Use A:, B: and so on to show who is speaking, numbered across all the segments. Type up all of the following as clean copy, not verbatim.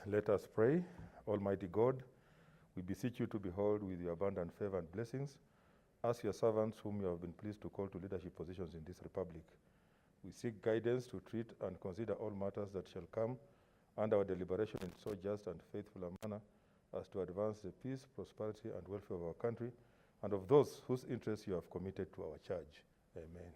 A: Let us pray. Almighty God, we beseech you to behold with your abundant favor and blessings as your servants whom you have been pleased to call to leadership positions in this republic. We seek guidance to treat and consider all matters that shall come under our deliberation in so just and faithful a manner as to advance the peace, prosperity, and welfare of our country and of those whose interests you have committed to our charge. Amen.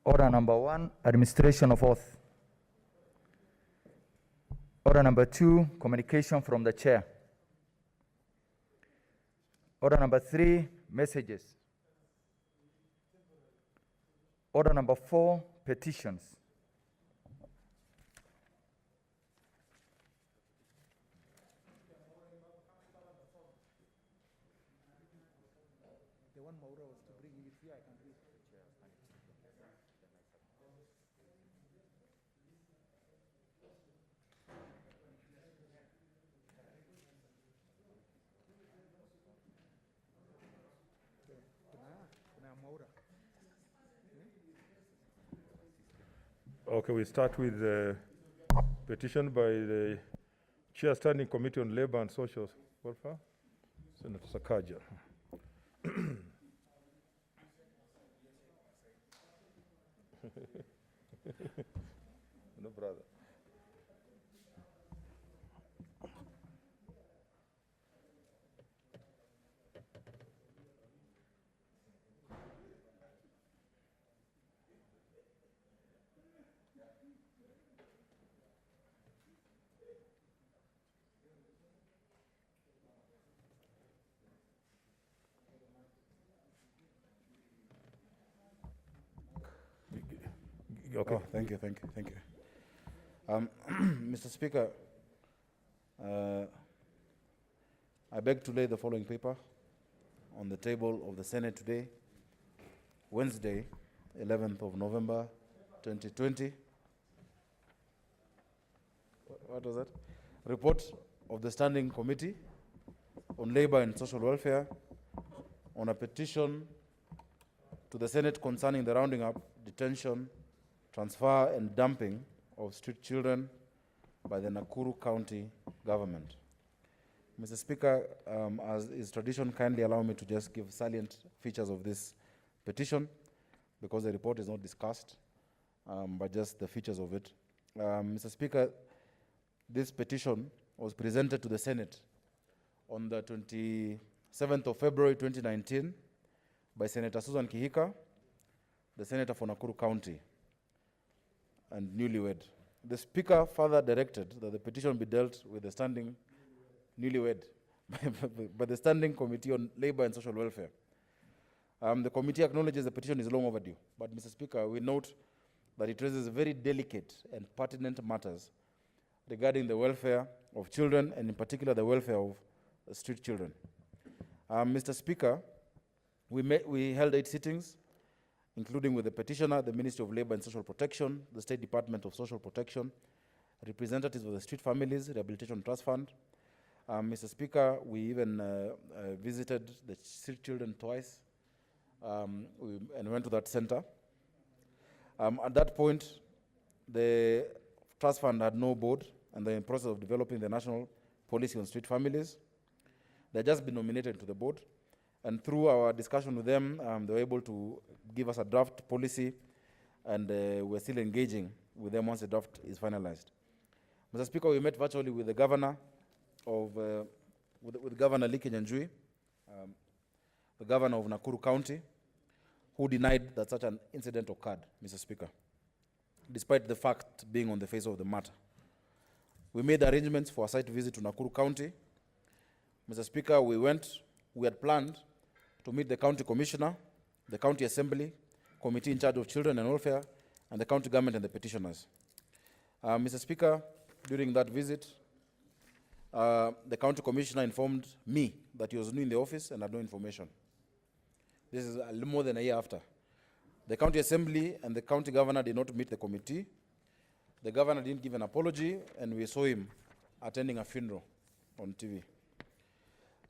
B: Order number 1, administration of oath. Order number 2, communication from the chair. Order number 3, messages. Order number 4, petitions.
C: The one Maura was to bring, if you, I can read.
A: Okay, we start with the petition by the Chair Standing Committee on Labor and Social Welfare, Senator Sakaja. No, brother. Okay.
C: Oh, thank you. Mr. Speaker, I beg to lay the following paper on the table of the Senate today, Wednesday, 11th of November, 2020. What was that? Report of the Standing Committee on Labor and Social Welfare on a petition to the Senate concerning the rounding up, detention, transfer and dumping of street children by the Nakuru County government. Mr. Speaker, as is tradition, kindly allow me to just give salient features of this petition because the report is not discussed, but just the features of it. Mr. Speaker, this petition was presented to the Senate on the 27th of February 2019 by Senator Susan Kihika, the Senator for Nakuru County, and newlywed. The Speaker further directed that the petition be dealt with the standing newlywed by the Standing Committee on Labor and Social Welfare. The committee acknowledges the petition is long overdue, but Mr. Speaker, we note that it raises very delicate and pertinent matters regarding the welfare of children and in particular the welfare of street children. Mr. Speaker, we held 8 sittings, including with the petitioner, the Ministry of Labor and Social Protection, the State Department of Social Protection, representatives of the Street Families Rehabilitation Trust Fund. Mr. Speaker, we even visited the street children twice and went to that center. At that point, the trust fund had no board, and they're in the process of developing the national policy on street families. They've just been nominated to the board, and through our discussion with them, they were able to give us a draft policy, and we're still engaging with them once the draft is finalized. Mr. Speaker, we met virtually with the governor of, with Governor Liki Nyanjui, the governor of Nakuru County, who denied that such an incident occurred, Mr. Speaker, despite the fact being on the face of the matter. We made arrangements for a site visit to Nakuru County. Mr. Speaker, we had planned to meet the county commissioner, the county assembly, committee in charge of children and welfare, and the county government and the petitioners. Mr. Speaker, during that visit, the county commissioner informed me that he was new in the office and had no information. This is a little more than a year after. The county assembly and the county governor did not meet the committee. The governor didn't give an apology, and we saw him attending a funeral on TV.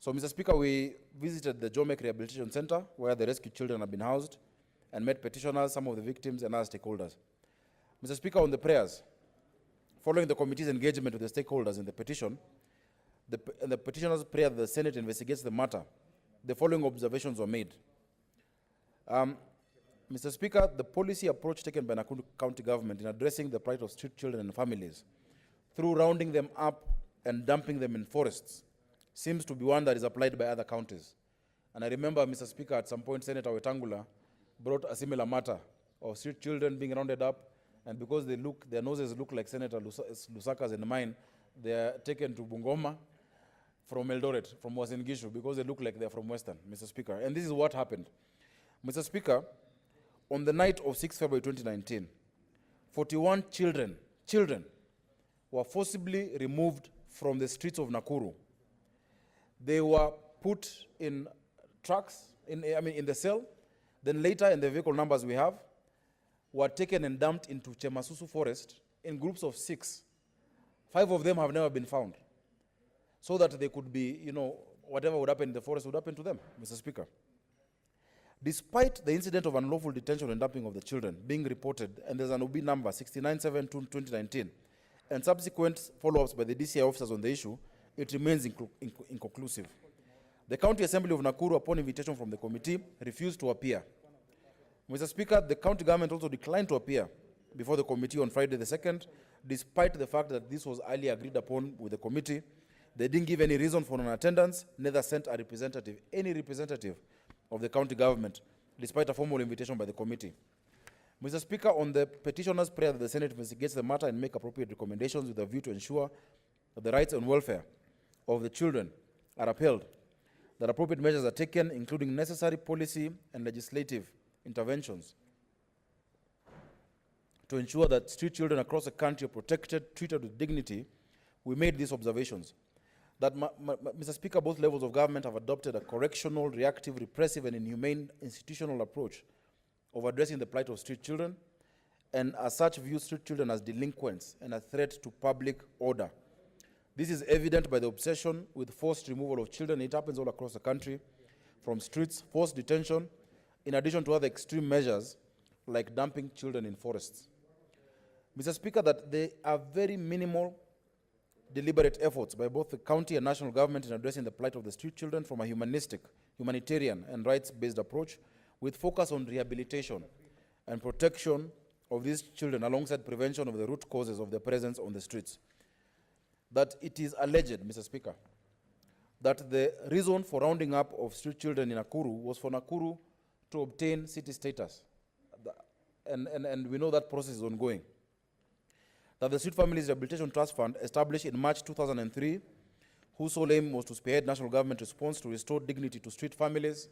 C: So, Mr. Speaker, we visited the Jomek Rehabilitation Center, where the rescued children have been housed, and met petitioners, some of the victims, and other stakeholders. Mr. Speaker, on the prayers, following the committee's engagement with the stakeholders in the petition, the petitioner's prayer that the Senate investigates the matter, the following observations were made. Mr. Speaker, the policy approach taken by Nakuru County government in addressing the plight of street children and families through rounding them up and dumping them in forests seems to be one that is applied by other counties. And I remember, Mr. Speaker, at some point, Senator Wetangula brought a similar matter of street children being rounded up, and because their noses look like Senator Lusaka's and mine, they are taken to Bungoma from Eldoret, from Uasin Gishu, because they look like they're from Western, Mr. Speaker. And this is what happened. Mr. Speaker, on the night of 6 February 2019, 41 children were forcibly removed from the streets of Nakuru. They were put in trucks, in the cell, then later in the vehicle numbers we have, were taken and dumped into Chemasusu forest in groups of 6. 5 of them have never been found, so that they could be, whatever would happen in the forest would happen to them, Mr. Speaker. Despite the incident of unlawful detention and dumping of the children being reported, and there's an OB number 69/7/2019, and subsequent follow-ups by the DCI officers on the issue, it remains inconclusive. The County Assembly of Nakuru, upon invitation from the committee, refused to appear. Mr. Speaker, the county government also declined to appear before the committee on Friday the 2nd, despite the fact that this was earlier agreed upon with the committee. They didn't give any reason for non-attendance, neither sent any representative of the county government, despite a formal invitation by the committee. Mr. Speaker, on the petitioner's prayer that the Senate investigates the matter and make appropriate recommendations with a view to ensure that the rights and welfare of the children are upheld, that appropriate measures are taken, including necessary policy and legislative interventions to ensure that street children across the country are protected, treated with dignity, we made these observations. That, Mr. Speaker, both levels of government have adopted a correctional, reactive, repressive, and inhumane institutional approach of addressing the plight of street children, and as such view street children as delinquents and a threat to public order. This is evident by the obsession with forced removal of children. It happens all across the country, from streets, forced detention, in addition to other extreme measures like dumping children in forests. Mr. Speaker, that there are very minimal deliberate efforts by both the county and national government in addressing the plight of the street children from a humanitarian, and rights-based approach with focus on rehabilitation and protection of these children alongside prevention of the root causes of their presence on the streets. That it is alleged, Mr. Speaker, that the reason for rounding up of street children in Nakuru was for Nakuru to obtain city status. And we know that process is ongoing. That the Street Families Rehabilitation Trust Fund, established in March 2003, whose sole aim was to spearhead national government response to restore dignity to street families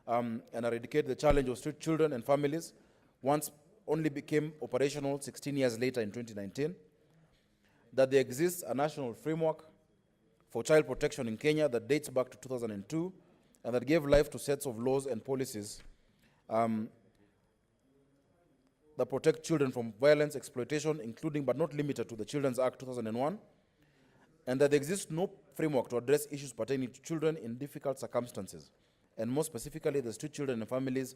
C: and eradicate the challenge of street children and families, once only became operational 16 years later in 2019. That there exists a national framework for child protection in Kenya that dates back to 2002, and that gave life to sets of laws and policies that protect children from violence, exploitation, including but not limited to the Children's Act 2001, and that there exists no framework to address issues pertaining to children in difficult circumstances. And more specifically, the street children and families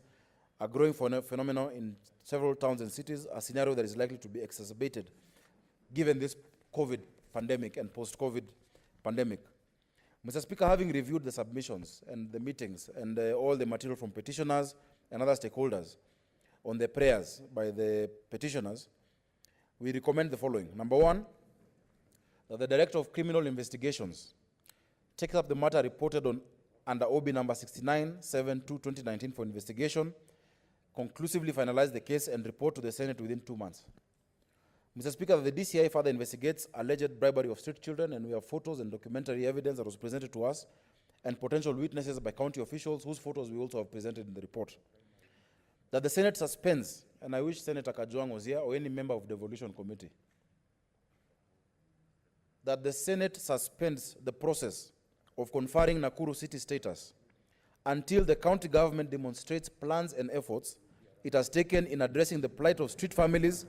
C: are growing phenomenon in several towns and cities, a scenario that is likely to be exacerbated given this COVID pandemic and post-COVID pandemic. Mr. Speaker, having reviewed the submissions and the meetings and all the material from petitioners and other stakeholders on the prayers by the petitioners, we recommend the following. Number one, that the Director of Criminal Investigations takes up the matter reported on under OB number 6972/2019 for investigation, conclusively finalize the case and report to the Senate within 2 months. Mr. Speaker, the DCI further investigates alleged bribery of street children, and we have photos and documentary evidence that was presented to us and potential witnesses by county officials whose photos we also have presented in the report. That the Senate suspends, and I wish Senator Kajwang was here or any member of the Devolution Committee, that the Senate suspends the process of conferring Nakuru city status until the county government demonstrates plans and efforts it has taken in addressing the plight of street families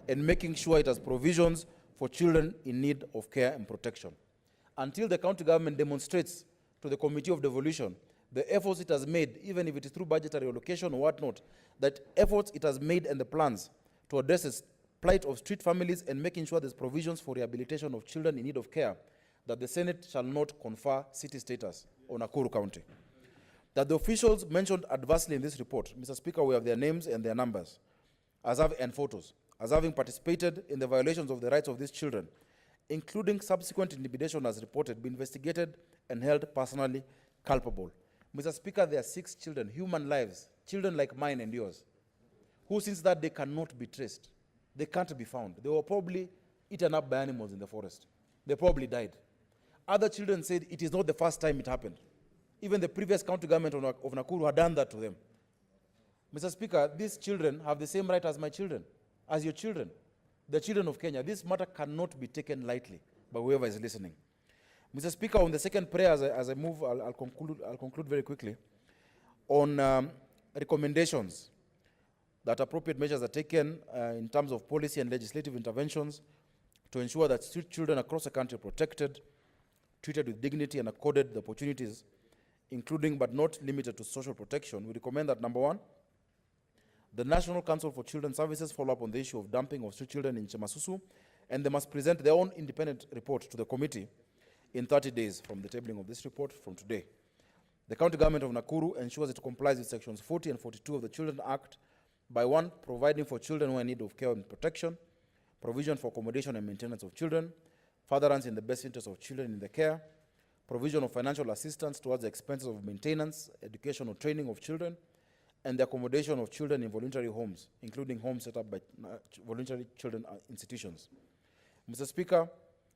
C: and making sure it has provisions for children in need of care and protection. Until the county government demonstrates to the Committee of Devolution the efforts it has made, even if it is through budgetary allocation or whatnot, that efforts it has made and the plans to address the plight of street families and making sure there's provisions for rehabilitation of children in need of care, that the Senate shall not confer city status on Nakuru County. That the officials mentioned adversely in this report, Mr. Speaker, we have their names and their numbers and photos, as having participated in the violations of the rights of these children, including subsequent intimidation as reported, be investigated and held personally culpable. Mr. Speaker, there are 6 children, human lives, children like mine and yours, who since that day cannot be traced. They can't be found. They were probably eaten up by animals in the forest. They probably died. Other children said it is not the first time it happened. Even the previous county government of Nakuru had done that to them. Mr. Speaker, these children have the same right as my children, as your children, the children of Kenya. This matter cannot be taken lightly by whoever is listening. Mr. Speaker, on the second prayer, as I move, I'll conclude very quickly, on recommendations that appropriate measures are taken in terms of policy and legislative interventions to ensure that street children across the country are protected, treated with dignity, and accorded the opportunities, including but not limited to social protection. We recommend that, number one, the National Council for Children's Services follow up on the issue of dumping of street children in Chemasusu, and they must present their own independent report to the committee in 30 days from the tabling of this report from today. The county government of Nakuru ensures it complies with sections 40 and 42 of the Children's Act by one, providing for children who are in need of care and protection, provision for accommodation and maintenance of children, furtherance in the best interest of children in the care, provision of financial assistance towards the expenses of maintenance, education or training of children, and the accommodation of children in voluntary homes, including homes set up by voluntary children institutions. Mr. Speaker,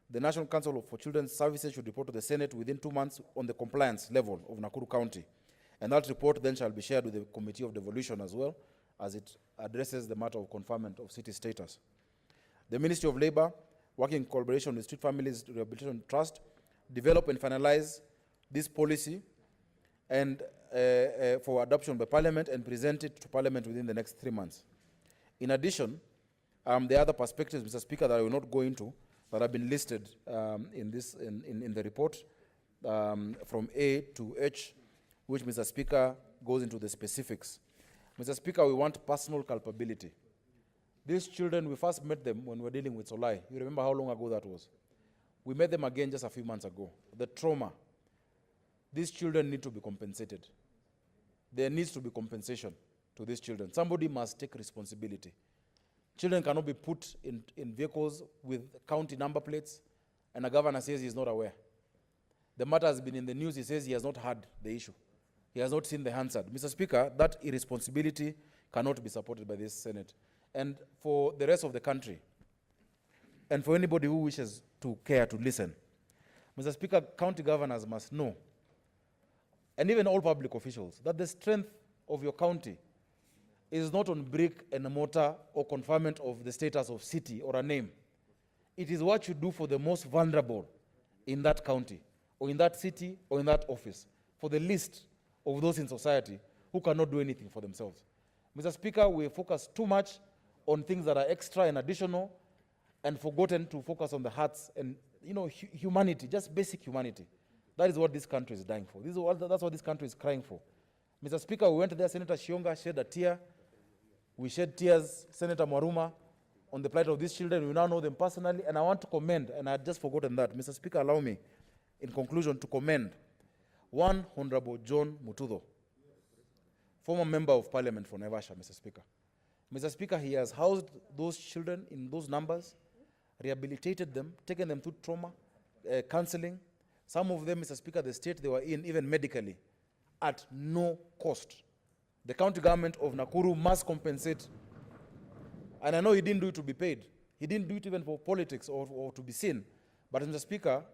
C: the National Council for Children's Services should report to the Senate within 2 months on the compliance level of Nakuru County. And that report then shall be shared with the Committee of Devolution as well, as it addresses the matter of conferment of city status. The Ministry of Labour, working in collaboration with Street Families Rehabilitation Trust, develop and finalize this policy and for adoption by Parliament and present it to Parliament within the next 3 months. In addition, there are other perspectives, Mr. Speaker, that I will not go into, that have been listed in the report from A to H, which, Mr. Speaker, goes into the specifics. Mr. Speaker, we want personal culpability. These children, we first met them when we were dealing with Solai. You remember how long ago that was? We met them again just a few months ago. The trauma. These children need to be compensated. There needs to be compensation to these children. Somebody must take responsibility. Children cannot be put in vehicles with county number plates, and a governor says he's not aware. The matter has been in the news. He says he has not heard the issue. He has not seen the Hansard. Mr. Speaker, that irresponsibility cannot be supported by this Senate. And for the rest of the country, and for anybody who wishes to care to listen, Mr. Speaker, county governors must know, and even all public officials, that the strength of your county is not on brick and mortar or conferment of the status of city or a name. It is what you do for the most vulnerable in that county, or in that city, or in that office, for the least of those in society who cannot do anything for themselves. Mr. Speaker, we focus too much on things that are extra and additional and forgotten to focus on the hearts and, humanity, just basic humanity. That is what this country is dying for. That's what this country is crying for. Mr. Speaker, we went there, Senator Shionga shed a tear. We shed tears, Senator Mwaruma, on the plight of these children. We now know them personally, and I want to commend, and I had just forgotten that. Mr. Speaker, allow me, in conclusion, to commend one Honorable John Mutudho, former member of parliament for Naivasha, Mr. Speaker. Mr. Speaker, he has housed those children in those numbers, rehabilitated them, taken them through trauma, counseling. Some of them, Mr. Speaker, the state they were in, even medically, at no cost. The county government of Nakuru must compensate. And I know he didn't do it to be paid. He didn't do it even for politics or to be seen. But Mr. Speaker,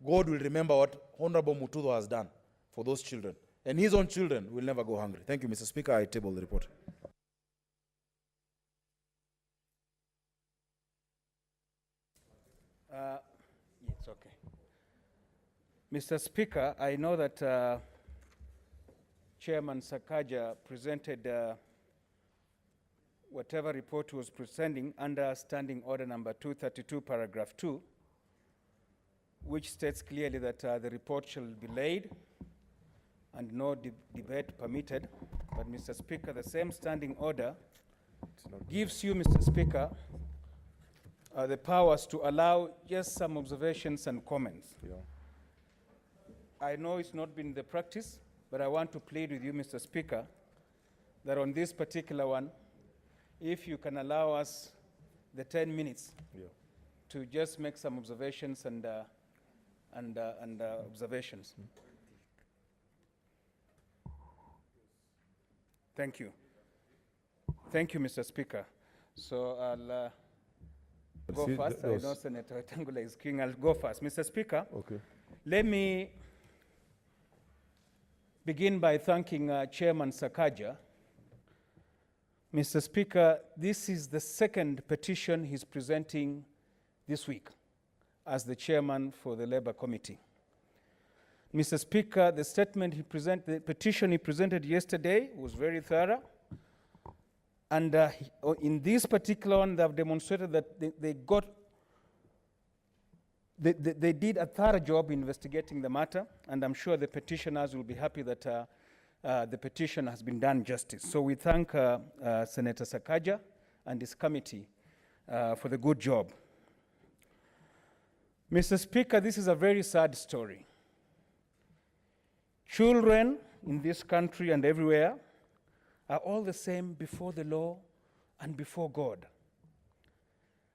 C: God will remember what Honorable Mutudho has done for those children. And his own children will never go hungry. Thank you, Mr. Speaker. I table the report.
D: It's okay. Mr. Speaker, I know that Chairman Sakaja presented whatever report he was presenting under Standing Order number 232, paragraph 2, which states clearly that the report shall be laid and no debate permitted. But, Mr. Speaker, the same standing order gives you, Mr. Speaker, the powers to allow just some observations and comments.
A: Yeah.
D: I know it's not been the practice, but I want to plead with you, Mr. Speaker, that on this particular one, if you can allow us the 10 minutes to just make some observations and observations. Thank you. Thank you, Mr. Speaker. So I'll go first. I know Senator Tangula is king. I'll go first. Mr. Speaker,
A: Okay.
D: let me begin by thanking Chairman Sakaja. Mr. Speaker, this is the second petition he's presenting this week as the chairman for the Labour Committee. Mr. Speaker, the petition he presented yesterday was very thorough. And in this particular one, they have demonstrated that they did a thorough job investigating the matter, and I'm sure the petitioners will be happy that the petition has been done justice. So we thank Senator Sakaja and his committee for the good job. Mr. Speaker, this is a very sad story. Children in this country and everywhere are all the same before the law and before God.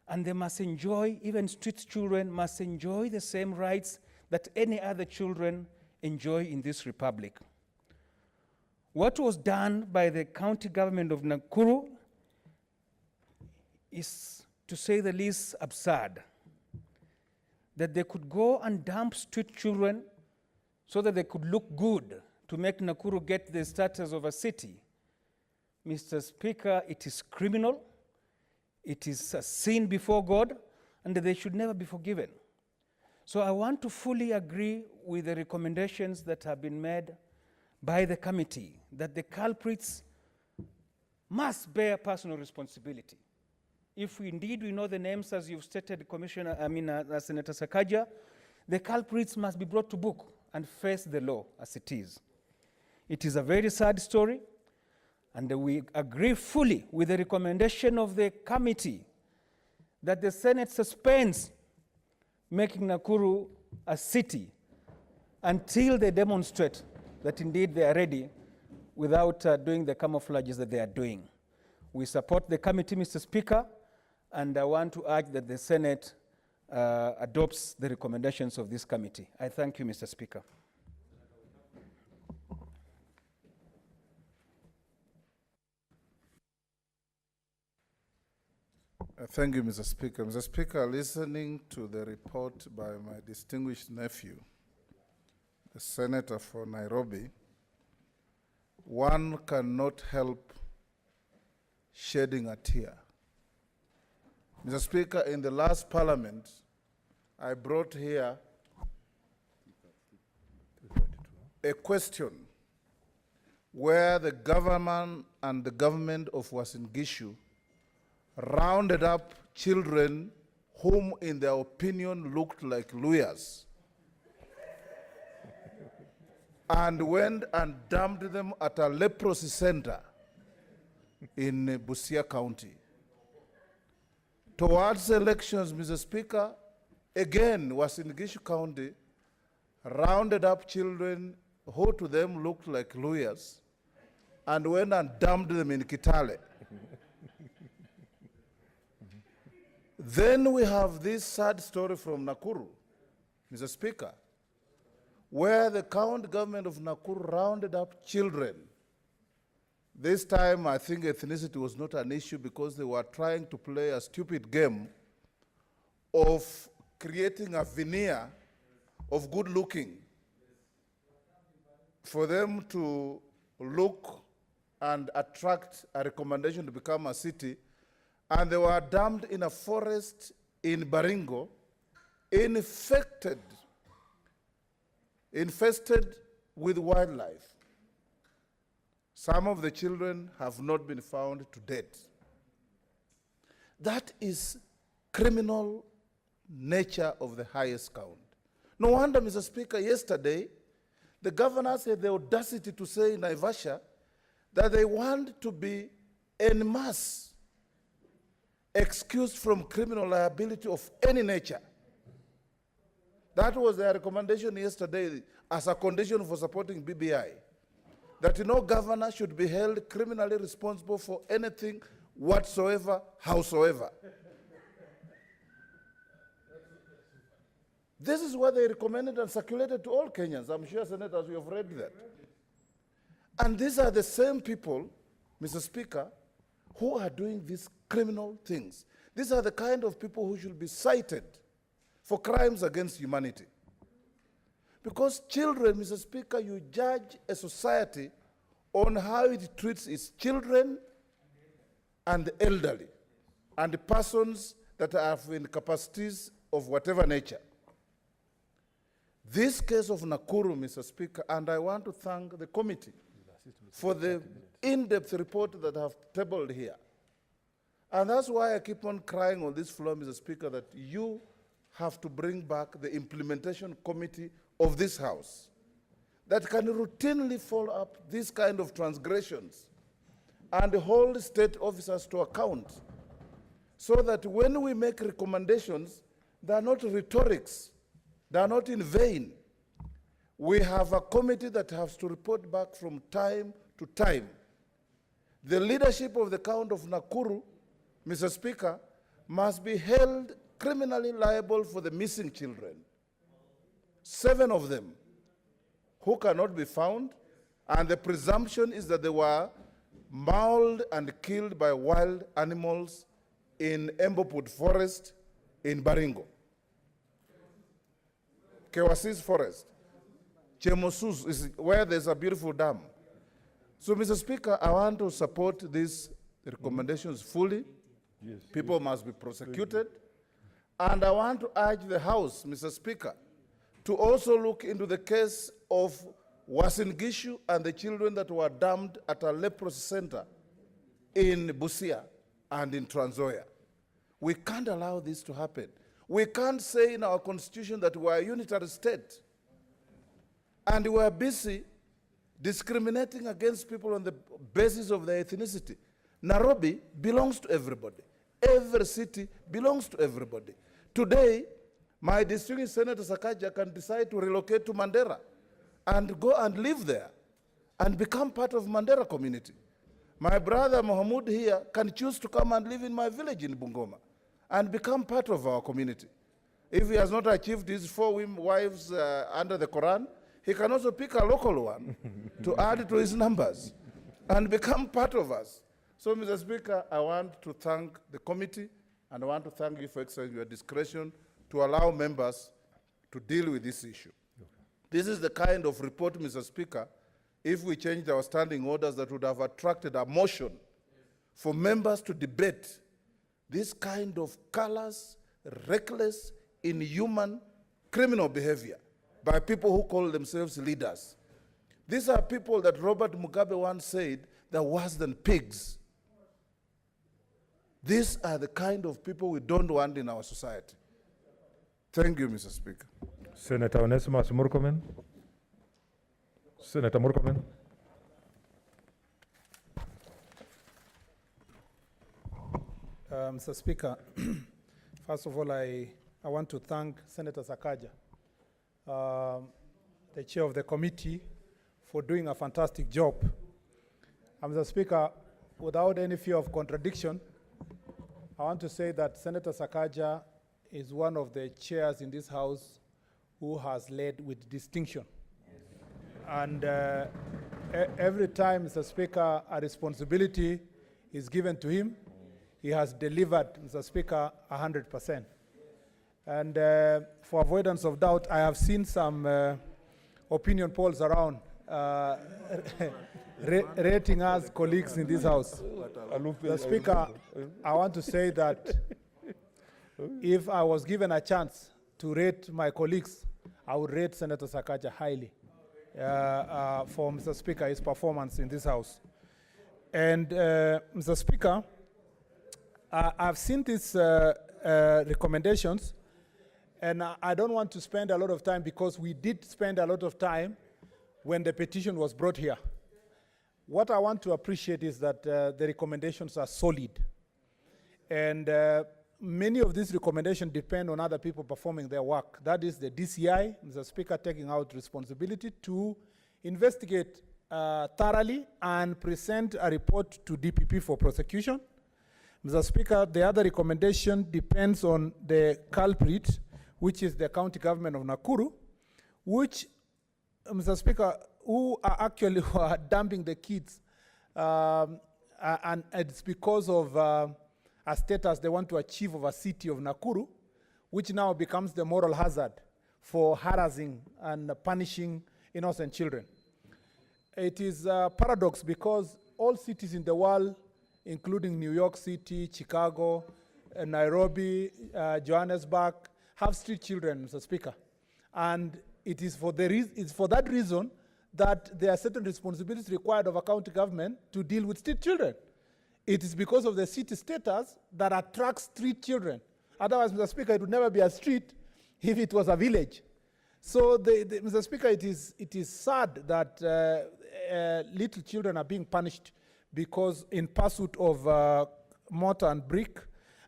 D: And they must enjoy, even street children must enjoy the same rights that any other children enjoy in this republic. What was done by the county government of Nakuru is, to say the least, absurd. That they could go and dump street children so that they could look good to make Nakuru get the status of a city. Mr. Speaker, it is criminal, it is a sin before God, and they should never be forgiven. So I want to fully agree with the recommendations that have been made by the committee, that the culprits must bear personal responsibility. If indeed we know the names as you've stated, Senator Sakaja, the culprits must be brought to book and face the law as it is. It is a very sad story, and we agree fully with the recommendation of the committee that the Senate suspends making Nakuru a city until they demonstrate that indeed they are ready without doing the camouflages that they are doing. We support the committee, Mr. Speaker, and I want to urge that the Senate adopts the recommendations of this committee. I thank you, Mr. Speaker.
E: Thank you, Mr. Speaker. Mr. Speaker, listening to the report by my distinguished nephew, the Senator for Nairobi, one cannot help shedding a tear. Mr. Speaker, in the last parliament, I brought here a question where the government and the government of Uasin Gishu rounded up children whom, in their opinion, looked like lawyers and went and dumped them at a leprosy center in Busia County. Towards elections, Mr. Speaker, again, Uasin Gishu County rounded up children who to them looked like lawyers and went and dumped them in Kitale. Then we have this sad story from Nakuru, Mr. Speaker, where the county government of Nakuru rounded up children. This time, I think ethnicity was not an issue because they were trying to play a stupid game of creating a veneer of good looking for them to look and attract a recommendation to become a city. And they were dumped in a forest in Baringo, infested with wildlife. Some of the children have not been found to date. That is criminal nature of the highest count. No wonder, Mr. Speaker, yesterday, the governors had the audacity to say in Naivasha that they want to be en masse excused from criminal liability of any nature. That was their recommendation yesterday as a condition for supporting BBI, that no governor should be held criminally responsible for anything whatsoever, howsoever. This is what they recommended and circulated to all Kenyans. I'm sure, Senators, you have read that. And these are the same people, Mr. Speaker, who are doing these criminal things. These are the kind of people who should be cited for crimes against humanity. Because children, Mr. Speaker, you judge a society on how it treats its children and the elderly and the persons that are in capacities of whatever nature. This case of Nakuru, Mr. Speaker, and I want to thank the committee for the in-depth report that I have tabled here. And that's why I keep on crying on this floor, Mr. Speaker, that you have to bring back the implementation committee of this House that can routinely follow up these kind of transgressions and hold state officers to account so that when we make recommendations, they are not rhetorics, they are not in vain. We have a committee that has to report back from time to time. The leadership of the County of Nakuru, Mr. Speaker, must be held criminally liable for the missing children. 7 of them who cannot be found, and the presumption is that they were mauled and killed by wild animals in Emboput Forest in Baringo. Kewasis Forest. Chemosus is where there's a beautiful dam. So, Mr. Speaker, I want to support these recommendations fully.
A: Yes.
E: People must be prosecuted. And I want to urge the House, Mr. Speaker, to also look into the case of Uasin Gishu and the children that were dumped at a leprosy center in Busia and in Trans Nzoia. We can't allow this to happen. We can't say in our constitution that we are a unitary state and we are busy discriminating against people on the basis of their ethnicity. Nairobi belongs to everybody. Every city belongs to everybody. Today, my distinguished Senator Sakaja can decide to relocate to Mandera and go and live there and become part of Mandera community. My brother Mohamud here can choose to come and live in my village in Bungoma and become part of our community. If he has not achieved his 4 wives under the Quran, he can also pick a local one to add to his numbers and become part of us. So, Mr. Speaker, I want to thank the committee and I want to thank you for exercising your discretion to allow members to deal with this issue. Okay. This is the kind of report, Mr. Speaker, if we changed our standing orders, that would have attracted a motion for members to debate this kind of callous, reckless, inhuman criminal behavior by people who call themselves leaders. These are people that Robert Mugabe once said they're worse than pigs. These are the kind of people we don't want in our society. Thank you, Mr. Speaker.
A: Senator Onesimus Murkomen. Senator Murkomen.
F: Mr. Speaker, first of all, I want to thank Senator Sakaja, the chair of the committee, for doing a fantastic job. Mr. Speaker, without any fear of contradiction, I want to say that Senator Sakaja is one of the chairs in this House who has led with distinction. And every time, Mr. Speaker, a responsibility is given to him, he has delivered, Mr. Speaker, 100%. And for avoidance of doubt, I have seen some opinion polls around rating us colleagues in this House. Mr. Speaker, I want to say that if I was given a chance to rate my colleagues, I would rate Senator Sakaja highly for, Mr. Speaker, his performance in this House. And, Mr. Speaker, I've seen these recommendations, and I don't want to spend a lot of time because we did spend a lot of time when the petition was brought here. What I want to appreciate is that the recommendations are solid. And many of these recommendations depend on other people performing their work. That is the DCI, Mr. Speaker, taking out responsibility to investigate thoroughly and present a report to DPP for prosecution. Mr. Speaker, the other recommendation depends on the culprit, which is the county government of Nakuru, which, Mr. Speaker, who are dumping the kids, and it's because of a status they want to achieve of a city of Nakuru, which now becomes the moral hazard for harassing and punishing innocent children. It is a paradox because all cities in the world, including New York City, Chicago, Nairobi, Johannesburg, have street children, Mr. Speaker. And it is for that reason that there are certain responsibilities required of a county government to deal with street children. It is because of the city status that attracts street children. Otherwise, Mr. Speaker, it would never be a street if it was a village. So, Mr. Speaker, it is sad that little children are being punished because in pursuit of mortar and brick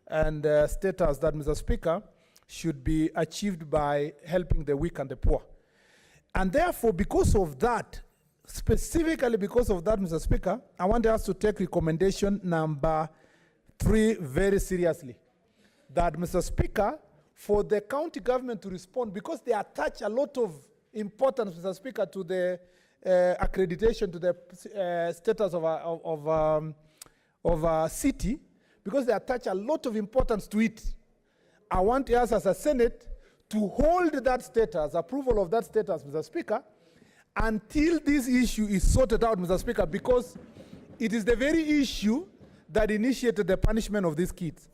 F: and status that, Mr. Speaker, should be achieved by helping the weak and the poor. And therefore, because of that, specifically because of that, Mr. Speaker, I want us to take recommendation number 3 very seriously. That, Mr. Speaker, for the county government to respond, because they attach a lot of importance, Mr. Speaker, to the accreditation, to the status of a city, because they attach a lot of importance to it. I want us as a Senate to hold that status, approval of that status, Mr. Speaker, until this issue is sorted out, Mr. Speaker, because it is the very issue that initiated the punishment of these kids.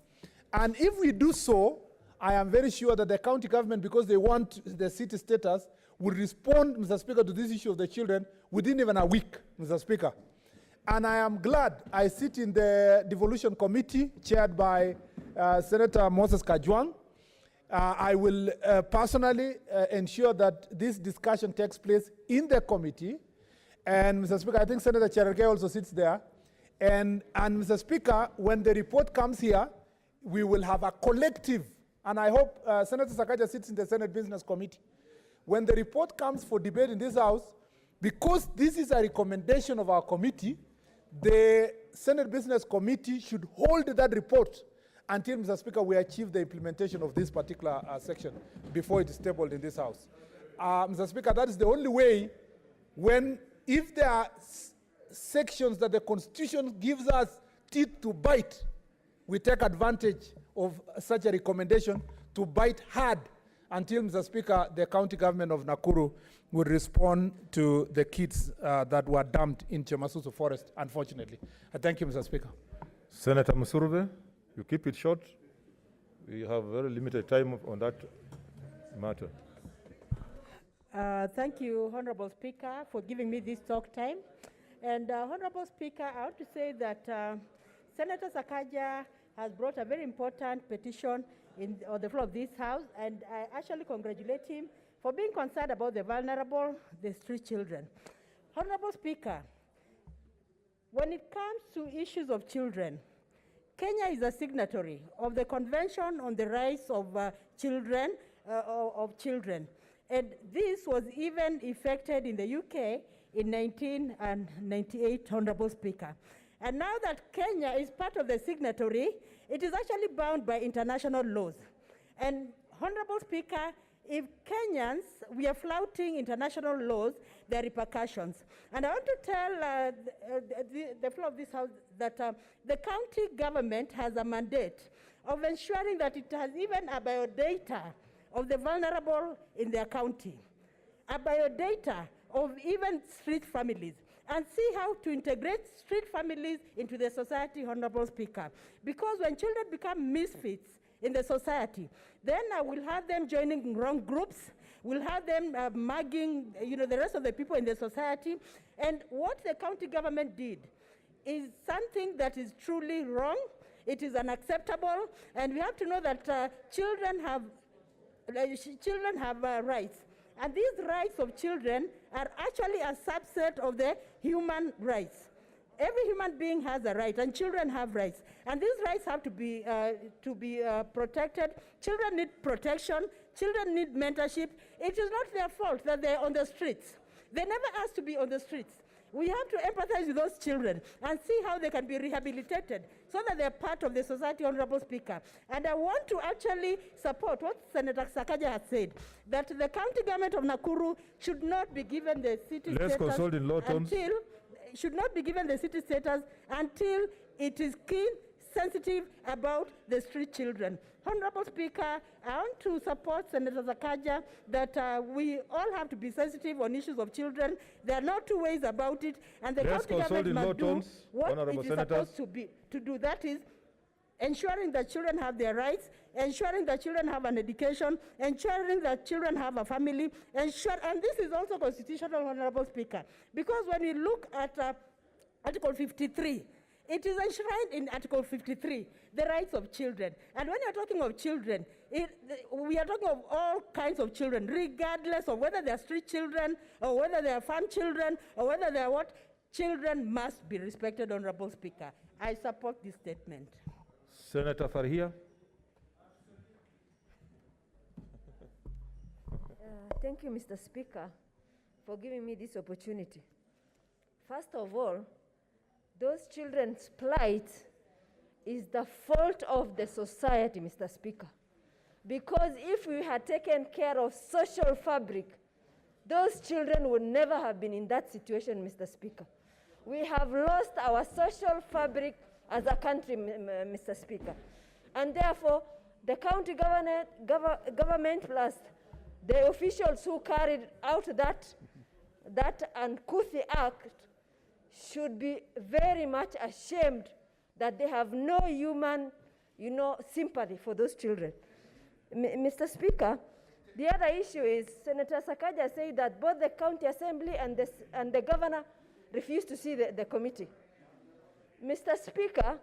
F: And if we do so, I am very sure that the county government, because they want the city status, will respond, Mr. Speaker, to this issue of the children within even a week, Mr. Speaker. And I am glad I sit in the devolution committee chaired by Senator Moses Kajwang. I will personally ensure that this discussion takes place in the committee. And Mr. Speaker, I think Senator Cherargei also sits there. And Mr. Speaker, when the report comes here, we will have a collective, and I hope Senator Sakaja sits in the Senate Business Committee. When the report comes for debate in this House, because this is a recommendation of our committee, the Senate Business Committee should hold that report until, Mr. Speaker, we achieve the implementation of this particular section before it is tabled in this House. Mr. Speaker, that is the only way if there are sections that the Constitution gives us teeth to bite, we take advantage of such a recommendation to bite hard until, Mr. Speaker, the county government of Nakuru would respond to the kids that were dumped in Chemasusu Forest, unfortunately. I thank you, Mr. Speaker.
A: Senator Musurube, you keep it short. We have very limited time on that matter.
G: Thank you, Honorable Speaker, for giving me this talk time. And Honorable Speaker, I want to say that Senator Sakaja has brought a very important petition on the floor of this House, and I actually congratulate him for being concerned about the vulnerable, the street children. Honorable Speaker, when it comes to issues of children, Kenya is a signatory of the Convention on the Rights of Children, and this was even effected in the UK in 1998, Honorable Speaker. And now that Kenya is part of the signatory, it is actually bound by international laws. And Honorable Speaker, if Kenyans, we are flouting international laws, there are repercussions. And I want to tell the floor of this House that the county government has a mandate of ensuring that it has even a biodata of the vulnerable in their county, a biodata of even street families, and see how to integrate street families into the society, Honorable Speaker. Because when children become misfits in the society, then I will have them joining wrong groups, we'll have them mugging, the rest of the people in the society. And what the county government did is something that is truly wrong. It is unacceptable, and we have to know that children have rights. And these rights of children are actually a subset of the human rights. Every human being has a right, and children have rights. And these rights have to be protected. Children need protection. Children need mentorship. It is not their fault that they're on the streets. They never asked to be on the streets. We have to empathize with those children and see how they can be rehabilitated so that they're part of the society, Honorable Speaker. And I want to actually support what Senator Sakaja has said, that the county government of Nakuru should not be given the city
A: Let's
G: status
A: consult in law terms.
G: should not be given the city status until it is keen, sensitive about the street children. Honorable Speaker, I want to support Senator Sakaja that we all have to be sensitive on issues of children. There are no two ways about it, and the
A: Let's
G: county government must do
A: terms,
G: what
A: Honorable
G: it is
A: Senators.
G: supposed to do. That is ensuring that children have their rights, ensuring that children have an education, ensuring that children have a family, and this is also constitutional, Honorable Speaker, because when we look at Article 53, it is enshrined in Article 53, the rights of children. And when you're talking of children, we are talking of all kinds of children, regardless of whether they are street children, or whether they are farm children, or whether they are what. Children must be respected, Honorable Speaker. I support this statement.
A: Senator Farhia.
H: Thank you, Mr. Speaker, for giving me this opportunity. First of all, those children's plight is the fault of the society, Mr. Speaker. Because if we had taken care of social fabric, those children would never have been in that situation, Mr. Speaker. We have lost our social fabric as a country, Mr. Speaker. And therefore, the county government plus the officials who carried out that uncouth act should be very much ashamed that they have no human, sympathy for those children. Mr. Speaker, the other issue is Senator Sakaja said that both the county assembly and the governor refused to see the committee. Mr. Speaker,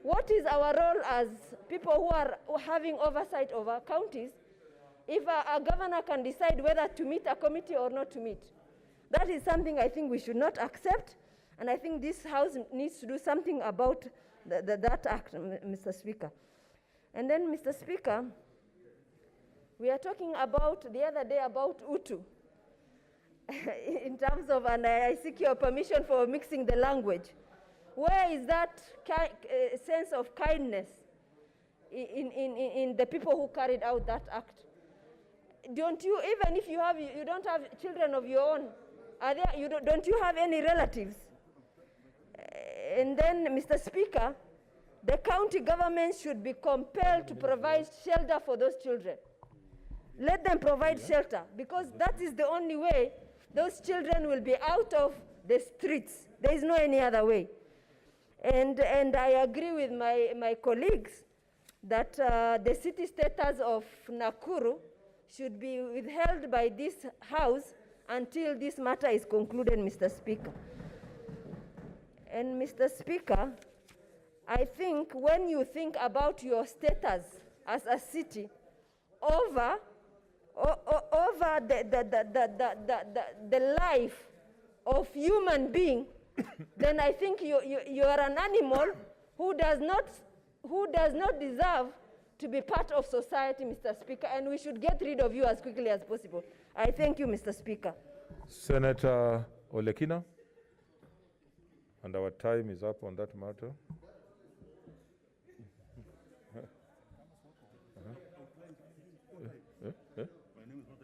H: what is our role as people who are having oversight over counties if a governor can decide whether to meet a committee or not to meet? That is something I think we should not accept, and I think this House needs to do something about that act, Mr. Speaker. And then, Mr. Speaker, we are talking about the other day about Utu in terms of, and I seek your permission for mixing the language. Where is that sense of kindness in the people who carried out that act? Don't you, even if you don't have children of your own, don't you have any relatives? And then, Mr. Speaker, the county government should be compelled to provide shelter for those children. Let them provide shelter, because that is the only way those children will be out of the streets. There is no any other way. And I agree with my colleagues that the city status of Nakuru should be withheld by this House until this matter is concluded, Mr. Speaker. And Mr. Speaker, I think when you think about your status as a city over the life of human being, then I think you are an animal who does not deserve to be part of society, Mr. Speaker, and we should get rid of you as quickly as possible. I thank you, Mr. Speaker.
A: Senator Olekina, and our time is up on that matter.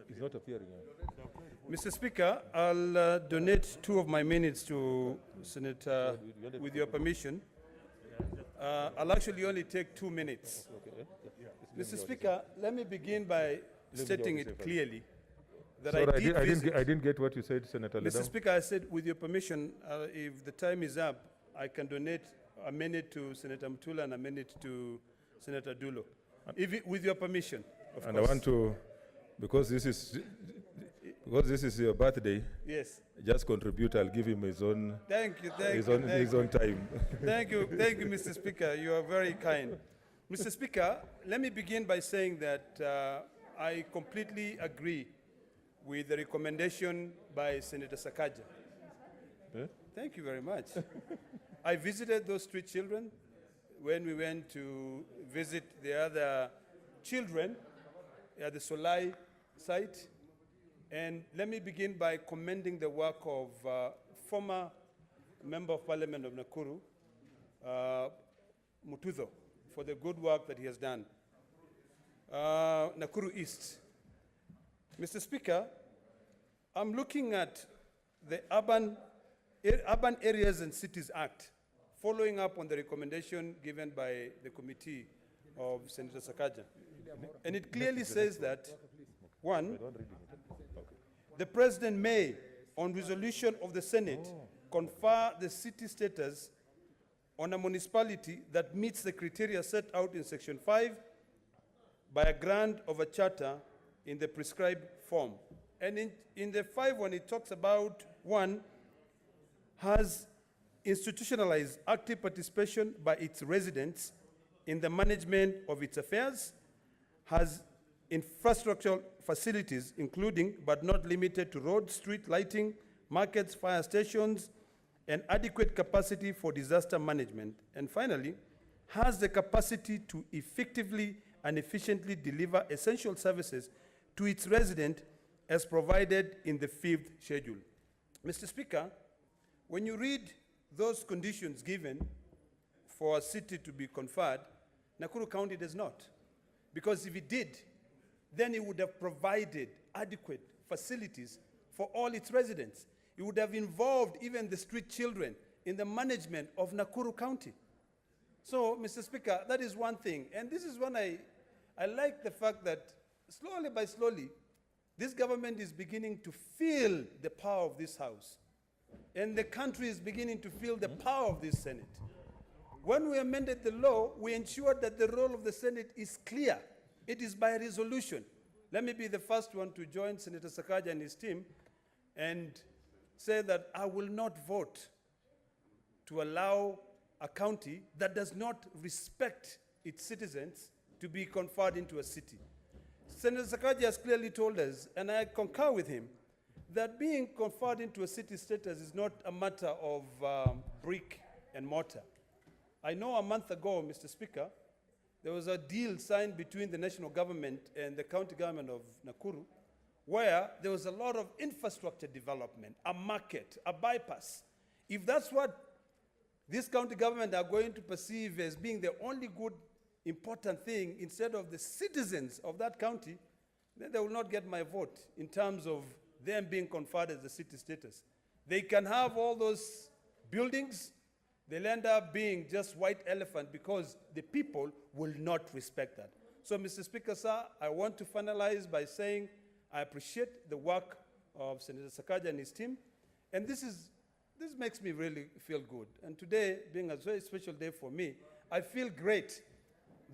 A: He's not appearing.
I: Mr. Speaker, I'll donate 2 of my minutes to Senator, with your permission. I'll actually only take 2 minutes. Mr. Speaker, let me begin by stating it clearly that
A: Sorry, I didn't get what you said, Senator
I: Mr.
A: Ledam.
I: Speaker, I said, with your permission, if the time is up, I can donate a minute to Senator Mtula and a minute to Senator Dulo. With your permission, of
A: And
I: course.
A: I want to, because this is your birthday,
I: Yes.
A: just contribute. I'll give him his own,
I: Thank you, thank
A: his
I: you.
A: own,
I: thank
A: his
I: you.
A: own time.
I: Thank you, Mr. Speaker. You are very kind. Mr. Speaker, let me begin by saying that I completely agree with the recommendation by Senator Sakaja.
A: Eh?
I: Thank you very much. I visited those 3 children when we went to visit the other children at the Solai site. And let me begin by commending the work of former Member of Parliament of Nakuru, Mutudho, for the good work that he has done. Nakuru East. Mr. Speaker, I'm looking at the Urban Areas and Cities Act, following up on the recommendation given by the committee of Senator Sakaja. And it clearly says that, 1, the President may, on resolution of the Senate, confer the city status on a municipality that meets the criteria set out in Section 5 by a grant of a charter in the prescribed form. And in the 5 one, it talks about 1, has institutionalized active participation by its residents in the management of its affairs, has infrastructural facilities, including but not limited to roads, street lighting, markets, fire stations, and adequate capacity for disaster management. And finally, has the capacity to effectively and efficiently deliver essential services to its resident as provided in the 5th schedule. Mr. Speaker, when you read those conditions given for a city to be conferred, Nakuru County does not. Because if it did, then it would have provided adequate facilities for all its residents. It would have involved even the street children in the management of Nakuru County. So, Mr. Speaker, that is one thing. And this is when I like the fact that slowly by slowly, this government is beginning to feel the power of this House. And the country is beginning to feel the power of this Senate. When we amended the law, we ensured that the role of the Senate is clear. It is by resolution. Let me be the first one to join Senator Sakaja and his team and say that I will not vote to allow a county that does not respect its citizens to be conferred into a city. Senator Sakaja has clearly told us, and I concur with him, that being conferred into a city status is not a matter of brick and mortar. I know a month ago, Mr. Speaker, there was a deal signed between the national government and the county government of Nakuru, where there was a lot of infrastructure development, a market, a bypass. If that's what this county government are going to perceive as being the only good, important thing instead of the citizens of that county, then they will not get my vote in terms of them being conferred as the city status. They can have all those buildings, they'll end up being just white elephant because the people will not respect that. So, Mr. Speaker, sir, I want to finalize by saying I appreciate the work of Senator Sakaja and his team, and this makes me really feel good. And today, being a very special day for me, I feel great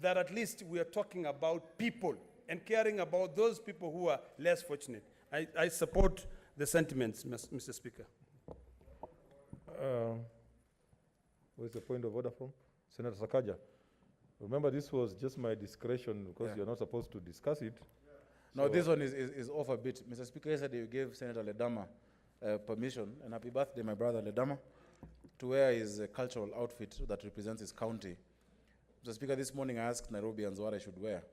I: that at least we are talking about people and caring about those people who are less fortunate. I support the sentiments, Mr. Speaker.
A: Where's the point of order from? Senator Sakaja. Remember, this was just my discretion because you're not supposed to discuss it.
C: No,
A: So-
C: this one is off a bit. Mr. Speaker, yesterday you gave Senator Ledama permission, and happy birthday, my brother Ledama, to wear his cultural outfit that represents his county. Mr. Speaker, this morning I asked Nairobians what I should wear,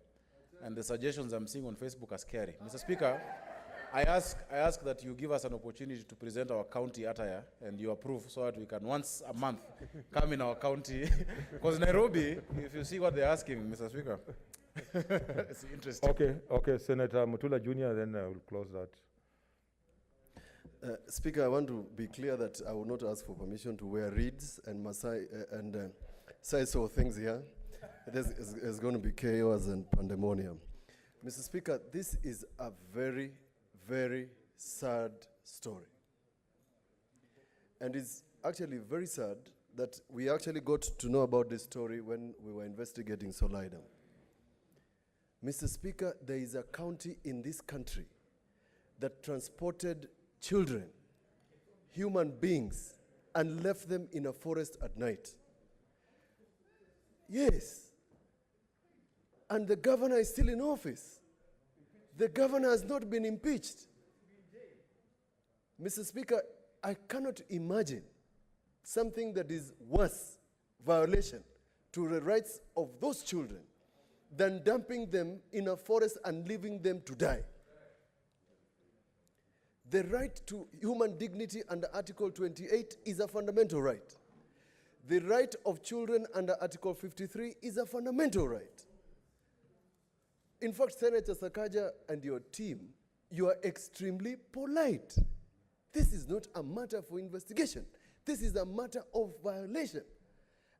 C: and the suggestions I'm seeing on Facebook are scary. Mr. Speaker, I ask that you give us an opportunity to present our county attire, and you approve so that we can once a month come in our county. Because Nairobi, if you see what they're asking, Mr. Speaker, it's interesting.
A: Okay, Senator Mutula Jr., then I will close that.
J: Speaker, I want to be clear that I will not ask for permission to wear reeds and Masai and Saiso things here. There's going to be chaos and pandemonium. Mr. Speaker, this is a very, very sad story. And it's actually very sad that we actually got to know about this story when we were investigating Solidum. Mr. Speaker, there is a county in this country that transported children, human beings, and left them in a forest at night. Yes. And the governor is still in office. The governor has not been impeached. Mr. Speaker, I cannot imagine something that is worse violation to the rights of those children than dumping them in a forest and leaving them to die. The right to human dignity under Article 28 is a fundamental right. The right of children under Article 53 is a fundamental right. In fact, Senator Sakaja and your team, you are extremely polite. This is not a matter for investigation. This is a matter of violation.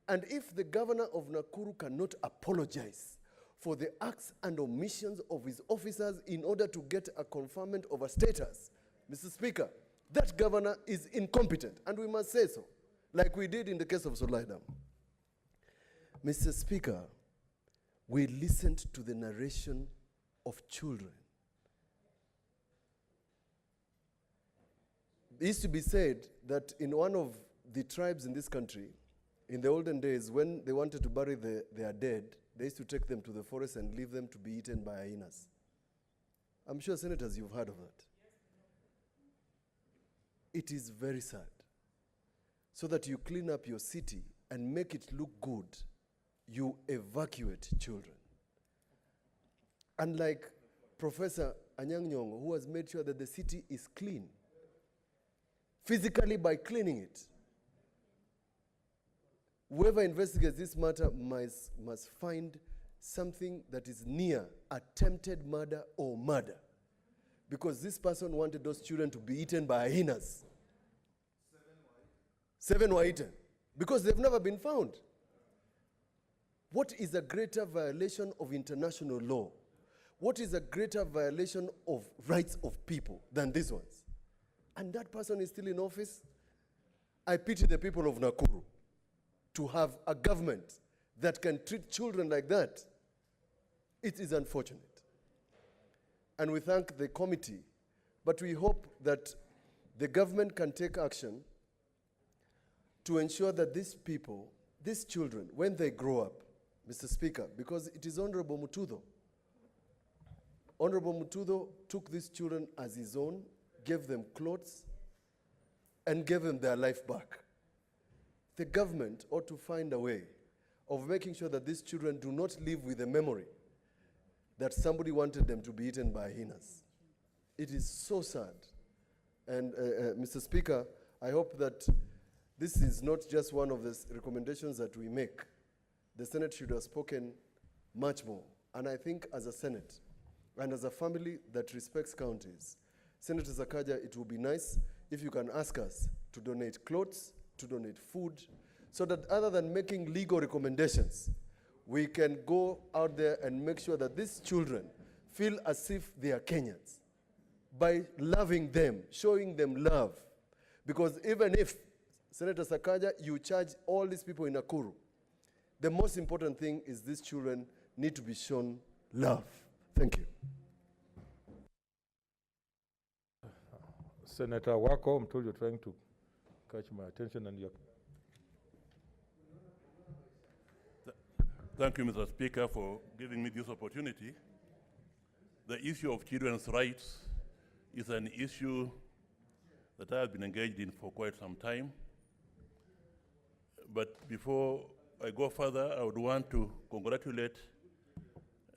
J: And if the governor of Nakuru cannot apologize for the acts and omissions of his officers in order to get a conferment of a status, Mr. Speaker, that governor is incompetent, and we must say so, like we did in the case of Solidum. Mr. Speaker, we listened to the narration of children. It used to be said that in one of the tribes in this country, in the olden days, when they wanted to bury their dead, they used to take them to the forest and leave them to be eaten by hyenas. I'm sure, senators, you've heard of that. It is very sad. So that you clean up your city and make it look good, you evacuate children. Unlike Professor Anyang' Nyong'o, who has made sure that the city is clean, physically by cleaning it. Whoever investigates this matter must find something that is near attempted murder or murder. Because this person wanted those children to be eaten by hyenas. 7 were eaten. Because they've never been found. What is a greater violation of international law? What is a greater violation of rights of people than these ones? And that person is still in office? I pity the people of Nakuru to have a government that can treat children like that. It is unfortunate. And we thank the committee, but we hope that the government can take action to ensure that these people, these children, when they grow up, Mr. Speaker, because it is Honorable Mutudo. Honorable Mutudo took these children as his own, gave them clothes, and gave them their life back. The government ought to find a way of making sure that these children do not live with a memory that somebody wanted them to be eaten by hyenas. It is so sad. And Mr. Speaker, I hope that this is not just one of the recommendations that we make. The Senate should have spoken much more. And I think as a Senate, and as a family that respects counties, Senator Sakaja, it would be nice if you can ask us to donate clothes, to donate food, so that other than making legal recommendations, we can go out there and make sure that these children feel as if they are Kenyans by loving them, showing them love. Because even if, Senator Sakaja, you charge all these people in Nakuru, the most important thing is these children need to be shown love. Thank you.
A: Senator Wako, I'm told you're trying to catch my attention and you're...
K: Thank you, Mr. Speaker, for giving me this opportunity. The issue of children's rights is an issue that I have been engaged in for quite some time. But before I go further, I would want to congratulate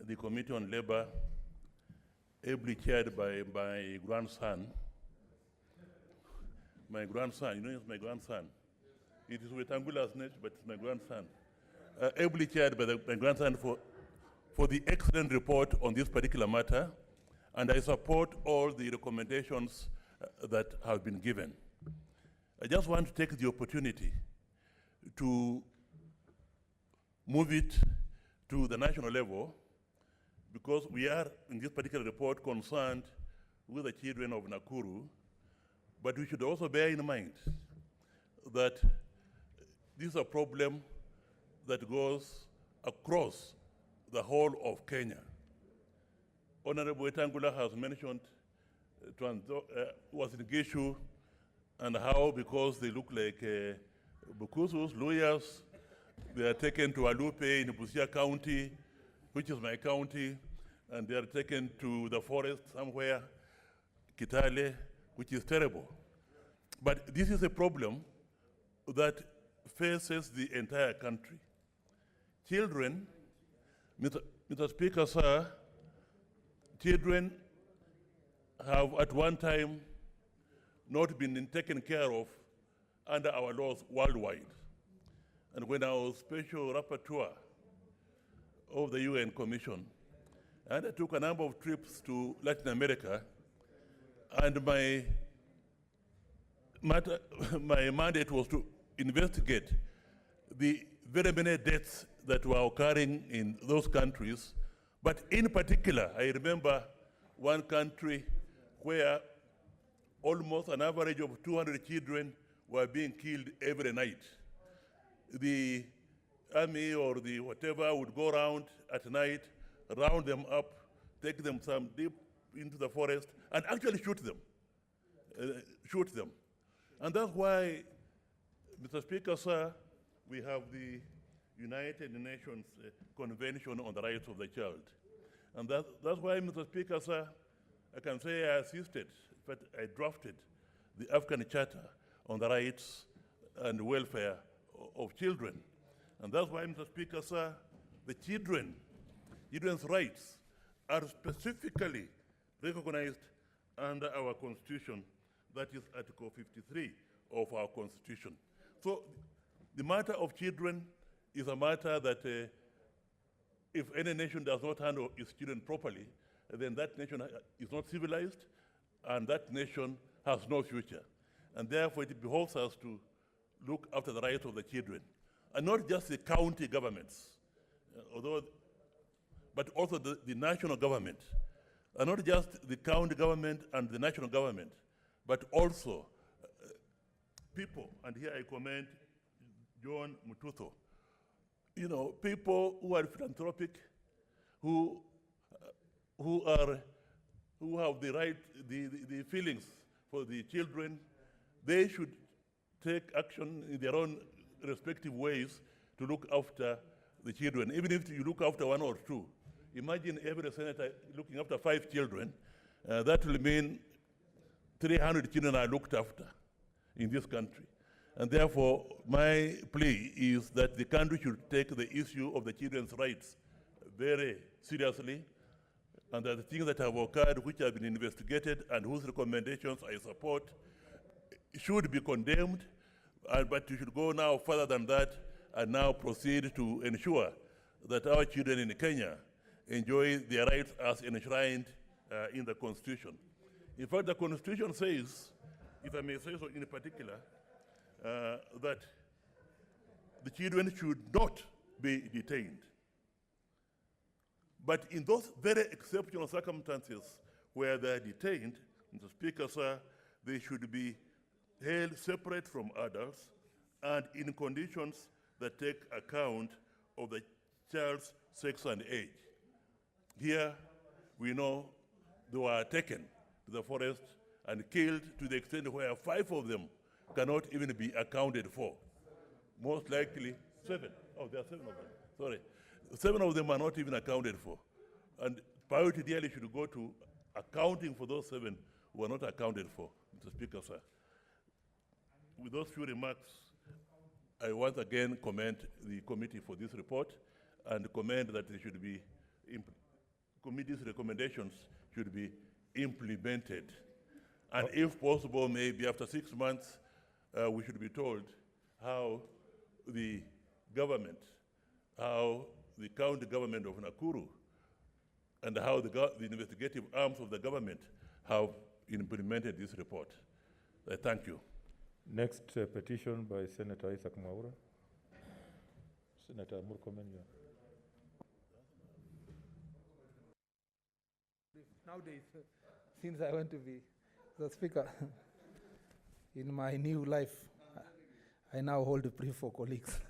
K: the Committee on Labor, ably chaired by my grandson. My grandson, you know, it's my grandson. It is with Angula's nature, but it's my grandson. Ably chaired by my grandson for the excellent report on this particular matter, and I support all the recommendations that have been given. I just want to take the opportunity to move it to the national level, because we are, in this particular report, concerned with the children of Nakuru, but we should also bear in mind that this is a problem that goes across the whole of Kenya. Honorable Wetangula has mentioned was an issue, and how, because they look like Bukusus, lawyers, they are taken to Alupe in Busia County, which is my county, and they are taken to the forest somewhere, Kitale, which is terrible. But this is a problem that faces the entire country. Children, Mr. Speaker, sir, children have at one time not been taken care of under our laws worldwide. And when I was special rapporteur of the UN Commission, and I took a number of trips to Latin America, and my mandate was to investigate the very many deaths that were occurring in those countries. But in particular, I remember one country where almost an average of 200 children were being killed every night. The army or the whatever would go around at night, round them up, take them some deep into the forest, and actually shoot them. And that's why, Mr. Speaker, sir, we have the United Nations Convention on the Rights of the Child. And that's why, Mr. Speaker, sir, I can say I assisted, but I drafted the African Charter on the Rights and Welfare of Children. And that's why, Mr. Speaker, sir, the children's rights are specifically recognized under our Constitution, that is Article 53 of our Constitution. So the matter of children is a matter that if any nation does not handle its children properly, then that nation is not civilized, and that nation has no future. And therefore, it behoves us to look after the rights of the children, and not just the county governments, but also the national government, and not just the county government and the national government, but also people. And here I commend John Mututo. You know, people who are philanthropic, who have the right, the feelings for the children, they should take action in their own respective ways to look after the children, even if you look after one or two. Imagine every senator looking after 5 children. That will mean 300 children are looked after in this country. And therefore, my plea is that the country should take the issue of the children's rights very seriously, and that the things that have occurred, which have been investigated and whose recommendations I support, should be condemned, but we should go now further than that and now proceed to ensure that our children in Kenya enjoy their rights as enshrined in the Constitution. In fact, the Constitution says, if I may say so in particular, that the children should not be detained. But in those very exceptional circumstances where they are detained, Mr. Speaker, sir, they should be held separate from adults and in conditions that take account of the child's sex and age. Here, we know they were taken to the forest and killed to the extent where 5 of them cannot even be accounted for. Most likely 7. Oh, there are 7 of them. Sorry. 7 of them are not even accounted for. And priority really should go to accounting for those 7 who are not accounted for, Mr. Speaker, sir. With those few remarks, I once again commend the committee for this report and commend that it should be, committee's recommendations should be implemented. And if possible, maybe after 6 months, we should be told how the government, how the county government of Nakuru, and how the investigative arms of the government have implemented this report. Thank you.
A: Next petition by Senator Isaac Mwaura. Senator Murkomen.
F: Nowadays, since I want to be the speaker, in my new life, I now hold a brief for colleagues.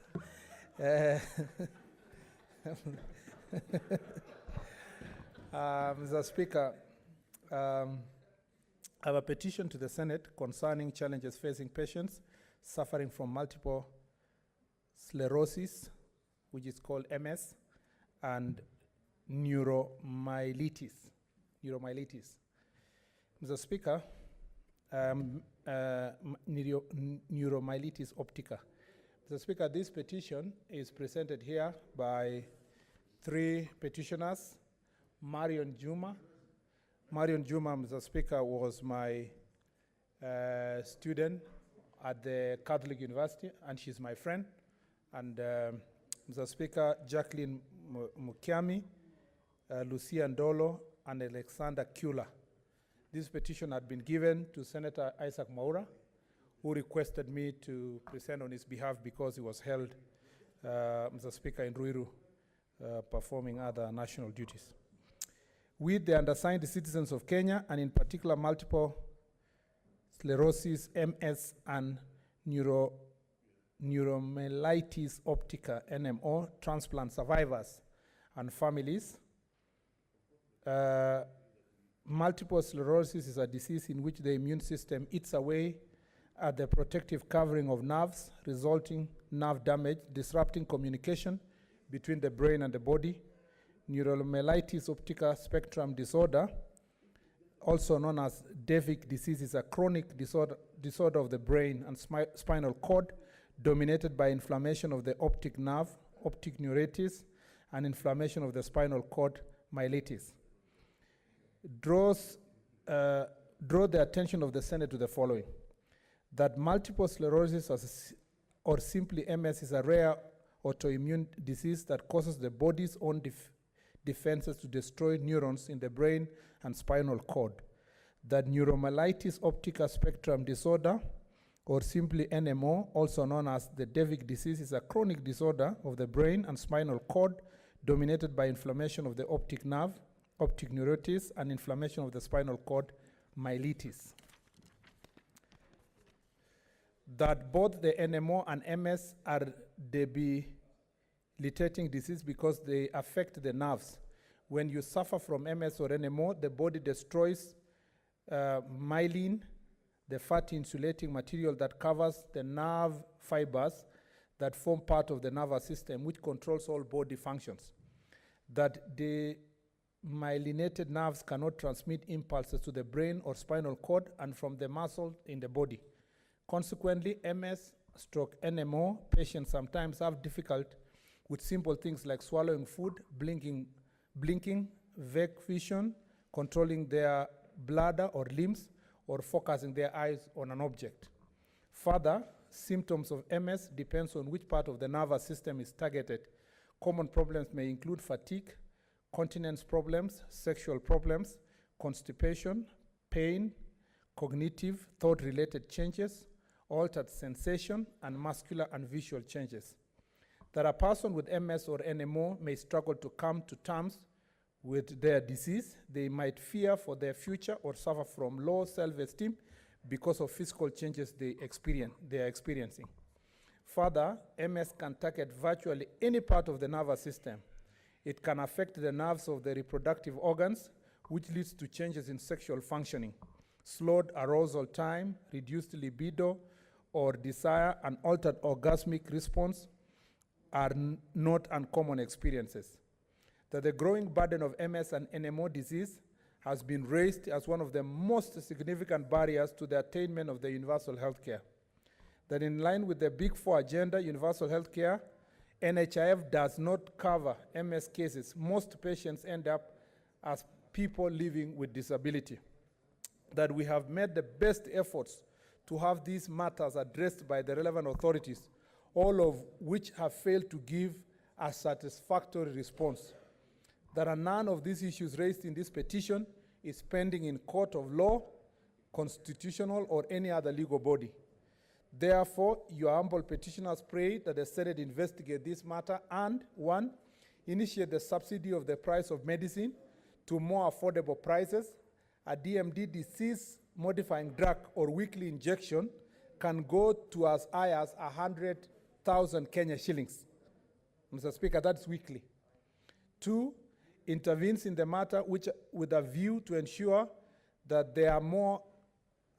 F: Mr. Speaker, I have a petition to the Senate concerning challenges facing patients suffering from multiple sclerosis, which is called MS, and neuromyelitis. Mr. Speaker, neuromyelitis optica. Mr. Speaker, this petition is presented here by 3 petitioners. Marion Juma, Mr. Speaker, was my student at the Catholic University, and she's my friend. And Mr. Speaker, Jacqueline Mukiami, Lucia Ndolo, and Alexander Kula. This petition had been given to Senator Isaac Mwaura, who requested me to present on his behalf because he was held, Mr. Speaker, in Ruiru, performing other national duties. With the undersigned citizens of Kenya, and in particular multiple sclerosis, MS, and neuromyelitis optica, NMO, transplant survivors and families. Multiple sclerosis is a disease in which the immune system eats away at the protective covering of nerves, resulting nerve damage, disrupting communication between the brain and the body. Neuromyelitis optica spectrum disorder, also known as Devic disease, is a chronic disorder of the brain and spinal cord, dominated by inflammation of the optic nerve, optic neuritis, and inflammation of the spinal cord, myelitis. Draw the attention of the Senate to the following: that multiple sclerosis, or simply MS, is a rare autoimmune disease that causes the body's own defenses to destroy neurons in the brain and spinal cord. That neuromyelitis optica spectrum disorder, or simply NMO, also known as the Devic disease, is a chronic disorder of the brain and spinal cord dominated by inflammation of the optic nerve, optic neuritis, and inflammation of the spinal cord, myelitis. That both the NMO and MS are debilitating disease because they affect the nerves. When you suffer from MS or NMO, the body destroys myelin, the fatty insulating material that covers the nerve fibers that form part of the nervous system, which controls all body functions. That the myelinated nerves cannot transmit impulses to the brain or spinal cord and from the muscle in the body. Consequently, MS/NMO patients sometimes have difficulty with simple things like swallowing food, blinking, vague vision, controlling their bladder or limbs, or focusing their eyes on an object. Further, symptoms of MS depends on which part of the nervous system is targeted. Common problems may include fatigue, continence problems, sexual problems, constipation, pain, cognitive, thought-related changes, altered sensation, and muscular and visual changes. That a person with MS or NMO may struggle to come to terms with their disease. They might fear for their future or suffer from low self-esteem because of physical changes they are experiencing. Further, MS can target virtually any part of the nervous system. It can affect the nerves of the reproductive organs, which leads to changes in sexual functioning, slowed arousal time, reduced libido or desire, and altered orgasmic response are not uncommon experiences. That the growing burden of MS and NMO disease has been raised as one of the most significant barriers to the attainment of the universal health care. That in line with the Big Four agenda, universal health care, NHIF does not cover MS cases. Most patients end up as people living with disability. That we have made the best efforts to have these matters addressed by the relevant authorities, all of which have failed to give a satisfactory response. That none of these issues raised in this petition is pending in court of law, constitutional, or any other legal body. Therefore, your humble petitioners pray that the Senate investigate this matter and, 1, initiate the subsidy of the price of medicine to more affordable prices. A DMD disease-modifying drug or weekly injection can go to as high as 100,000 Kenya shillings. Mr. Speaker, that's weekly. 2, intervenes in the matter with a view to ensure that there are more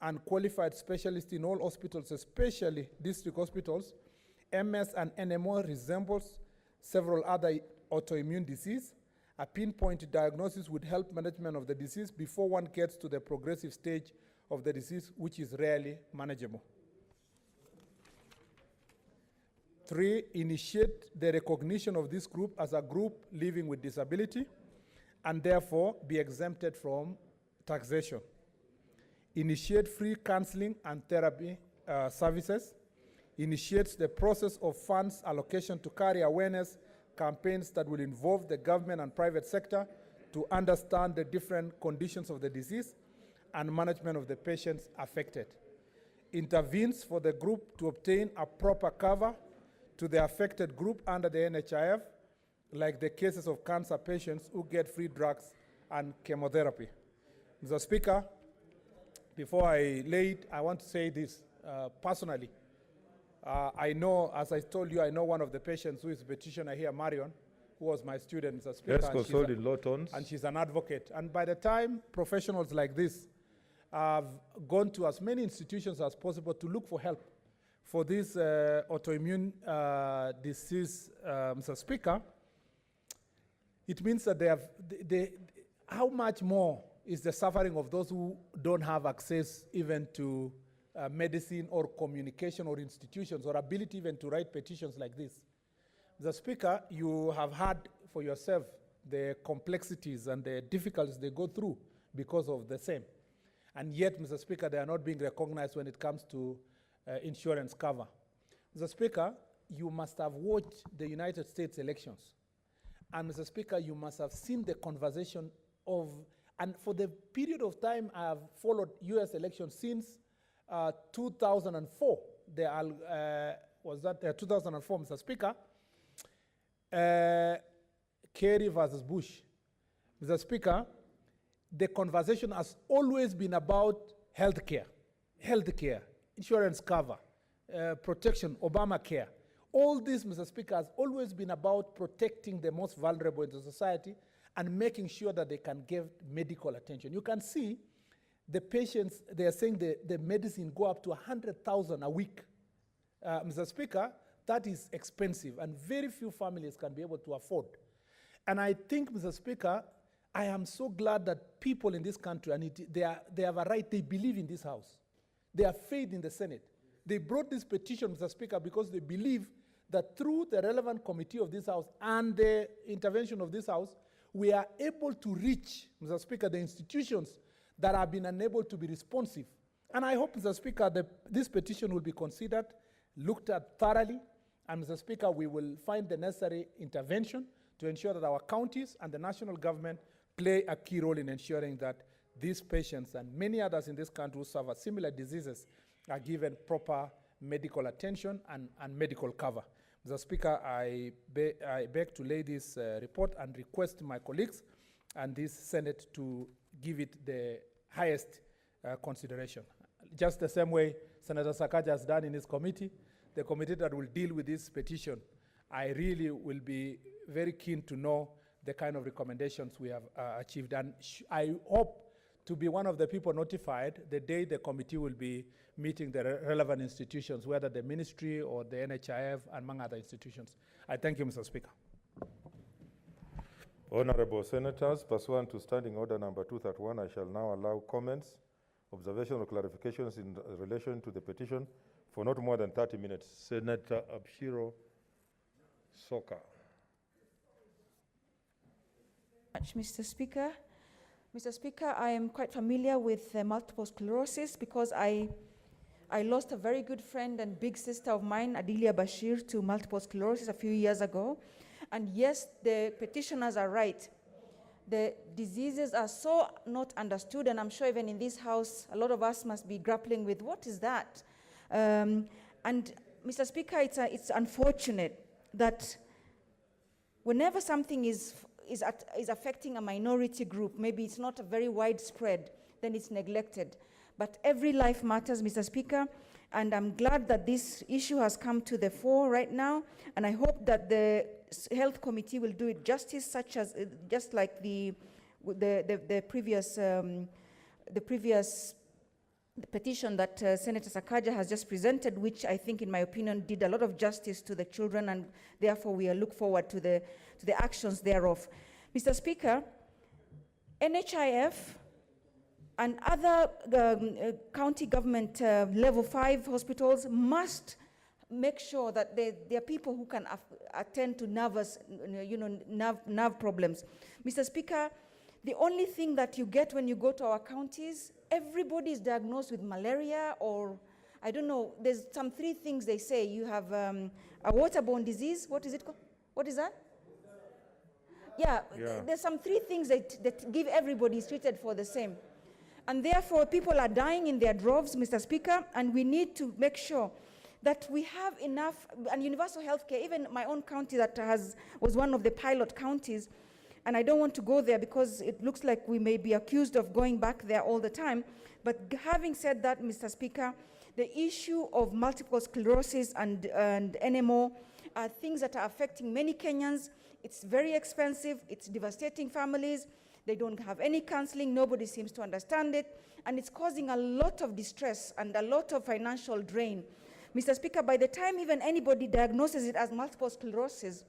F: unqualified specialists in all hospitals, especially district hospitals. MS and NMO resembles several other autoimmune diseases. A pinpoint diagnosis would help management of the disease before one gets to the progressive stage of the disease, which is rarely manageable. 3, initiate the recognition of this group as a group living with disability and therefore be exempted from taxation. Initiate free counseling and therapy services. Initiates the process of funds allocation to carry awareness campaigns that will involve the government and private sector to understand the different conditions of the disease and management of the patients affected. Intervenes for the group to obtain a proper cover to the affected group under the NHIF, like the cases of cancer patients who get free drugs and chemotherapy. Mr. Speaker, before I lay it, I want to say this personally. I know, as I told you, I know one of the patients who is a petitioner here, Marion, who was my student, Mr. Speaker.
A: Let's consult in law terms.
F: And she's an advocate. And by the time professionals like this have gone to as many institutions as possible to look for help for this autoimmune disease, Mr. Speaker, it means that how much more is the suffering of those who don't have access even to medicine or communication or institutions or ability even to write petitions like this. Mr. Speaker, you have had for yourself the complexities and the difficulties they go through because of the same. And yet, Mr. Speaker, they are not being recognized when it comes to insurance cover. Mr. Speaker, you must have watched the United States elections. And Mr. Speaker, you must have seen the conversation of, and for the period of time I have followed US elections since 2004, was that 2004, Mr. Speaker, Kerry versus Bush. Mr. Speaker, the conversation has always been about healthcare, insurance cover, protection, Obamacare. All this, Mr. Speaker, has always been about protecting the most vulnerable in the society and making sure that they can get medical attention. You can see the patients, they are saying the medicine go up to 100,000 a week. Mr. Speaker, that is expensive and very few families can be able to afford. And I think, Mr. Speaker, I am so glad that people in this country, and they have a right, they believe in this House. They have faith in the Senate. They brought this petition, Mr. Speaker, because they believe that through the relevant committee of this House and the intervention of this House, we are able to reach, Mr. Speaker, the institutions that have been unable to be responsive. And I hope, Mr. Speaker, that this petition will be considered, looked at thoroughly, and Mr. Speaker, we will find the necessary intervention to ensure that our counties and the national government play a key role in ensuring that these patients and many others in this country who suffer similar diseases are given proper medical attention and medical cover. Mr. Speaker, I beg to lay this report and request my colleagues and this Senate to give it the highest consideration. Just the same way Senator Sakaja has done in his committee, the committee that will deal with this petition, I really will be very keen to know the kind of recommendations we have achieved. And I hope to be one of the people notified the day the committee will be meeting the relevant institutions, whether the ministry or the NHIF, among other institutions. I thank you, Mr. Speaker.
A: Honorable Senators, pursuant to Standing Order number 231, I shall now allow comments, observations, or clarifications in relation to the petition for not more than 30 minutes. Senator Abshiro Soka.
L: Mr. Speaker. Mr. Speaker, I am quite familiar with multiple sclerosis because I lost a very good friend and big sister of mine, Adilia Bashir, to multiple sclerosis a few years ago. And yes, the petitioners are right. The diseases are so not understood, and I'm sure even in this house, a lot of us must be grappling with what is that? And Mr. Speaker, it's unfortunate that whenever something is affecting a minority group, maybe it's not a very widespread, then it's neglected. But every life matters, Mr. Speaker, and I'm glad that this issue has come to the fore right now, and I hope that the Health Committee will do it justice, such as just like the previous petition that Senator Sakaja has just presented, which I think, in my opinion, did a lot of justice to the children, and therefore we look forward to the actions thereof. Mr. Speaker, NHIF and other county government level 5 hospitals must make sure that there are people who can attend to nerve problems. Mr. Speaker, the only thing that you get when you go to our counties, everybody is diagnosed with malaria, or I don't know, there's some 3 things they say. You have a waterborne disease. What is it called? What is that? Yeah. There's some 3 things that give everybody is treated for the same. And therefore, people are dying in their droves, Mr. Speaker, and we need to make sure that we have enough, and universal health care, even my own county that was one of the pilot counties, and I don't want to go there because it looks like we may be accused of going back there all the time. But having said that, Mr. Speaker, the issue of multiple sclerosis and NMO are things that are affecting many Kenyans. It's very expensive. It's devastating families. They don't have any counseling. Nobody seems to understand it. And it's causing a lot of distress and a lot of financial drain. Mr. Speaker, by the time even anybody diagnoses it as multiple sclerosis,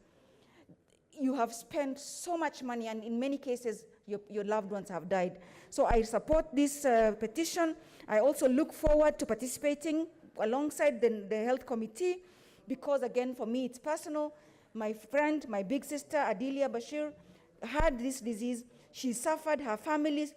L: you have spent so much money, and in many cases, your loved ones have died. So I support this petition. I also look forward to participating alongside the Health Committee because, again, for me, it's personal. My friend, my big sister, Adilia Bashir, had this disease. She suffered, her family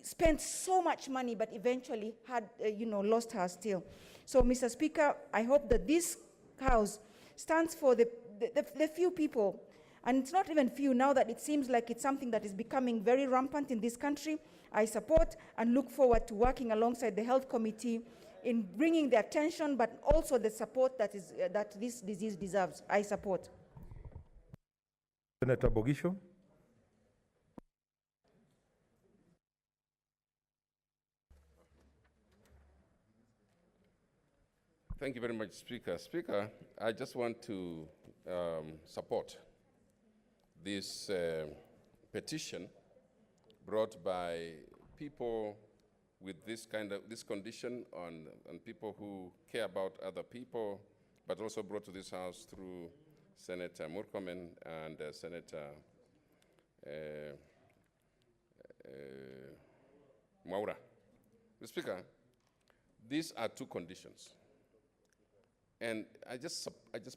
L: spent so much money, but eventually had, lost her still. So, Mr. Speaker, I hope that this House stands for the few people, and it's not even few now that it seems like it's something that is becoming very rampant in this country. I support and look forward to working alongside the Health Committee in bringing the attention, but also the support that this disease deserves. I support.
A: Senator Bogisho.
M: Thank you very much, Speaker. Speaker, I just want to support this petition brought by people with this condition and people who care about other people, but also brought to this House through Senator Murkomen and Senator Maura. Mr. Speaker, these are 2 conditions. And I just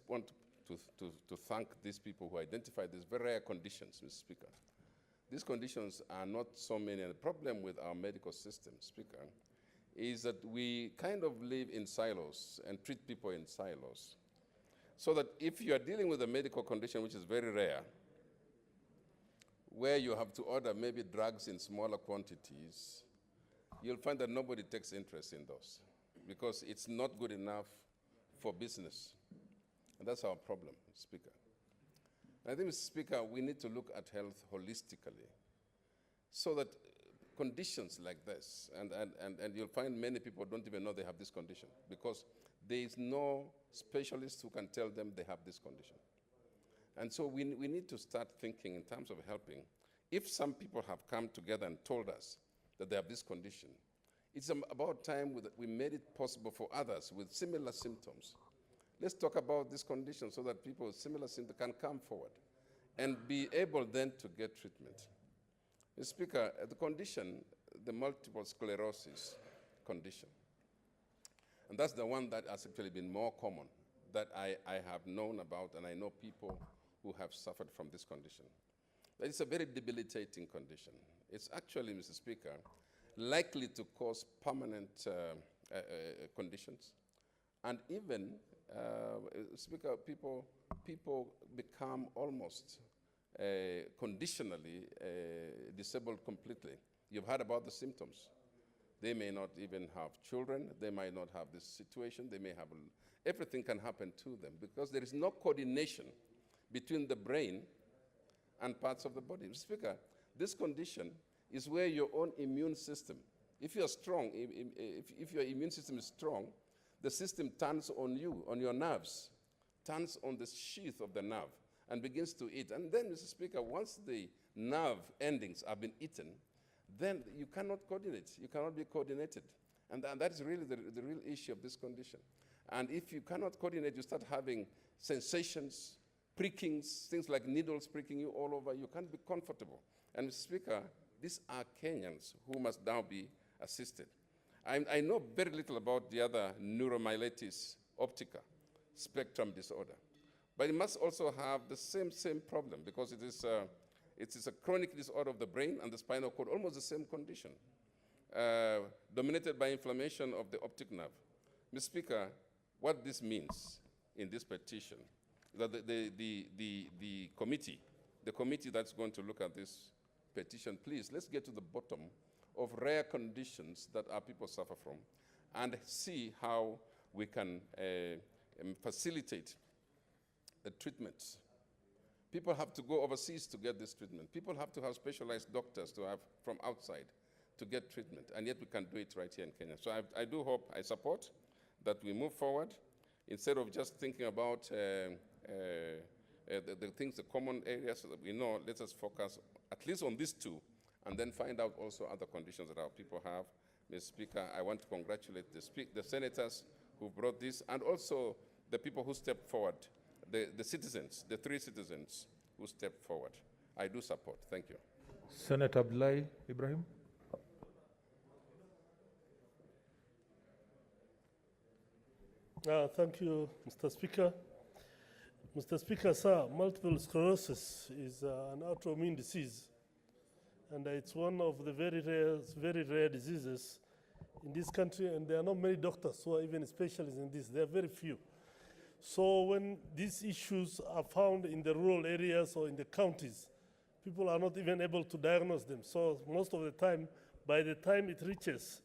M: want to thank these people who identified these very rare conditions, Mr. Speaker. These conditions are not so many. And the problem with our medical system, Speaker, is that we kind of live in silos and treat people in silos. So that if you are dealing with a medical condition which is very rare, where you have to order maybe drugs in smaller quantities, you'll find that nobody takes interest in those because it's not good enough for business. And that's our problem, Speaker. And I think, Mr. Speaker, we need to look at health holistically so that conditions like this, and you'll find many people don't even know they have this condition because there is no specialist who can tell them they have this condition. And so we need to start thinking in terms of helping. If some people have come together and told us that they have this condition, it's about time we made it possible for others with similar symptoms. Let's talk about this condition so that people with similar symptoms can come forward and be able then to get treatment. Mr. Speaker, the condition, the multiple sclerosis condition, and that's the one that has actually been more common that I have known about, and I know people who have suffered from this condition. It's a very debilitating condition. It's actually, Mr. Speaker, likely to cause permanent conditions. And even, Speaker, people become almost conditionally disabled completely. You've heard about the symptoms. They may not even have children. They might not have this situation. They may have, everything can happen to them because there is no coordination between the brain and parts of the body. Mr. Speaker, this condition is where your own immune system, if you're strong, if your immune system is strong, the system turns on you, on your nerves, turns on the sheath of the nerve and begins to eat. And then, Mr. Speaker, once the nerve endings have been eaten, then you cannot coordinate. You cannot be coordinated. And that is really the real issue of this condition. And if you cannot coordinate, you start having sensations, prickings, things like needles pricking you all over. You can't be comfortable. And Mr. Speaker, these are Kenyans who must now be assisted. I know very little about the other neuromyelitis optica spectrum disorder, but it must also have the same problem because it is a chronic disorder of the brain and the spinal cord, almost the same condition, dominated by inflammation of the optic nerve. Mr. Speaker, what this means in this petition, that the committee that's going to look at this petition, please, let's get to the bottom of rare conditions that our people suffer from and see how we can facilitate the treatments. People have to go overseas to get this treatment. People have to have specialized doctors to have from outside to get treatment, and yet we can do it right here in Kenya. So I do hope, I support that we move forward instead of just thinking about the things, the common areas that we know. Let us focus at least on these two and then find out also other conditions that our people have. Mr. Speaker, I want to congratulate the senators who brought this and also the people who stepped forward, the citizens, the 3 citizens who stepped forward. I do support. Thank you.
A: Senator Abdullahi Ibrahim.
N: Thank you, Mr. Speaker. Mr. Speaker, sir, multiple sclerosis is an autoimmune disease, and it's one of the very rare diseases in this country, and there are not many doctors who are even specialists in this. There are very few. So when these issues are found in the rural areas or in the counties, people are not even able to diagnose them. So most of the time, by the time it reaches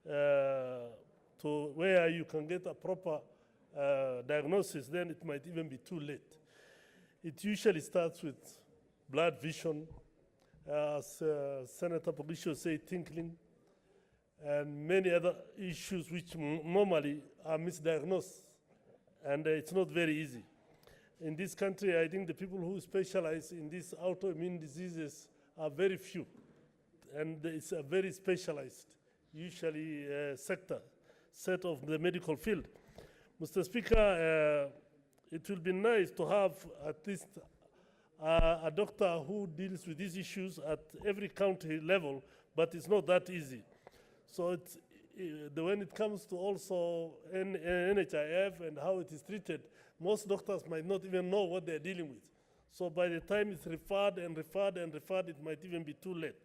N: to where you can get a proper diagnosis, then it might even be too late. It usually starts with blood vision, as Senator Petition said, tinkling, and many other issues which normally are misdiagnosed, and it's not very easy. In this country, I think the people who specialize in these autoimmune diseases are very few, and it's a very specialized, usually set of the medical field. Mr. Speaker, it will be nice to have at least a doctor who deals with these issues at every county level, but it's not that easy. So when it comes to also NHIF and how it is treated, most doctors might not even know what they're dealing with. So by the time it's referred, it might even be too late.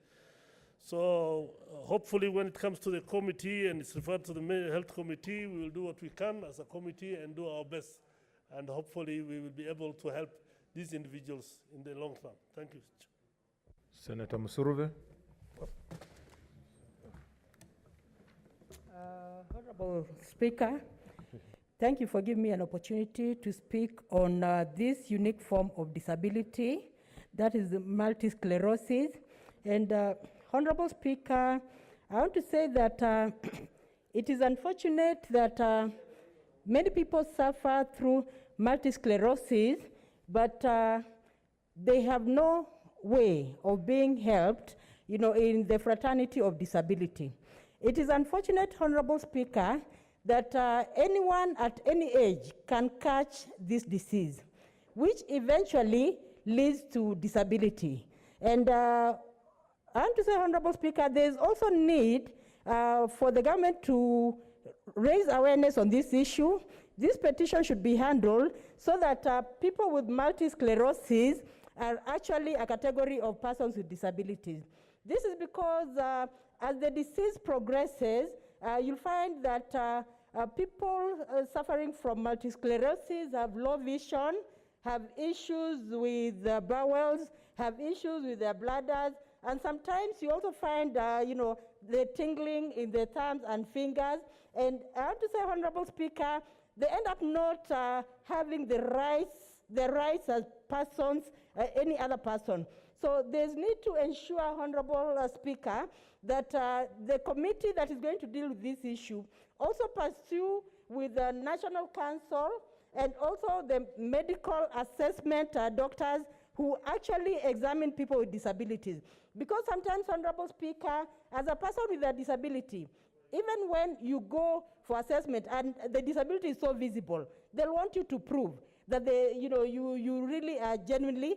N: So hopefully when it comes to the committee and it's referred to the health committee, we will do what we can as a committee and do our best. And hopefully we will be able to help these individuals in the long term. Thank you.
A: Senator Musuruve.
G: Honorable Speaker, thank you for giving me an opportunity to speak on this unique form of disability, that is multiple sclerosis. And Honorable Speaker, I want to say that it is unfortunate that many people suffer through multiple sclerosis but they have no way of being helped, in the fraternity of disability. It is unfortunate, Honorable Speaker, that anyone at any age can catch this disease, which eventually leads to disability. And I want to say, Honorable Speaker, there is also need for the government to raise awareness on this issue. This petition should be handled so that people with multiple sclerosis are actually a category of persons with disabilities. This is because as the disease progresses, you'll find that people suffering from multiple sclerosis have low vision, have issues with their bowels, have issues with their bladders, and sometimes you also find, the tingling in the thumbs and fingers. And I have to say, Honorable Speaker, they end up not having the rights as persons, any other person. So there's need to ensure, Honorable Speaker, that the committee that is going to deal with this issue also pursue with the National Council and also the medical assessment doctors who actually examine people with disabilities. Because sometimes, Honorable Speaker, as a person with a disability, even when you go for assessment and the disability is so visible, they'll want you to prove that you really are genuinely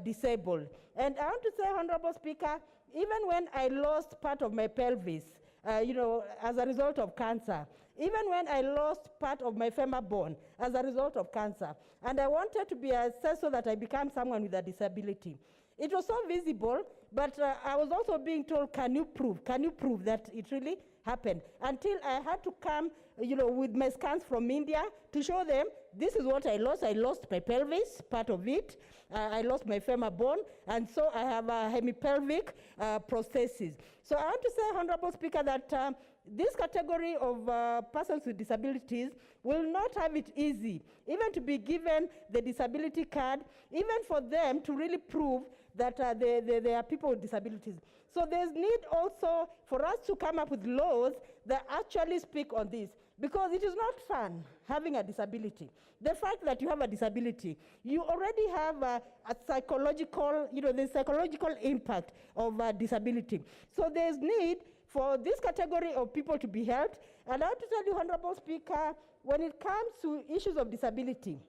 G: disabled. And I want to say, Honorable Speaker, even when I lost part of my pelvis, as a result of cancer, even when I lost part of my femur bone as a result of cancer, and I wanted to be assessed so that I become someone with a disability, it was so visible, but I was also being told, can you prove that it really happened? Until I had to come, with my scans from India to show them, this is what I lost. I lost my pelvis, part of it. I lost my femur bone, and so I have a hemipelvic prosthesis. So I want to say, Honorable Speaker, that this category of persons with disabilities will not have it easy, even to be given the disability card, even for them to really prove that they are people with disabilities. So there's need also for us to come up with laws that actually speak on this, because it is not fun having a disability. The fact that you have a disability, you already have a psychological, the psychological impact of disability. So there's need for this category of people to be helped. And I have to tell you, Honorable Speaker, when it comes to issues of disability,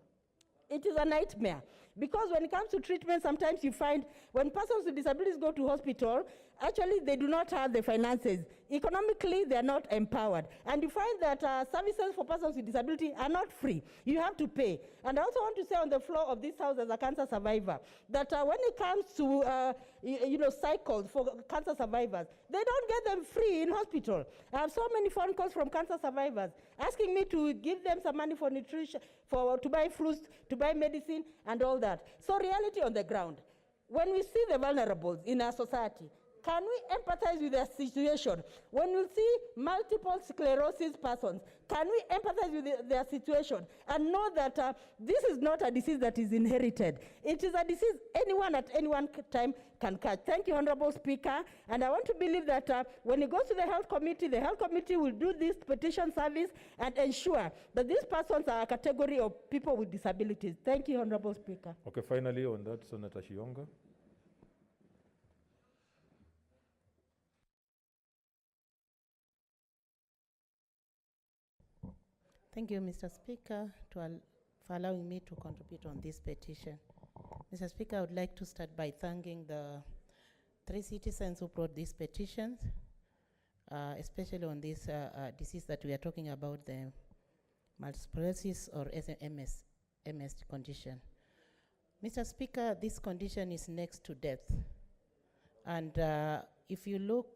G: it is a nightmare. Because when it comes to treatment, sometimes you find when persons with disabilities go to hospital, actually they do not have the finances. Economically, they are not empowered. And you find that services for persons with disability are not free. You have to pay. And I also want to say on the floor of this house as a cancer survivor, that when it comes to cycles for cancer survivors, they don't get them free in hospital. I have so many phone calls from cancer survivors asking me to give them some money for nutrition, to buy fruits, to buy medicine, and all that. So reality on the ground, when we see the vulnerables in our society, can we empathize with their situation? When we see multiple sclerosis persons, can we empathize with their situation and know that this is not a disease that is inherited? It is a disease anyone at any one time can catch. Thank you, Honorable Speaker. And I want to believe that when it goes to the Health Committee will do this petition service and ensure that these persons are a category of people with disabilities. Thank you, Honorable Speaker.
A: Okay, finally on that, Senator Shionga.
O: Thank you, Mr. Speaker, for allowing me to contribute on this petition. Mr. Speaker, I would like to start by thanking the 3 citizens who brought these petitions, especially on this disease that we are talking about, the multiple sclerosis or MS condition. Mr. Speaker, this condition is next to death. And if you look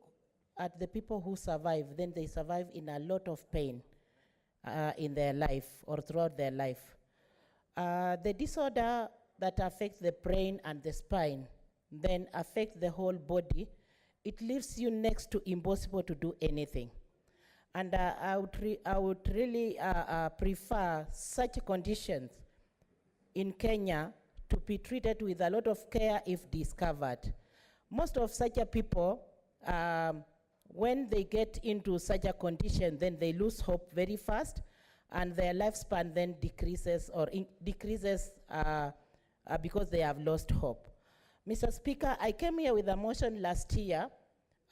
O: at the people who survive, then they survive in a lot of pain in their life or throughout their life. The disorder that affects the brain and the spine then affects the whole body. It leaves you next to impossible to do anything. And I would really prefer such conditions in Kenya to be treated with a lot of care if discovered. Most of such people, when they get into such a condition, then they lose hope very fast, and their lifespan then decreases because they have lost hope. Mr. Speaker, I came here with a motion last year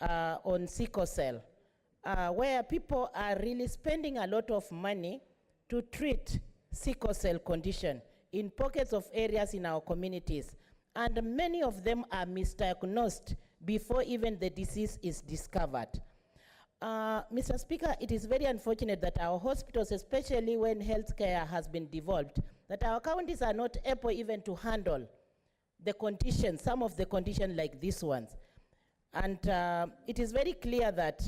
O: on sickle cell, where people are really spending a lot of money to treat sickle cell condition in pockets of areas in our communities. And many of them are misdiagnosed before even the disease is discovered. Mr. Speaker, it is very unfortunate that our hospitals, especially when healthcare has been devolved, that our counties are not able even to handle the conditions, some of the conditions like these ones. And it is very clear that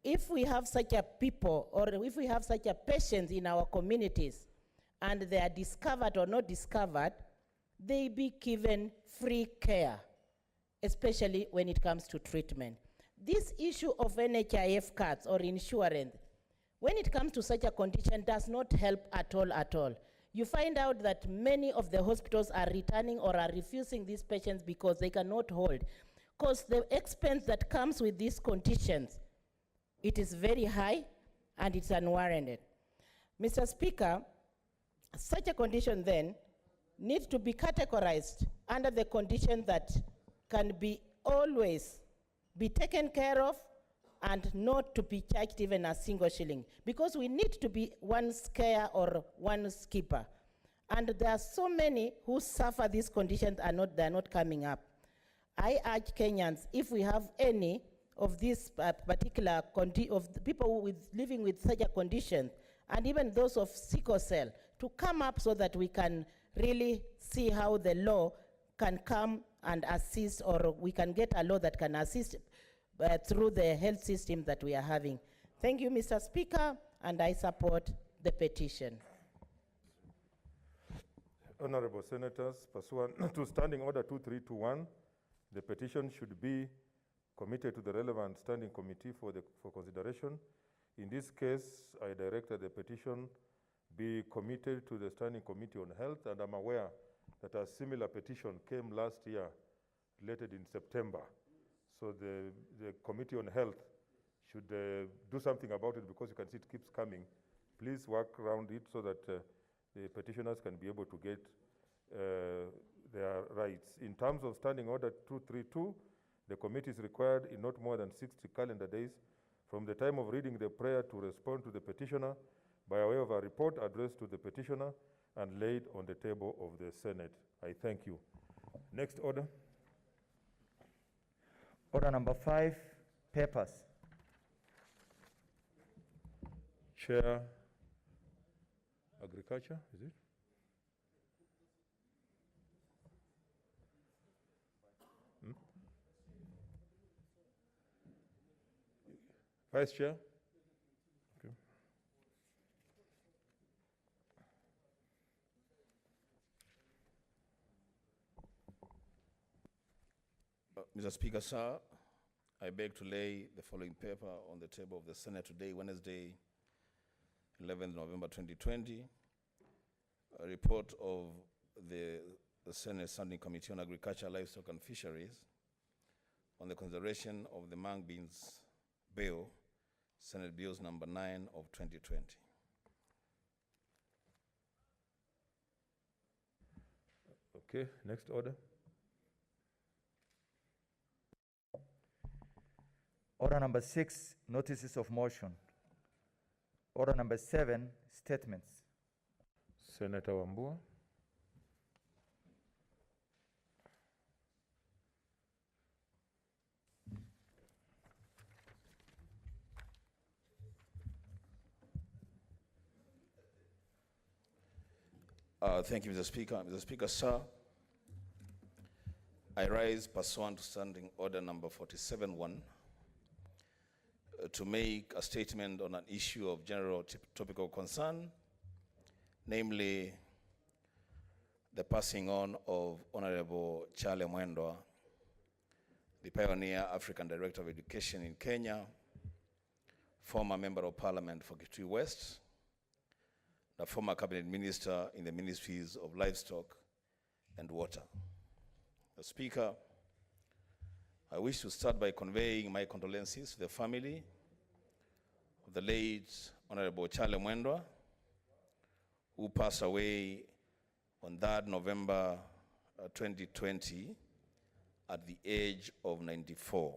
O: if we have such a people, or if we have such a patients in our communities, and they are discovered or not discovered, they be given free care, especially when it comes to treatment. This issue of NHIF cards or insurance, when it comes to such a condition, does not help at all. You find out that many of the hospitals are returning or are refusing these patients because they cannot hold. Because the expense that comes with these conditions, it is very high and it's unwarranted. Mr. Speaker, such a condition then needs to be categorized under the condition that can be always be taken care of and not to be charged even a single shilling, because we need to be one care or one skipper. And there are so many who suffer these conditions and they're not coming up. I urge Kenyans, if we have any of these particular of the people living with such a condition, and even those of sickle cell, to come up so that we can really see how the law can come and assist, or we can get a law that can assist through the health system that we are having. Thank you, Mr. Speaker, and I support the petition.
A: Honorable Senators, pursuant to Standing Order 2321, the petition should be committed to the relevant standing committee for consideration. In this case, I directed the petition be committed to the Standing Committee on Health, and I'm aware that a similar petition came last year, related in September. So the Committee on Health should do something about it, because you can see it keeps coming. Please work around it so that the petitioners can be able to get their rights. In terms of Standing Order 232, the committee is required in not more than 60 calendar days from the time of reading the prayer to respond to the petitioner by way of a report addressed to the petitioner and laid on the table of the Senate. I thank you. Next order.
B: Order number 5, papers.
A: Chair, Agriculture, is it? Vice Chair? Okay.
P: Mr. Speaker, sir, I beg to lay the following paper on the table of the Senate today, Wednesday, 11th November 2020. A report of the Senate Standing Committee on Agriculture, Livestock and Fisheries on the consideration of the mung beans bill, Senate Bills number 9 of 2020.
A: Okay, next order.
B: Order number 6, notices of motion. Order number 7, statements.
A: Senator Wambua.
P: Thank you, Mr. Speaker. Mr. Speaker, sir, I rise pursuant to Standing Order number 47-1 to make a statement on an issue of general topical concern, namely the passing on of Honorable Charlie Mwendwa, the pioneer African Director of Education in Kenya, former Member of Parliament for Kitui West, the former Cabinet Minister in the Ministries of Livestock and Water. The Speaker, I wish to start by conveying my condolences to the family of the late Honorable Charlie Mwendwa, who passed away on 3rd November 2020 at the age of 94.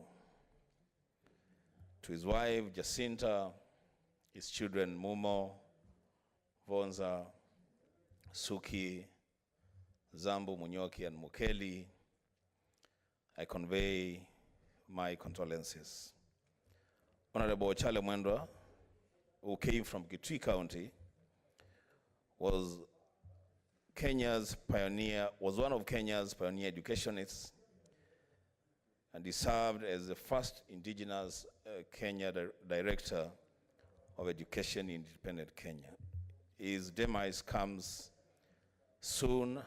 P: To his wife, Jacinta, his children, Mumo, Vonza, Suki, Zambu, Munyoki, and Mukeli, I convey my condolences. Honorable Chale Mwendwa, who came from Kitui County, was one of Kenya's pioneer educationists, and he served as the first indigenous Kenya director of education in independent Kenya. His demise comes soon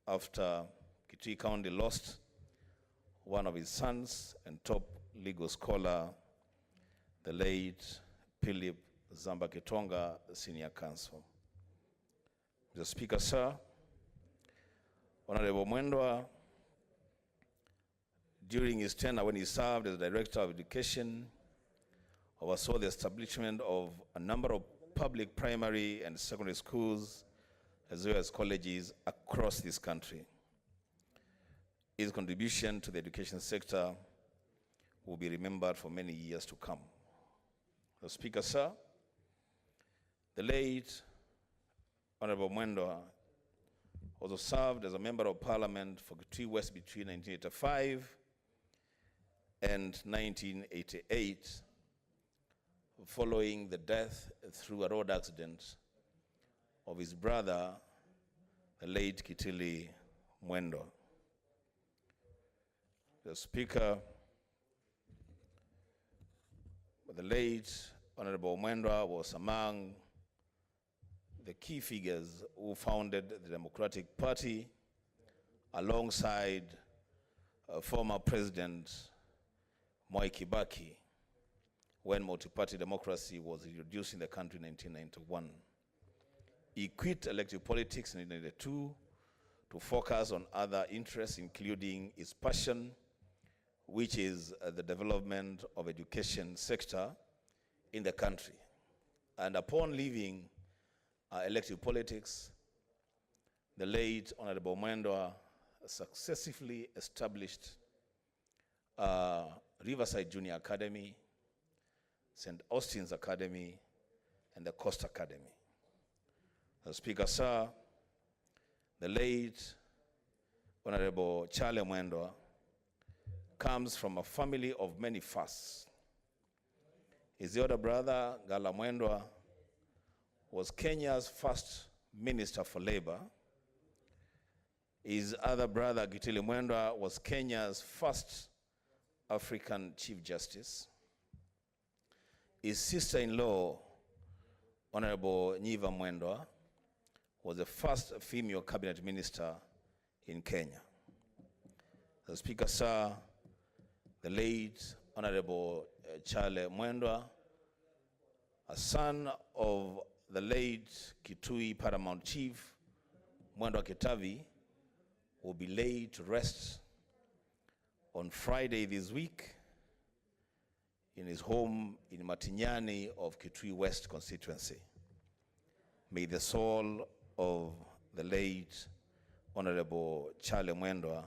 P: after Kitui County lost one of his sons and top legal scholar, the late Philip Zamba Kitonga, Senior Counsel. Mr. Speaker, sir, Honorable Mwendwa, during his tenure when he served as Director of Education, oversaw the establishment of a number of public primary and secondary schools, as well as colleges across this country. His contribution to the education sector will be remembered for many years to come. Mr. Speaker, sir, the late Honorable Mwendwa also served as a member of parliament for Kitui West between 1985 and 1988, following the death through a road accident of his brother, the late Kitili Mwendwa. The Speaker, the late Honorable Mwendwa was among the key figures who founded the Democratic Party alongside former President Mwai Kibaki when multi-party democracy was introduced in the country in 1991. He quit elective politics in 1992 to focus on other interests, including his passion, which is the development of education sector in the country. And upon leaving elective politics, the late Honorable Mwendwa successively established Riverside Junior Academy, St. Austin's Academy, and the Coast Academy. Speaker, sir, the late Honorable Chale Mwendwa comes from a family of many firsts. His older brother, Gala Mwendwa, was Kenya's first Minister for Labor. His other brother, Gitili Mwendwa, was Kenya's first African Chief Justice. His sister-in-law, Honorable Nyiva Mwendwa, was the first female cabinet minister in Kenya. The Speaker, sir, the late Honorable Chale Mwendwa, a son of the late Kitui Paramount Chief, Mwendwa Kitavi, will be laid to rest on Friday this week in his home in Matinyani of Kitui West constituency. May the soul of the late Honorable Chale Mwendwa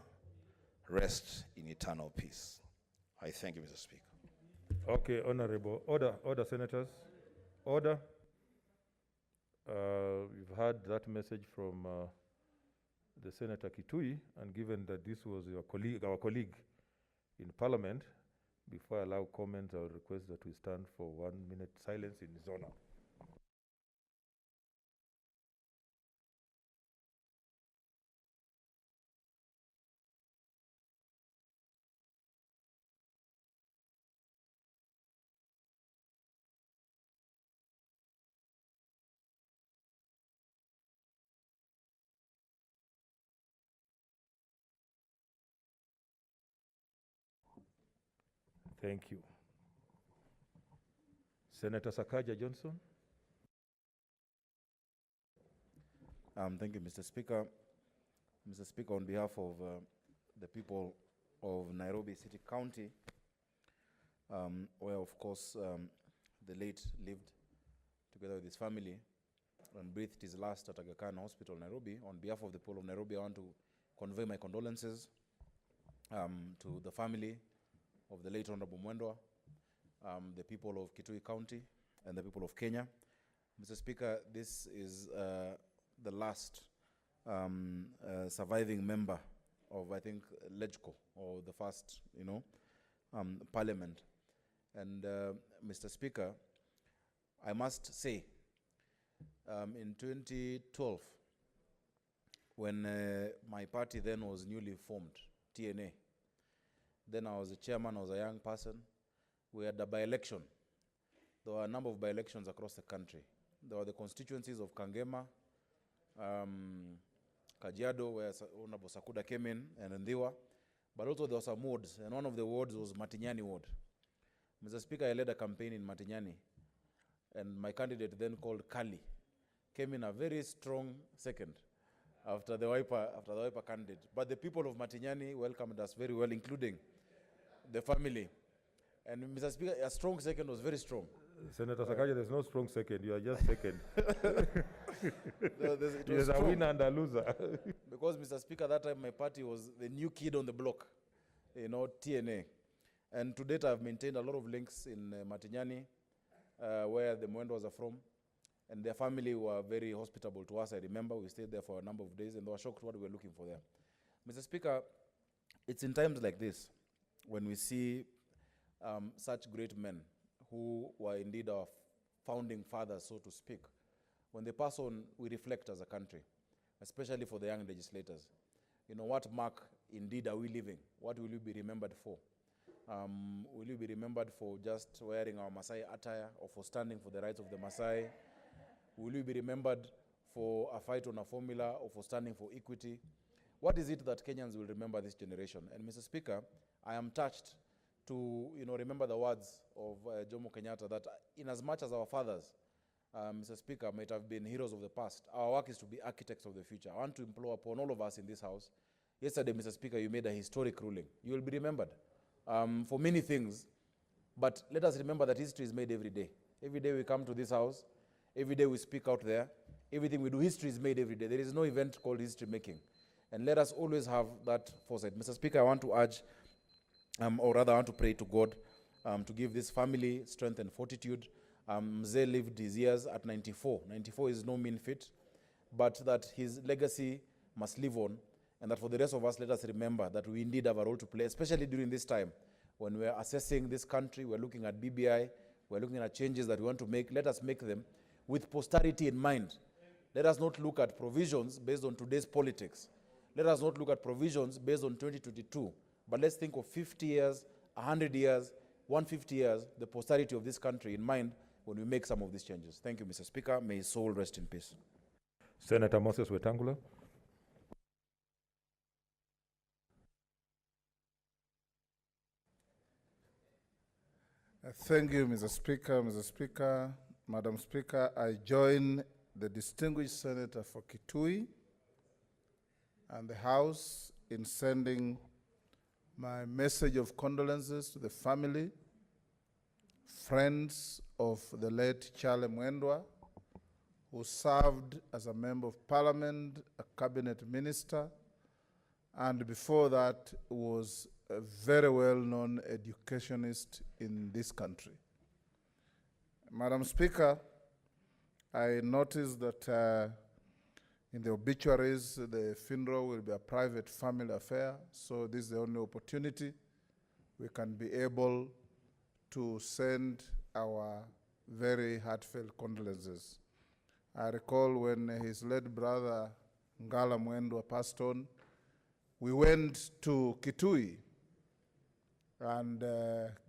P: rest in eternal peace. I thank you, Mr. Speaker.
A: Okay, Honorable. Order, Senators. Order. You've heard that message from the Senator Kitui, and given that this was our colleague in Parliament, before I allow comments, I will request that we stand for 1 minute silence in his honor. Thank you. Senator Sakaja Johnson.
C: Thank you, Mr. Speaker. Mr. Speaker, on behalf of the people of Nairobi City County, where, of course, the late lived together with his family and breathed his last at Aga Khan Hospital, Nairobi, on behalf of the people of Nairobi, I want to convey my condolences to the family of the late Honorable Mwendwa, the people of Kitui County, and the people of Kenya. Mr. Speaker, this is the last surviving member of, I think, LegCo, or the first, parliament. And Mr. Speaker, I must say, in 2012, when my party then was newly formed, TNA, then I was a chairman, I was a young person, we had a by-election. There were a number of by-elections across the country. There were the constituencies of Kangema, Kajiado, where Honorable Sakuda came in, and Ndiwa, but also there were some wards, and one of the wards was Matinyani ward. Mr. Speaker, I led a campaign in Matinyani, and my candidate then called Kali came in a very strong second after the Wiper candidate. But the people of Matinyani welcomed us very well, including the family. And Mr. Speaker, a strong second was very strong.
A: Senator Sakaja, there's no strong second. You are just second.
C: There's
A: a winner and a loser.
C: Because, Mr. Speaker, that time my party was the new kid on the block, TNA. And to date, I've maintained a lot of links in Matinyani, where the Mwendwas are from. And their family were very hospitable to us. I remember we stayed there for a number of days, and they were shocked what we were looking for there. Mr. Speaker, it's in times like this when we see such great men who were indeed our founding fathers, so to speak. When they pass on, we reflect as a country, especially for the young legislators. What mark indeed are we leaving? What will you be remembered for? Will you be remembered for just wearing our Maasai attire, or for standing for the rights of the Maasai? Will you be remembered for a fight on a formula, or for standing for equity? What is it that Kenyans will remember this generation? And Mr. Speaker, I am touched to remember the words of Jomo Kenyatta, that in as much as our fathers, Mr. Speaker, might have been heroes of the past, our work is to be architects of the future. I want to implore upon all of us in this house. Yesterday, Mr. Speaker, you made a historic ruling. You will be remembered for many things, but let us remember that history is made every day. Every day we come to this house, every day we speak out there, everything we do, history is made every day. There is no event called history making. And let us always have that foresight. Mr. Speaker, I want to urge, or rather I want to pray to God to give this family strength and fortitude. Mzee lived his years at 94. 94 is no mean feat, but that his legacy must live on, and that for the rest of us, let us remember that we indeed have a role to play, especially during this time when we're assessing this country, we're looking at BBI, we're looking at changes that we want to make. Let us make them with posterity in mind. Let us not look at provisions based on today's politics. Let us not look at provisions based on 2022, but let's think of 50 years, 100 years, 150 years, the posterity of this country in mind when we make some of these changes. Thank you, Mr. Speaker. May his soul rest in peace.
A: Senator Moses Wetangula.
E: Thank you, Mr. Speaker. Mr. Speaker, Madam Speaker, I join the distinguished senator for Kitui and the House in sending my message of condolences to the family, friends of the late Charles Mwendwa, who served as a member of parliament, a cabinet minister, and before that was a very well-known educationist in this country. Madam Speaker, I noticed that in the obituaries, the funeral will be a private family affair, so this is the only opportunity we can be able to send our very heartfelt condolences. I recall when his late brother, Ngala Mwendwa, passed on, we went to Kitui and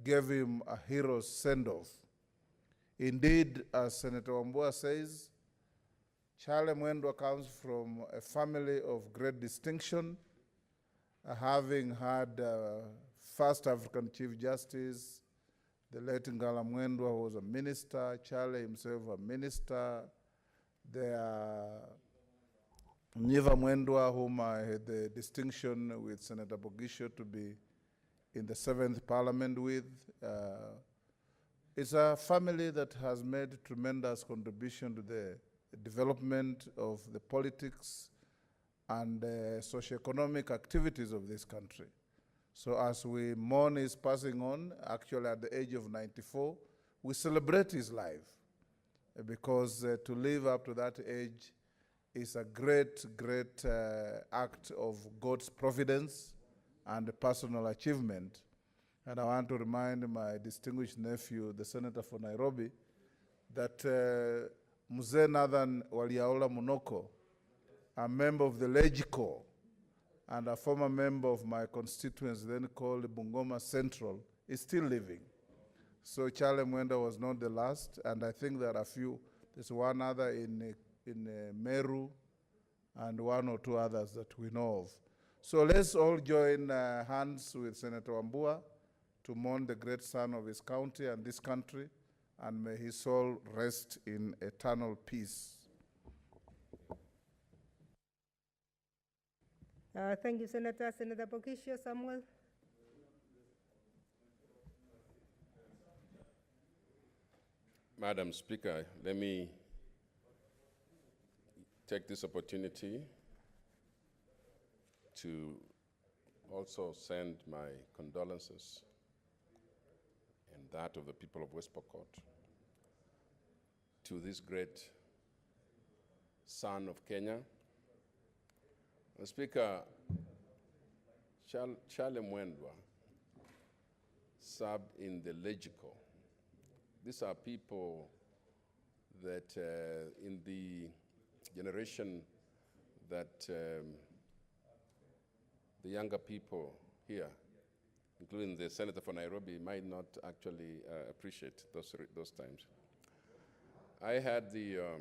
E: gave him a hero's send-off. Indeed, as Senator Wambua says, Charles Mwendwa comes from a family of great distinction, having had first African Chief Justice, the late Ngala Mwendwa, who was a minister, Charles himself a minister, Nyiva Mwendwa, whom I had the distinction with Senator Bogisho to be in the 7th Parliament with. It's a family that has made tremendous contribution to the development of the politics and socioeconomic activities of this country. So as we mourn his passing on, actually at the age of 94, we celebrate his life because to live up to that age is a great, great act of God's providence and personal achievement. And I want to remind my distinguished nephew, the Senator for Nairobi, that Mzee Nathan Waliaola Munoko, a member of the Legico and a former member of my constituency, then called Bungoma Central, is still living. So Charlie Mwenda was not the last, and I think there are a few. There's one other in Meru, and one or two others that we know of. So let's all join hands with Senator Wambua to mourn the great son of his county and this country, and may his soul rest in eternal peace.
Q: Thank you, Senator. Senator Pokisho Samuel.
M: Madam Speaker, let me take this opportunity to also send my condolences and that of the people of West Pokot to this great son of Kenya. Speaker, Charlie Mwendwa served in the Legico. These are people that in the generation that the younger people here, including the Senator for Nairobi, might not actually appreciate those times. I had the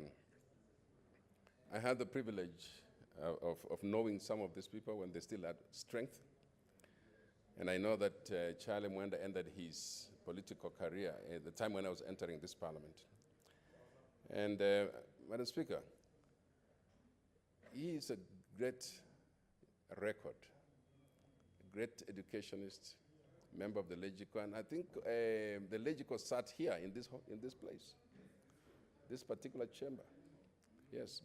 M: privilege of knowing some of these people when they still had strength. And I know that Charlie Mwenda ended his political career at the time when I was entering this parliament. And Madam Speaker, he is a great record, a great educationist, member of the Legico, and I think the Legico sat here in this place, this particular chamber. Yes,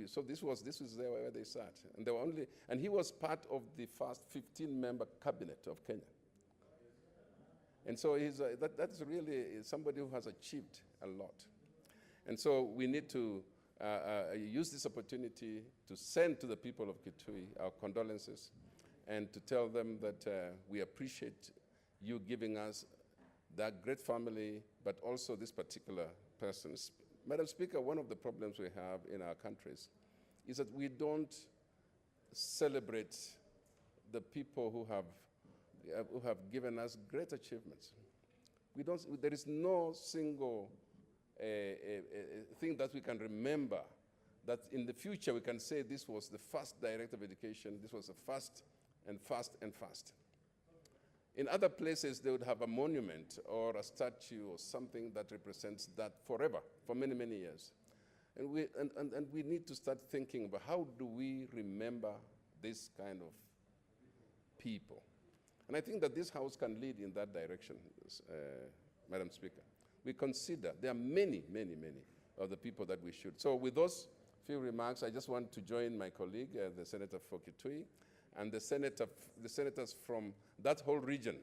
M: so this was there where they sat, and they were and he was part of the first 15-member cabinet of Kenya. And so that's really somebody who has achieved a lot. And so we need to use this opportunity to send to the people of Kitui our condolences and to tell them that we appreciate you giving us that great family, but also this particular person. Madam Speaker, one of the problems we have in our countries is that we don't celebrate the people who have given us great achievements. There is no single thing that we can remember that in the future we can say this was the first director of education, this was the first and fast and fast. In other places, they would have a monument or a statue or something that represents that forever, for many, many years. And we need to start thinking about how do we remember this kind of people. And I think that this House can lead in that direction, Madam Speaker. We consider there are many, many, many of the people that we should. So with those few remarks, I just want to join my colleague, the Senator for Kitui, and the senators from that whole region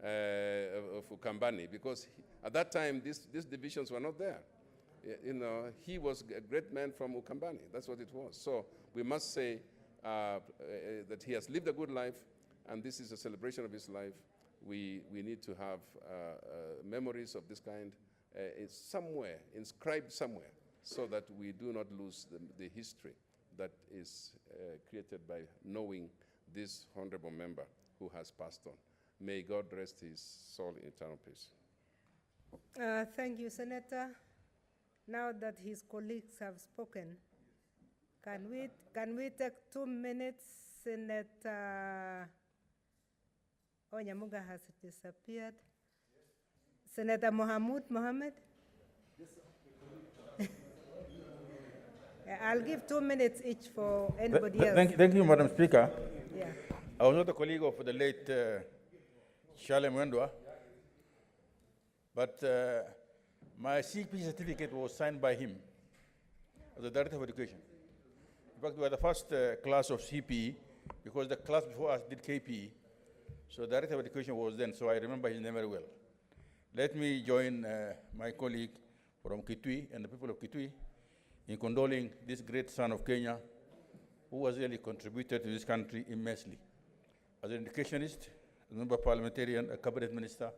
M: of Ukambani, because at that time, these divisions were not there. You know, he was a great man from Ukambani. That's what it was. So we must say that he has lived a good life, and this is a celebration of his life. We need to have memories of this kind somewhere, inscribed somewhere, so that we do not lose the history that is created by knowing this honorable member who has passed on. May God rest his soul in eternal peace.
Q: Thank you, Senator. Now that his colleagues have spoken, can we take 2 minutes? Senator Onyamuga has disappeared. Senator Mohammed? I'll give 2 minutes each for anybody else.
R: Thank you, Madam Speaker.
Q: Yeah.
R: I was not a colleague of the late Charlie Mwendwa, but my CP certificate was signed by him as the Director of Education.
S: In fact, we were the first class of CPE because the class before us did KPE. So the Director of Education was then, so I remember his name very well. Let me join my colleague from Kitui and the people of Kitui in condoling this great son of Kenya who has really contributed to this country immensely. As an educationist, a member of parliamentarian, a cabinet minister,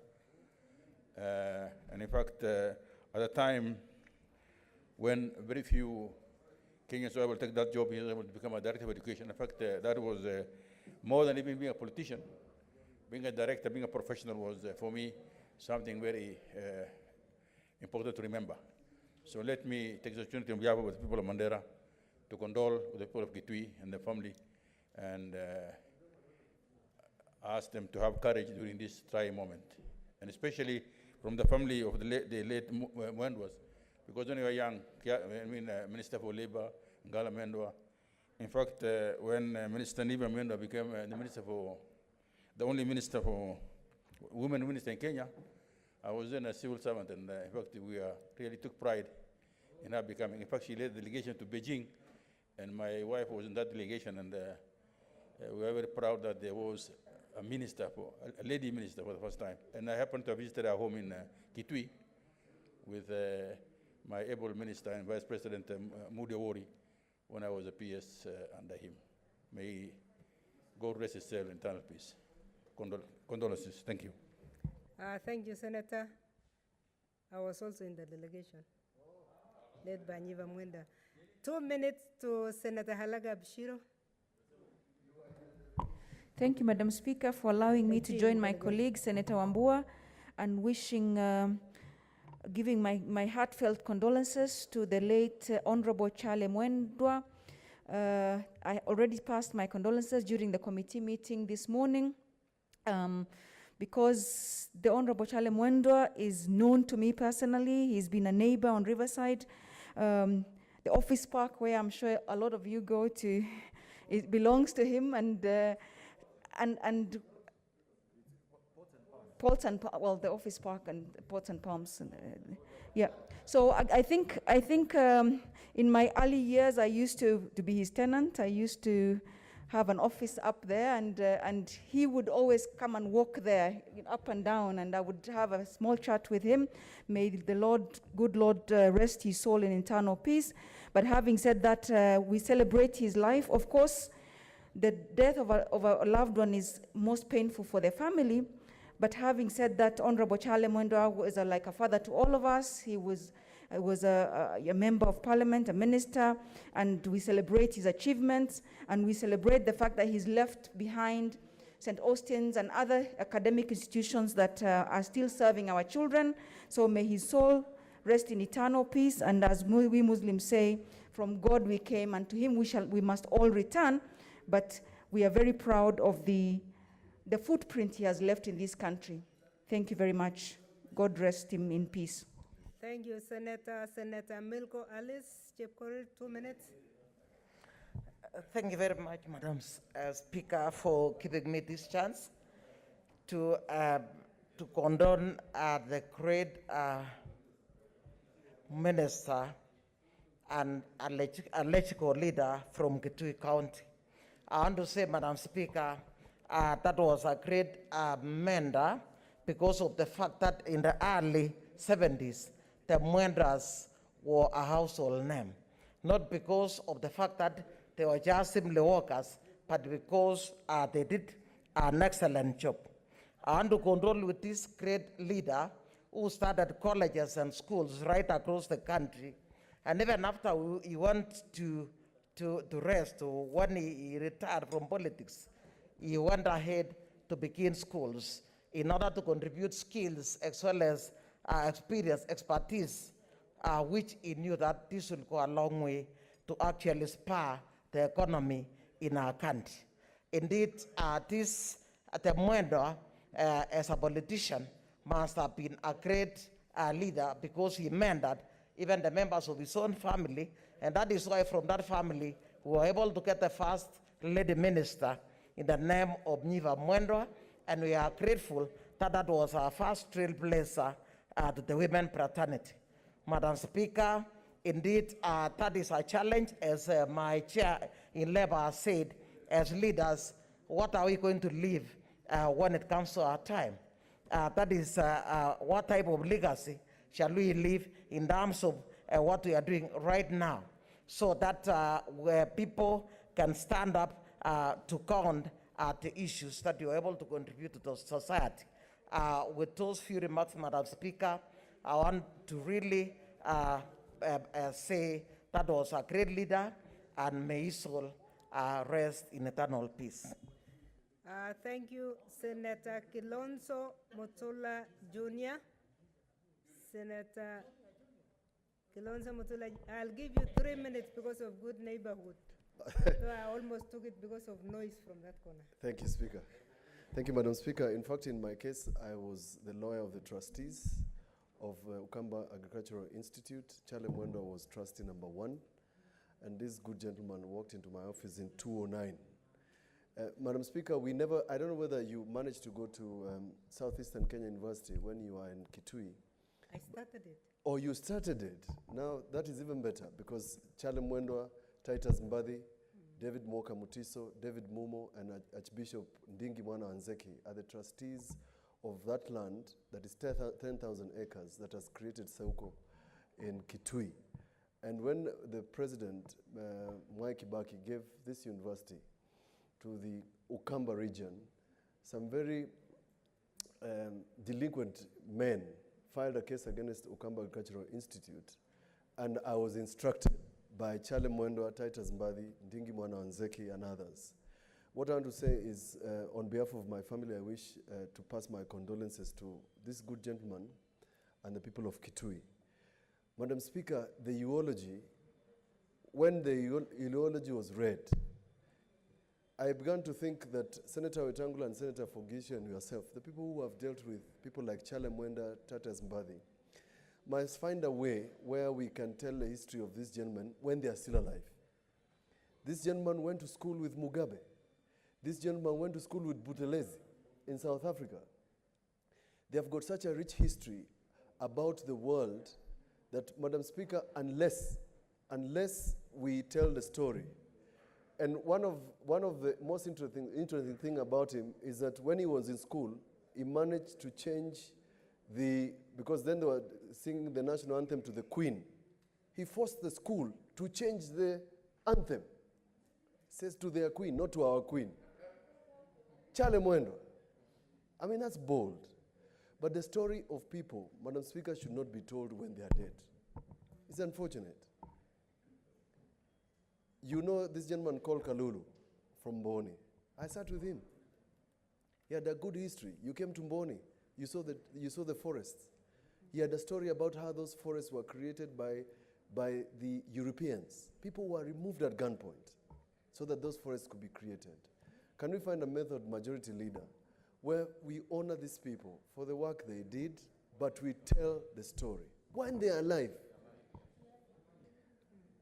S: and in fact, at a time when very few Kenyans were able to take that job, he was able to become a director of education. In fact, that was more than even being a politician. Being a director, being a professional was, for me, something very important to remember. So let me take the opportunity on behalf of the people of Mandera to condole with the people of Kitui and the family and ask them to have courage during this trying moment. And especially from the family of the late Mwendwas, because when you were young, Minister for Labor, Ngala Mendwa. In fact, when Minister Niva Mendwa became the only minister for women minister in Kenya, I was then a civil servant, and in fact, we really took pride in her becoming. In fact, she led the delegation to Beijing, and my wife was in that delegation, and we were very proud that there was a minister, a lady minister for the first time. And I happened to have visited her home in Kitui with my able minister and Vice President Mudi Awori when I was a PS under him. May God rest his soul in eternal peace. Condolences. Thank you.
Q: Thank you, Senator. I was also in the delegation, led by Nyiva Mwenda. 2 minutes to Senator Halaga Bishiro.
L: Thank you, Madam Speaker, for allowing me to join my colleague, Senator Wambua, and giving my heartfelt condolences to the late Honorable Charles Mwendwa. I already passed my condolences during the committee meeting this morning. Because the Honorable Charles Mwendwa is known to me personally. He's been a neighbor on Riverside. The office park where I'm sure a lot of you go to, it belongs to him, and Ports and well, the office park and Ports and Palms, and, yeah. So I think in my early years I used to be his tenant. I used to have an office up there, and he would always come and walk there, up and down, and I would have a small chat with him. May the good Lord rest his soul in eternal peace. But having said that, we celebrate his life. Of course, the death of a loved one is most painful for the family. But having said that, Honorable Charles Mwendwa was like a father to all of us. He was a member of parliament, a minister, and we celebrate his achievements, and we celebrate the fact that he's left behind St. Austin's and other academic institutions that are still serving our children. So may his soul rest in eternal peace, and as we Muslims say, from God we came, and to him we must all return. But we are very proud of the footprint he has left in this country. Thank you very much. God rest him in peace.
Q: Thank you, Senator. Senator Milko Alice Chepkorir, 2 minutes.
T: Thank you very much, Madam Speaker, for giving me this chance to condone the great minister and alleged leader from Kitui County. I want to say, Madam Speaker, that was a great Menda because of the fact that in the early 70s, the Mwendas were a household name. Not because of the fact that they were just simply workers, but because they did an excellent job. I want to condole with this great leader who started colleges and schools right across the country. And even after he went to rest, or when he retired from politics, he went ahead to begin schools in order to contribute skills as well as experience, expertise, which he knew that this will go a long way to actually spur the economy in our country. Indeed, the Mwendwa, as a politician, must have been a great leader because he meant that even the members of his own family, and that is why from that family, we were able to get the first lady minister in the name of Nyiva Mwendwa, and we are grateful that that was our first trailblazer to the women fraternity. Madam Speaker, Indeed, that is a challenge, as my chair in Labour said, as leaders, what are we going to leave when it comes to our time? That is, what type of legacy shall we leave in terms of what we are doing right now, so that where people can stand up to count the issues that you're able to contribute to the society. With those few remarks, Madam Speaker, I want to really say that was a great leader, and may his soul rest in eternal peace.
Q: Thank you, Senator Kilonzo Mutula Jr. Senator Kilonzo Mutula, I'll give you 3 minutes because of good neighborhood. So I almost took it because of noise from that corner.
J: Thank you, Speaker. Thank you, Madam Speaker. In fact, in my case, I was the lawyer of the trustees of Ukamba Agricultural Institute. Charlie Mwendo was trustee number 1, and this good gentleman walked into my office in 2009. Madam Speaker, I don't know whether you managed to go to Southeastern Kenya University when you were in Kitui.
Q: I started it.
J: Oh, you started it. Now, that is even better, because Charlie Mwendwa, Titus Mbadi, David Moka Mutiso, David Mumo, and Archbishop Ndingi Mwana Wanzeki are the trustees of that land that is 10,000 acres that has created Seuko in Kitui. And when the president, Mwai Kibaki, gave this university to the Ukamba region, some very delinquent men filed a case against Ukamba Agricultural Institute, and I was instructed by Charlie Mwendwa, Titus Mbadi, Ndingi Mwana Wanzeki, and others. What I want to say is, on behalf of my family, I wish to pass my condolences to this good gentleman and the people of Kitui. Madam Speaker, the eulogy, when the eulogy was read, I began to think that Senator Wetangula and Senator Fogisha and yourself, the people who have dealt with people like Charlie Mwenda, Titus Mbadi, must find a way where we can tell the history of this gentleman when they are still alive. This gentleman went to school with Mugabe. This gentleman went to school with Buthelezi in South Africa. They have got such a rich history about the world that, Madam Speaker, unless we tell the story, and one of the most interesting thing about him is that when he was in school, he managed to change because then they were singing the national anthem to the Queen. He forced the school to change the anthem. Says to their Queen, not to our Queen. Charlie Mwendo. I mean, that's bold. But the story of people, Madam Speaker, should not be told when they are dead. It's unfortunate. You know this gentleman called Kalulu from Mboni. I sat with him. He had a good history. You came to Mboni. You saw the forests. He had a story about how those forests were created by the Europeans. People were removed at gunpoint so that those forests could be created. Can we find a method, Majority Leader, where we honor these people for the work they did, but we tell the story when they are alive?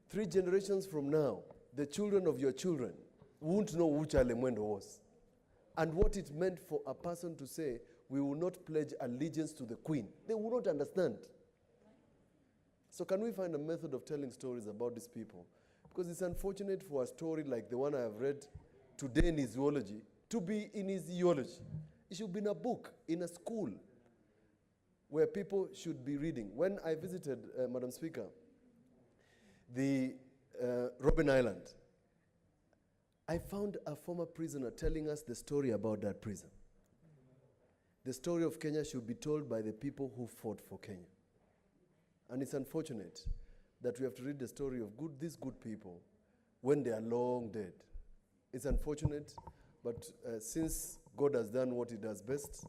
J: 3 generations from now, the children of your children won't know who Charlie Mwendo was and what it meant for a person to say, we will not pledge allegiance to the Queen. They will not understand. So can we find a method of telling stories about these people? Because it's unfortunate for a story like the one I have read today in his eulogy to be in his eulogy. It should be in a book, in a school, where people should be reading. When I visited, Madam Speaker, the Robben Island, I found a former prisoner telling us the story about that prison. The story of Kenya should be told by the people who fought for Kenya. And it's unfortunate that we have to read the story of these good people when they are long dead. It's unfortunate, but since God has done what he does best,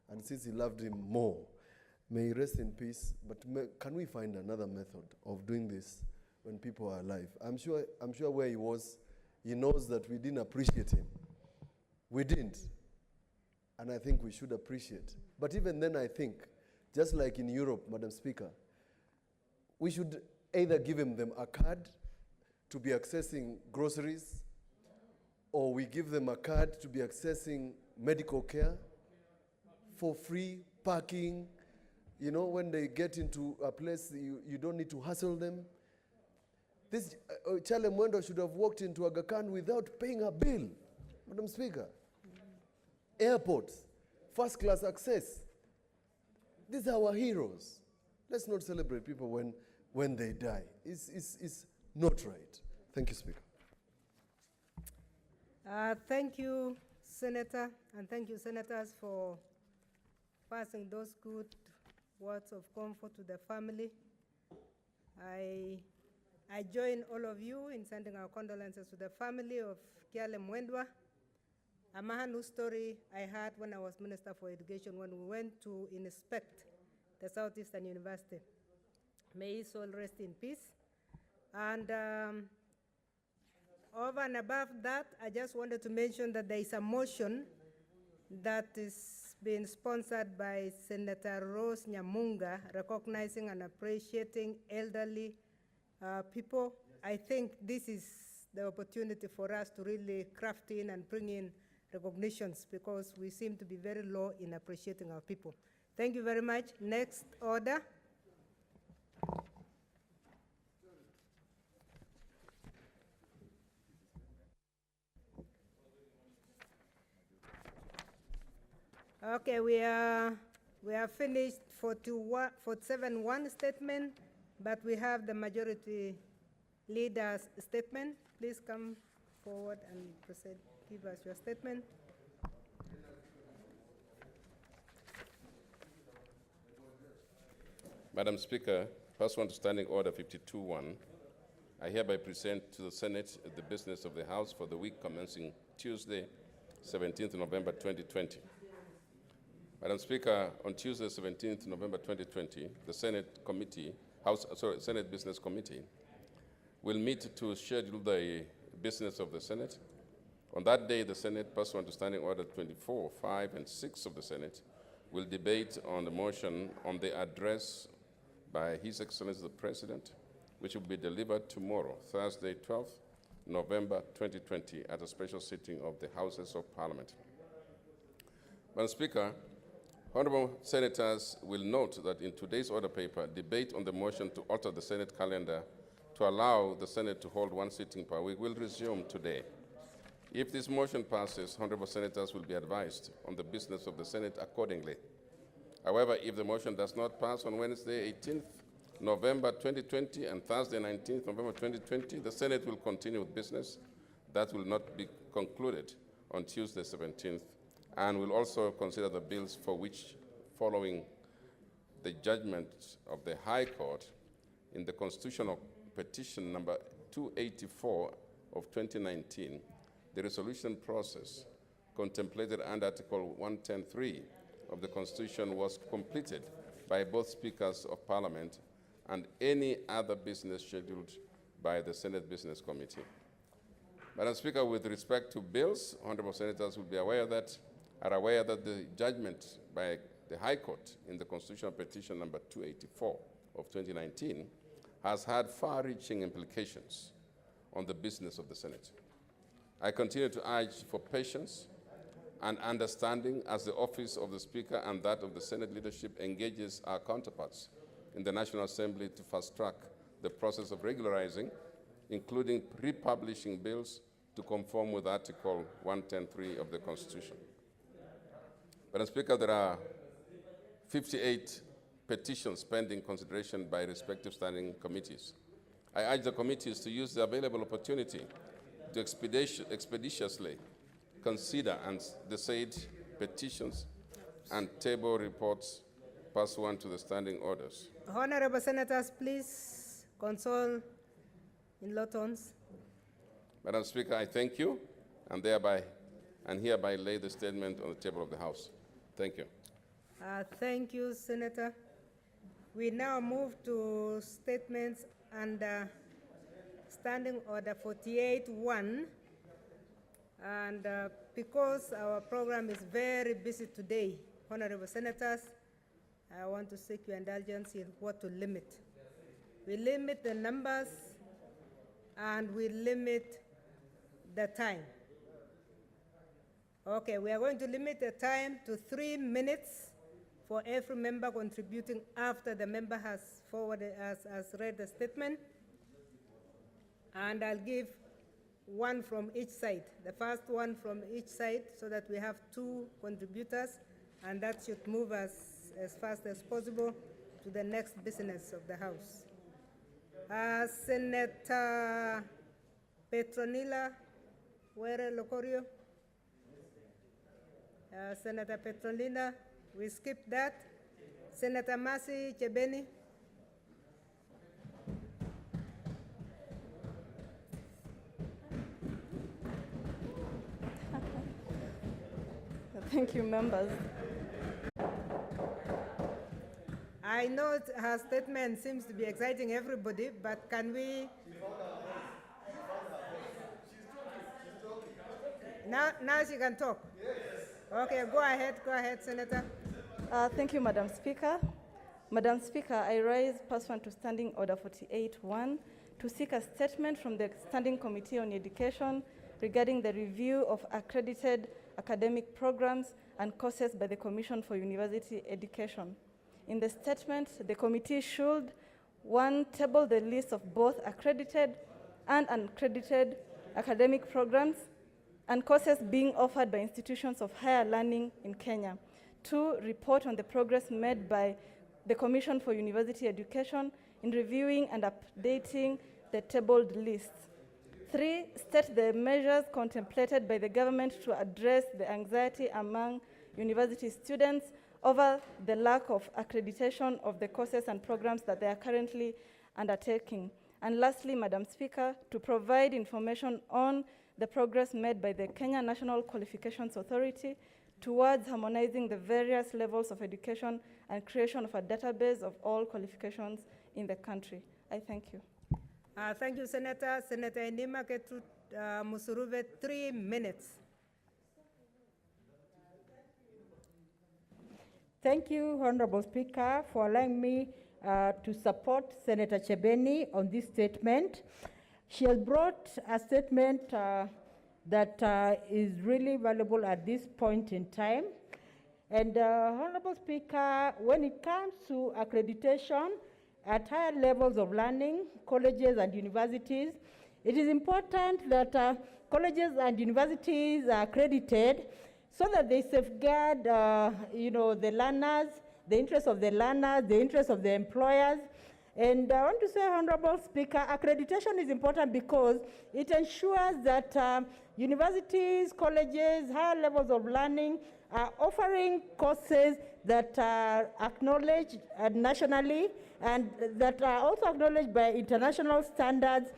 J: and since he loved him more, may he rest in peace. But can we find another method of doing this when people are alive? I'm sure where he was, he knows that we didn't appreciate him. We didn't. And I think we should appreciate. But even then, I think, just like in Europe, Madam Speaker, we should either give them a card to be accessing groceries, or we give them a card to be accessing medical care for free parking. You know, when they get into a place, you don't need to hassle them. This Chale Mwendo should have walked into Aga Khan without paying a bill, Madam Speaker. Airports, first class access. These are our heroes. Let's not celebrate people when they die. It's not right. Thank you, Speaker.
Q: Thank you, Senator, and thank you, Senators, for passing those good words of comfort to the family. I join all of you in sending our condolences to the family of Kiale Mwendwa. A man whose story I heard when I was Minister for Education when we went to inspect the Southeastern University. May his soul rest in peace. And over and above that, I just wanted to mention that there is a motion that is being sponsored by Senator Rose Nyamunga, recognizing and appreciating elderly people. I think this is the opportunity for us to really craft in and bring in recognitions, because we seem to be very low in appreciating our people. Thank you very much. Next order. Okay, we are finished 47-1 statement, but we have the majority leader's statement. Please come forward and proceed. Give us your statement.
M: Madam Speaker, pursuant to Standing Order 52-1, I hereby present to the Senate the business of the House for the week commencing Tuesday, 17th November 2020. Madam Speaker, on Tuesday, 17th November 2020, the Senate Business Committee will meet to schedule the business of the Senate. On that day, the Senate, pursuant to Standing Order 24, 5, and 6 of the Senate, will debate on the motion on the address by His Excellency the President, which will be delivered tomorrow, Thursday, 12th November 2020, at a special sitting of the Houses of Parliament. Madam Speaker, honorable senators will note that in today's order paper, debate on the motion to alter the Senate calendar to allow the Senate to hold one sitting per week will resume today. If this motion passes, honorable senators will be advised on the business of the Senate accordingly. However, if the motion does not pass on Wednesday, 18th November 2020 and Thursday, 19th November 2020, the Senate will continue with business that will not be concluded on Tuesday, 17th, and will also consider the bills for which, following the judgment of the High Court in the Constitutional Petition number 284 of 2019, the resolution process contemplated under Article 110(3) of the Constitution was completed by both Speakers of Parliament and any other business scheduled by the Senate Business Committee. Madam Speaker, with respect to bills, honorable senators will be aware that the judgment by the High Court in the Constitutional Petition number 284 of 2019 has had far-reaching implications on the business of the Senate. I continue to urge for patience and understanding as the office of the Speaker and that of the Senate leadership engages our counterparts in the National Assembly to fast-track the process of regularizing, including republishing bills to conform with Article 110(3) of the Constitution. Madam Speaker, there are 58 petitions pending consideration by respective standing committees. I urge the committees to use the available opportunity to expeditiously consider the said petitions and table reports pursuant to the standing orders.
Q: Honorable senators, please console in low tones.
M: Madam Speaker, I thank you and hereby lay the statement on the table of the House. Thank you.
Q: Thank you, Senator. We now move to statements under Standing Order 48-1. And because our program is very busy today, honorable senators, I want to seek your indulgence in what to limit. We limit the numbers and we limit the time. Okay, we are going to limit the time to 3 minutes for every member contributing after the member has read the statement. and I'll give one from each side. The first one from each side, so that we have 2 contributors, and that should move us as fast as possible to the next business of the House. Senator Petronila Were Locorio. Senator Petronila, we skip that. Senator Mercy Chebeni.
U: Thank you, members.
Q: I know her statement seems to be exciting everybody, but can we? Now she can talk. Okay, go ahead, Senator.
U: Thank you, Madam Speaker. Madam Speaker, I rise pursuant to Standing Order 48-1 to seek a statement from the Standing Committee on Education regarding the review of accredited academic programs and courses by the Commission for University Education. In the statement, the committee should, 1, table the list of both accredited and unaccredited academic programs and courses being offered by institutions of higher learning in Kenya. 2, report on the progress made by the Commission for University Education in reviewing and updating the tabled lists. 3, state the measures contemplated by the government to address the anxiety among university students over the lack of accreditation of the courses and programs that they are currently undertaking. And lastly, Madam Speaker, to provide information on the progress made by the Kenya National Qualifications Authority towards harmonizing the various levels of education and creation of a database of all qualifications in the country. I thank you.
Q: Thank you, Senator. Senator Enima Ketut Musuruve, 3 minutes.
G: Thank you, Honorable Speaker, for allowing me to support Senator Chebeni on this statement. She has brought a statement that is really valuable at this point in time. And Honorable Speaker, when it comes to accreditation at higher levels of learning, colleges and universities, it is important that colleges and universities are accredited so that they safeguard, the learners, the interests of the learners, the interests of the employers. And I want to say, Honorable Speaker, accreditation is important because it ensures that universities, colleges, higher levels of learning are offering courses that are acknowledged nationally and that are also acknowledged by international standards.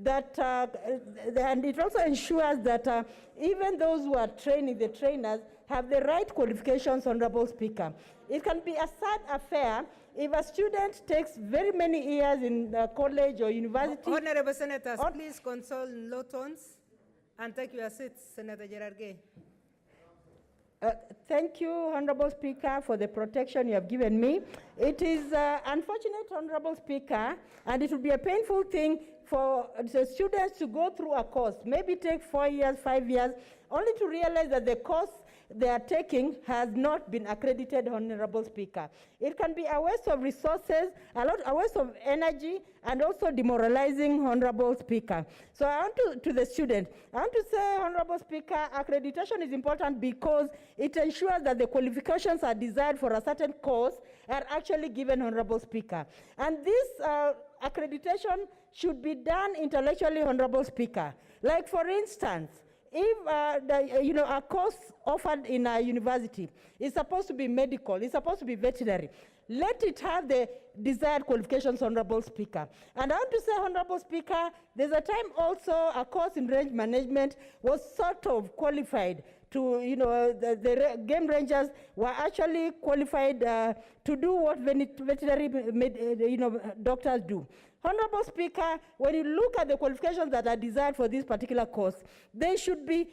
G: And it also ensures that even those who are training, the trainers, have the right qualifications, Honorable Speaker. It can be a sad affair if a student takes very many years in college or university.
Q: Honorable Senators, please console in low tones and take your seats, Senator Gerard Gay.
G: Thank you, Honorable Speaker, for the protection you have given me. It is unfortunate, Honorable Speaker, and it will be a painful thing for the students to go through a course, maybe take 4 years, 5 years, only to realize that the course they are taking has not been accredited, Honorable Speaker. It can be a waste of resources, a waste of energy, and also demoralizing, Honorable Speaker. So I want to the student, I want to say, Honorable Speaker, accreditation is important because it ensures that the qualifications are desired for a certain course are actually given, Honorable Speaker. And this accreditation should be done intellectually, Honorable Speaker. Like, for instance, if a course offered in a university is supposed to be medical, it's supposed to be veterinary, let it have the desired qualifications, Honorable Speaker. And I want to say, Honorable Speaker, there's a time also a course in range management was sort of qualified to, the game rangers were actually qualified to do what veterinary doctors do. Honorable Speaker, when you look at the qualifications that are desired for this particular course, they should be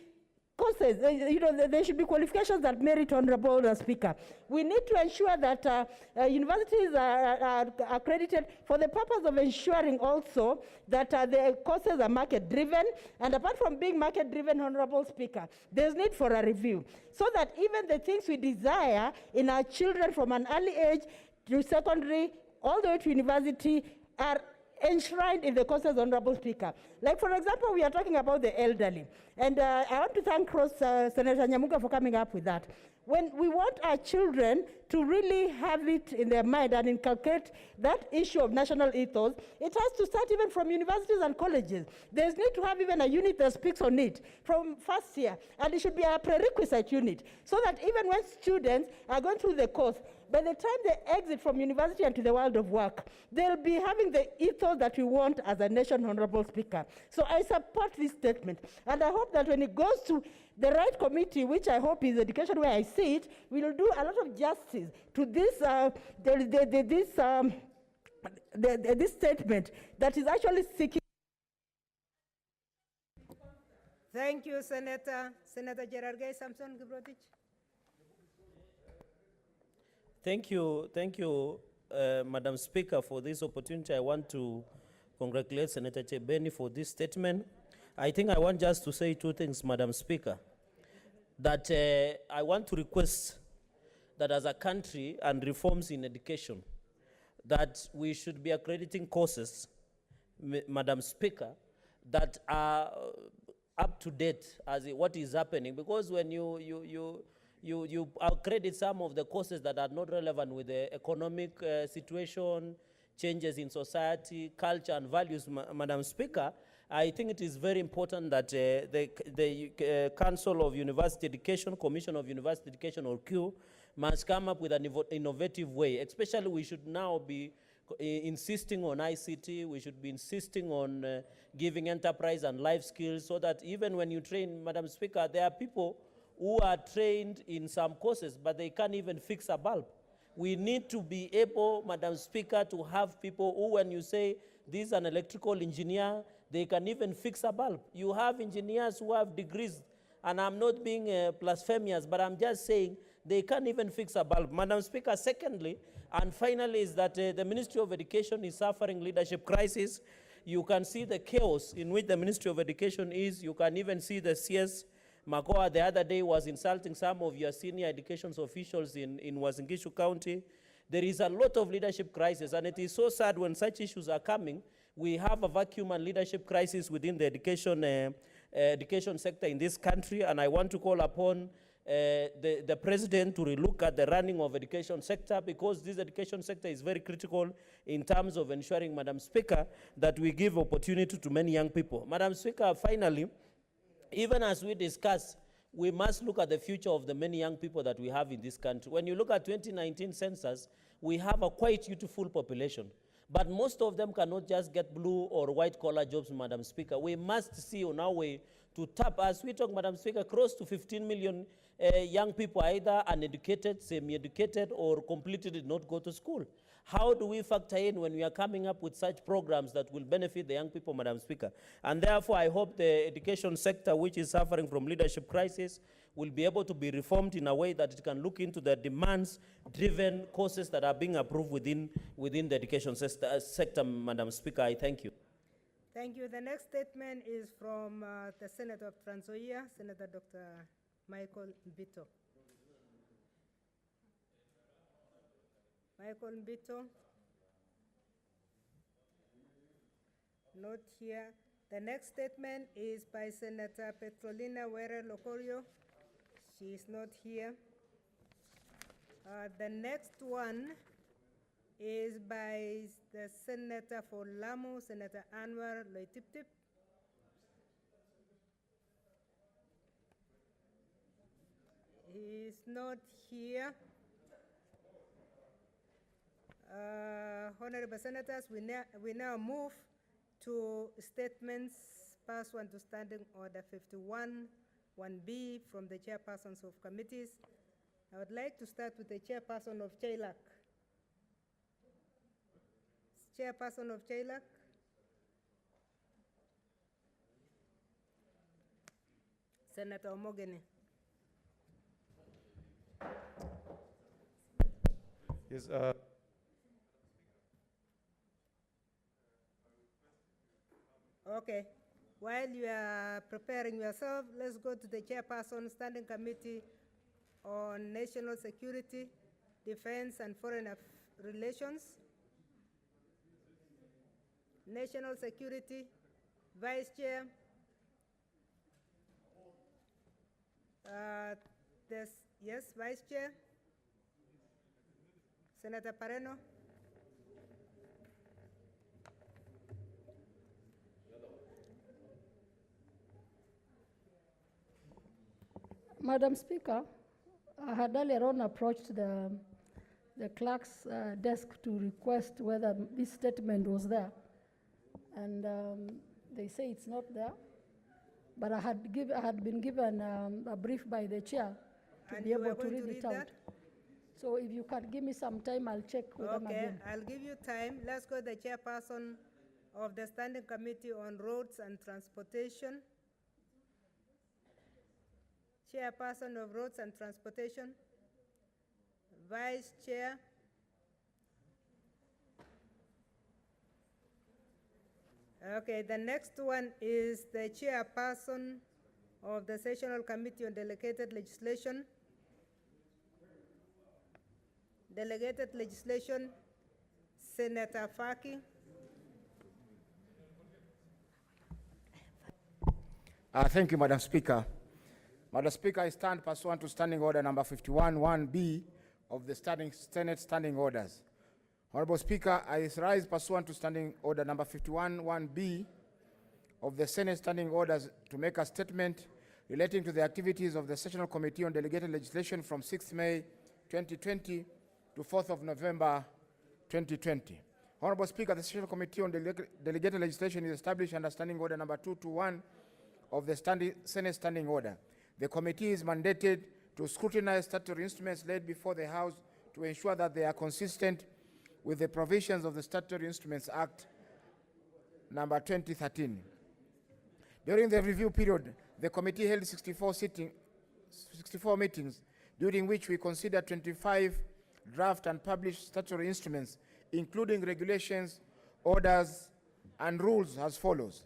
G: courses, there should be qualifications that merit, Honorable Speaker. We need to ensure that universities are accredited for the purpose of ensuring also that the courses are market-driven, and apart from being market-driven, Honorable Speaker, there's need for a review, so that even the things we desire in our children from an early age to secondary, all the way to university, are enshrined in the courses, Honorable Speaker. Like, for example, we are talking about the elderly. And I want to thank Senator Nyamuga for coming up with that. When we want our children to really have it in their mind and inculcate that issue of national ethos, it has to start even from universities and colleges. There's need to have even a unit that speaks on it from first year, and it should be a prerequisite unit, so that even when students are going through the course, by the time they exit from university and to the world of work, they'll be having the ethos that we want as a nation, Honorable Speaker. So I support this statement, and I hope that when it goes to the right committee, which I hope is education where I see it, we will do a lot of justice to this, this statement that is actually seeking.
Q: Thank you, Senator. Senator Gerard Gay Samson Gibrotich.
D: Thank you, Madam Speaker, for this opportunity. I want to congratulate Senator Chebeni for this statement. I think I want just to say two things, Madam Speaker. That I want to request that as a country and reforms in education, that we should be accrediting courses, Madam Speaker, that are up to date as what is happening. Because when you accredit some of the courses that are not relevant with the economic situation, changes in society, culture, and values, Madam Speaker, I think it is very important that the Council of University Education, Commission of University Education, or Q, must come up with an innovative way. Especially, we should now be insisting on ICT. We should be insisting on giving enterprise and life skills, so that even when you train, Madam Speaker, there are people who are trained in some courses, but they can't even fix a bulb. We need to be able, Madam Speaker, to have people who, when you say this is an electrical engineer, they can even fix a bulb. You have engineers who have degrees, and I'm not being blasphemous, but I'm just saying they can't even fix a bulb. Madam Speaker, secondly, and finally, is that the Ministry of Education is suffering leadership crisis. You can see the chaos in which the Ministry of Education is. You can even see the CS Makoa the other day was insulting some of your senior education officials in Uasin Gishu County. There is a lot of leadership crisis, and it is so sad when such issues are coming. We have a vacuum and leadership crisis within the education sector in this country, and I want to call upon the President to relook at the running of education sector, because this education sector is very critical in terms of ensuring, Madam Speaker, that we give opportunity to many young people. Madam Speaker, finally, even as we discuss, we must look at the future of the many young people that we have in this country. When you look at 2019 census, we have a quite youthful population. But most of them cannot just get blue or white-collar jobs, Madam Speaker. We must see on our way to tap, as we talk, Madam Speaker, close to 15 million young people, either uneducated, semi-educated, or completely did not go to school. How do we factor in when we are coming up with such programs that will benefit the young people, Madam Speaker? And therefore, I hope the education sector, which is suffering from leadership crisis, will be able to be reformed in a way that it can look into the demands-driven courses that are being approved within the education sector, Madam Speaker. I thank you.
Q: Thank you. The next statement is from the Senator of Trans Nzoia, Senator Dr. Michael Mbito. Michael Mbito, not here. The next statement is by Senator Petrolina Were Locorio. She is not here. The next one is by the Senator for Lamu, Senator Anwar Loitiptip. He is not here. Honorable Senators, we now move to statements passed on to Standing Order 51, 1B from the chairpersons of committees. I would like to start with the chairperson of CHAILAC. Chairperson of CHAILAC. Senator Omogeni.
A: Yes,
Q: Okay. While you are preparing yourself, let's go to the chairperson, Standing Committee on National Security, Defense and Foreign Relations. National Security, Vice Chair. Yes, Vice Chair. Senator Pareno.
H: Madam Speaker, I had earlier on approached the clerk's desk to request whether this statement was there. And they say it's not there. But I had been given a brief by the chair to
Q: And
H: be
Q: you were
H: able to
Q: going
H: read
Q: to
H: it
Q: read
H: out.
Q: that?
H: So if you can give me some time, I'll check with them
Q: Okay,
H: again.
Q: I'll give you time. Let's go to the chairperson of the Standing Committee on Roads and Transportation. Chairperson of Roads and Transportation. Vice Chair. Okay, the next one is the chairperson of the Sessional Committee on Delegated Legislation. Delegated Legislation, Senator Faki.
V: Thank you, Madam Speaker. Madam Speaker, I stand pursuant to Standing Order number 51-1B of the Senate Standing Orders. Honorable Speaker, I rise pursuant to Standing Order number 51-1B of the Senate Standing Orders to make a statement relating to the activities of the Sessional Committee on Delegated Legislation from 6th May 2020 to 4th of November 2020. Honorable Speaker, the Sessional Committee on Delegated Legislation is established under Standing Order number 221 of the Senate Standing Order. The committee is mandated to scrutinize statutory instruments laid before the House to ensure that they are consistent with the provisions of the Statutory Instruments Act number 2013. During the review period, the committee held 64 meetings, during which we considered 25 draft and published statutory instruments, including regulations, orders, and rules as follows.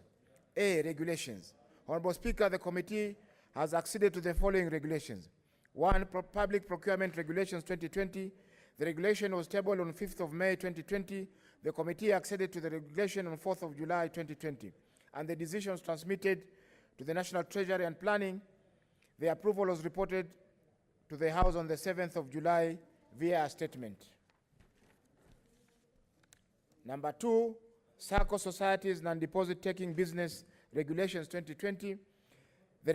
V: A, regulations. Honorable Speaker, the committee has acceded to the following regulations. 1, Public Procurement Regulations 2020. The regulation was tabled on 5th of May 2020. The committee acceded to the regulation on 4th of July 2020, and the decisions transmitted to the National Treasury and Planning. The approval was reported to the House on the 7th of July via a statement. Number 2, Circle Societies and Deposit Taking Business Regulations 2020. The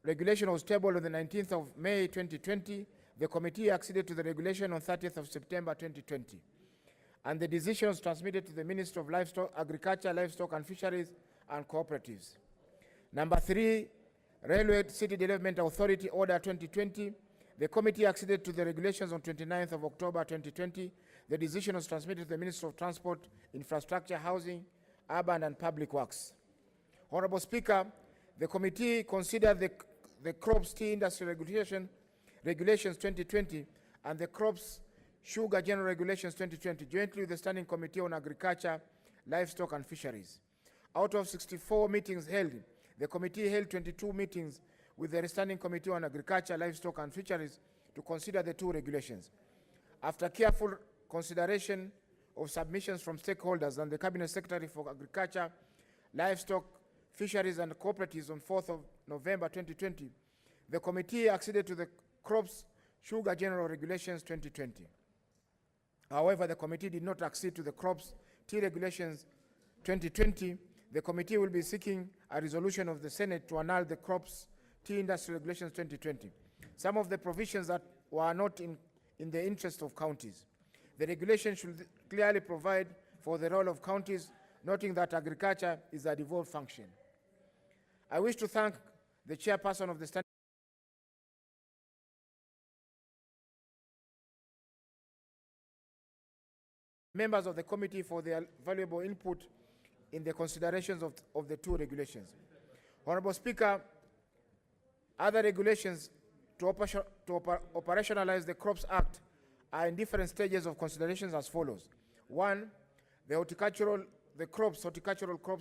V: regulation was tabled on the 19th of May 2020. The committee acceded to the regulation on 30th of September 2020. And the decision was transmitted to the Ministry of Livestock, Agriculture, Livestock and Fisheries and Cooperatives. Number 3, Railway City Development Authority Order 2020. The committee acceded to the regulations on 29th of October 2020. The decision was transmitted to the Ministry of Transport, Infrastructure, Housing, Urban and Public Works. Honorable Speaker, the committee considered the Crops Tea Industry Regulations 2020 and the Crops Sugar General Regulations 2020 jointly with the Standing Committee on Agriculture, Livestock and Fisheries. Out of 64 meetings held, the committee held 22 meetings with the Standing Committee on Agriculture, Livestock and Fisheries to consider the two regulations. After careful consideration of submissions from stakeholders and the Cabinet Secretary for Agriculture, Livestock, Fisheries and Cooperatives on 4th of November 2020, the committee acceded to the Crops Sugar General Regulations 2020. However, the committee did not accede to the Crops Tea Regulations 2020. The committee will be seeking a resolution of the Senate to annul the Crops Tea Industry Regulations 2020. Some of the provisions that were not in the interest of counties. The regulation should clearly provide for the role of counties, noting that agriculture is a devolved function. I wish to thank the chairperson of the Standing members of the committee for their valuable input in the considerations of the two regulations. Honorable Speaker, other regulations to operationalize the Crops Act are in different stages of considerations as follows. 1, the Horticultural Crops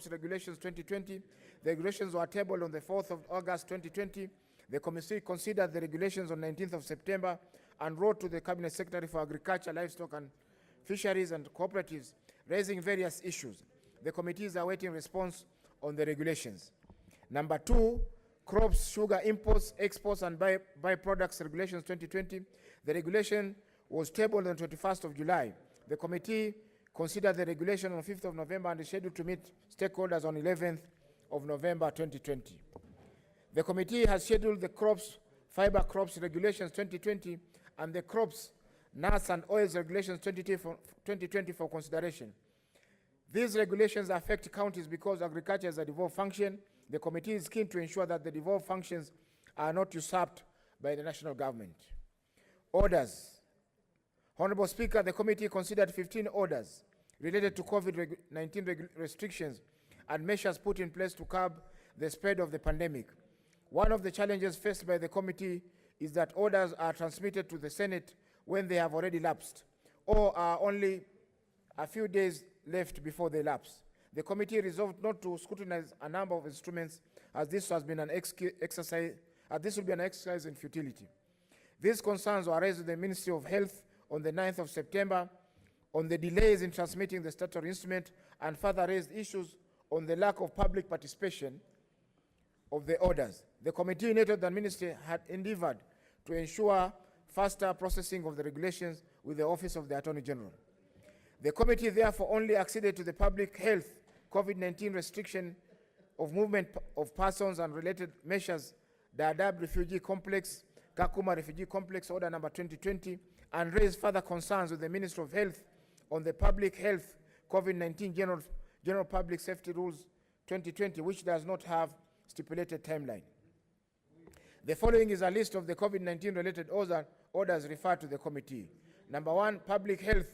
V: Regulations 2020. The regulations were tabled on the 4th of August 2020. The committee considered the regulations on 19th of September and wrote to the Cabinet Secretary for Agriculture, Livestock and Fisheries and Cooperatives, raising various issues. the committee is awaiting response on the regulations. Number 2, crops, sugar imports, exports, and byproducts regulations 2020. The regulation was tabled on 21st of July. The committee considered the regulation on 5th of November and is scheduled to meet stakeholders on 11th of November 2020. The committee has scheduled the crops, fiber crops regulations 2020 and the crops, nuts and oils regulations 2020 for consideration. These regulations affect counties because agriculture is a devolved function. The committee is keen to ensure that the devolved functions are not usurped by the national government. Orders. Honorable Speaker, the committee considered 15 orders related to COVID-19 restrictions and measures put in place to curb the spread of the pandemic. One of the challenges faced by the committee is that orders are transmitted to the Senate when they have already lapsed or are only a few days left before they lapse. The committee resolved not to scrutinize a number of instruments as this has been an exercise in futility. These concerns were raised with the Ministry of Health on the 9th of September on the delays in transmitting the statutory instrument and further raised issues on the lack of public participation of the orders. The committee noted that the Ministry had endeavored to ensure faster processing of the regulations with the Office of the Attorney General. The committee therefore only acceded to the public health COVID-19 restriction of movement of persons and related measures, Dadaab Refugee Complex, Kakuma Refugee Complex, Order number 2020, and raised further concerns with the Ministry of Health on the public health COVID-19 general public safety rules 2020, which does not have stipulated timeline. The following is a list of the COVID-19 related orders referred to the committee. Number 1, public health.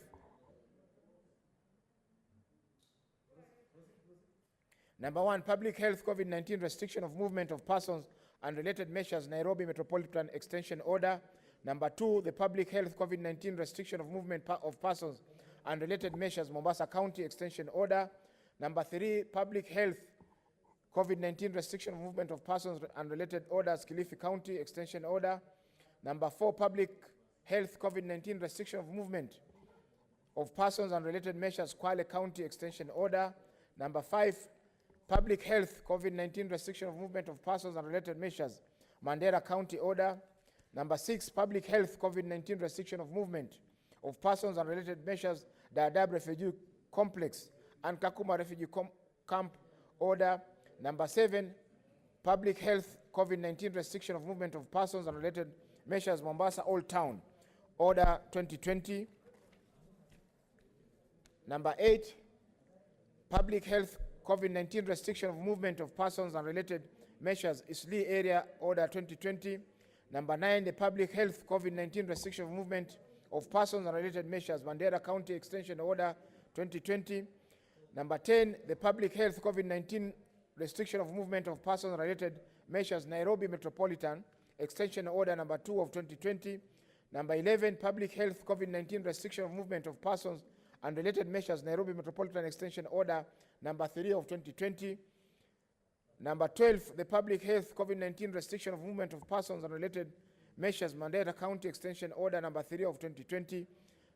V: Number 1, public health COVID-19 restriction of movement of persons and related measures, Nairobi Metropolitan Extension Order. Number 2, the public health COVID-19 restriction of movement of persons and related measures, Mombasa County Extension Order. Number 3, public health COVID-19 restriction of movement of persons and related orders, Kilifi County Extension Order. Number 4, public health COVID-19 restriction of movement of persons and related measures, Kwale County Extension Order. Number 5, public health COVID-19 restriction of movement of persons and related measures, Mandera County Order. Number 6, public health COVID-19 restriction of movement of persons and related measures, Dadaab Refugee Complex and Kakuma Refugee Camp Order. Number 7, public health COVID-19 restriction of movement of persons and related measures, Mombasa Old Town Order 2020. Number 8, public health COVID-19 restriction of movement of persons and related measures, Isli Area Order 2020. Number 9, the public health COVID-19 restriction of movement of persons and related measures, Mandera County Extension Order 2020. Number 10, the public health COVID-19 restriction of movement of persons and related measures, Nairobi Metropolitan Extension Order number 2 of 2020. Number 11, public health COVID-19 restriction of movement of persons and related measures, Nairobi Metropolitan Extension Order number 3 of 2020. Number 12, the public health COVID-19 restriction of movement of persons and related measures, Mandera County Extension Order number 3 of 2020.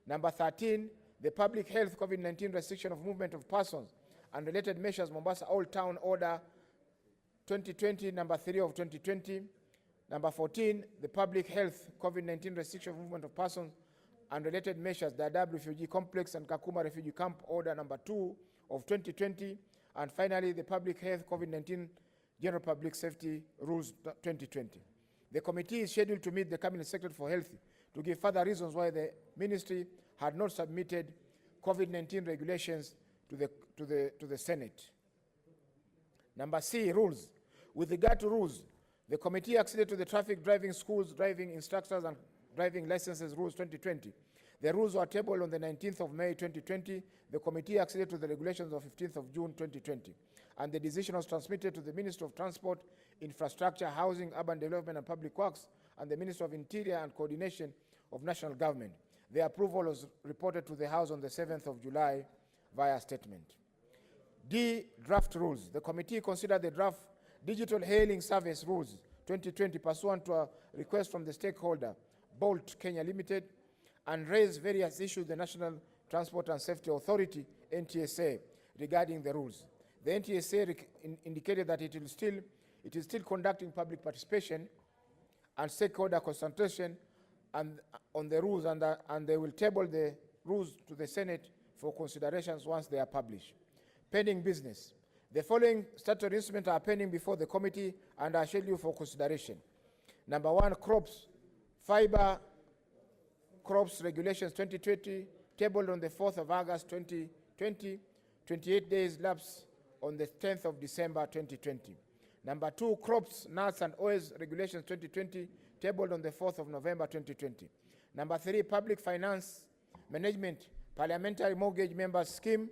V: Number 13, the public health COVID-19 restriction of movement of persons and related measures, Mombasa Old Town Order 2020, number 3 of 2020. Number 14, the public health COVID-19 restriction of movement of persons and related measures, Dadaab Refugee Complex and Kakuma Refugee Camp Order number 2 of 2020. And finally, the public health COVID-19 general public safety rules 2020. The committee is scheduled to meet the Cabinet Secretary for Health to give further reasons why the ministry had not submitted COVID-19 regulations to the Senate. Number C, rules. With regard to rules, the committee acceded to the traffic driving schools, driving instructors and driving licenses rules 2020. The rules were tabled on the 19th of May 2020. The committee acceded to the regulations of 15th of June 2020. And the decision was transmitted to the Ministry of Transport, Infrastructure, Housing, Urban Development and Public Works and the Ministry of Interior and Coordination of National Government. The approval was reported to the House on the 7th of July via statement. D, draft rules. The committee considered the draft Digital Hailing Service Rules 2020 pursuant to a request from the stakeholder, Bolt Kenya Limited, and raised various issues the National Transport and Safety Authority, NTSA, regarding the rules. The NTSA indicated that it is still conducting public participation and stakeholder consultation on the rules, and they will table the rules to the Senate for considerations once they are published. Pending business. The following statutory instruments are pending before the committee and are scheduled for consideration. Number 1, crops, fiber crops regulations 2020, tabled on the 4th of August 2020, 28 days lapse on the 10th of December 2020. Number 2, crops, nuts and oils regulations 2020, tabled on the 4th of November 2020. Number 3, public finance management parliamentary mortgage members scheme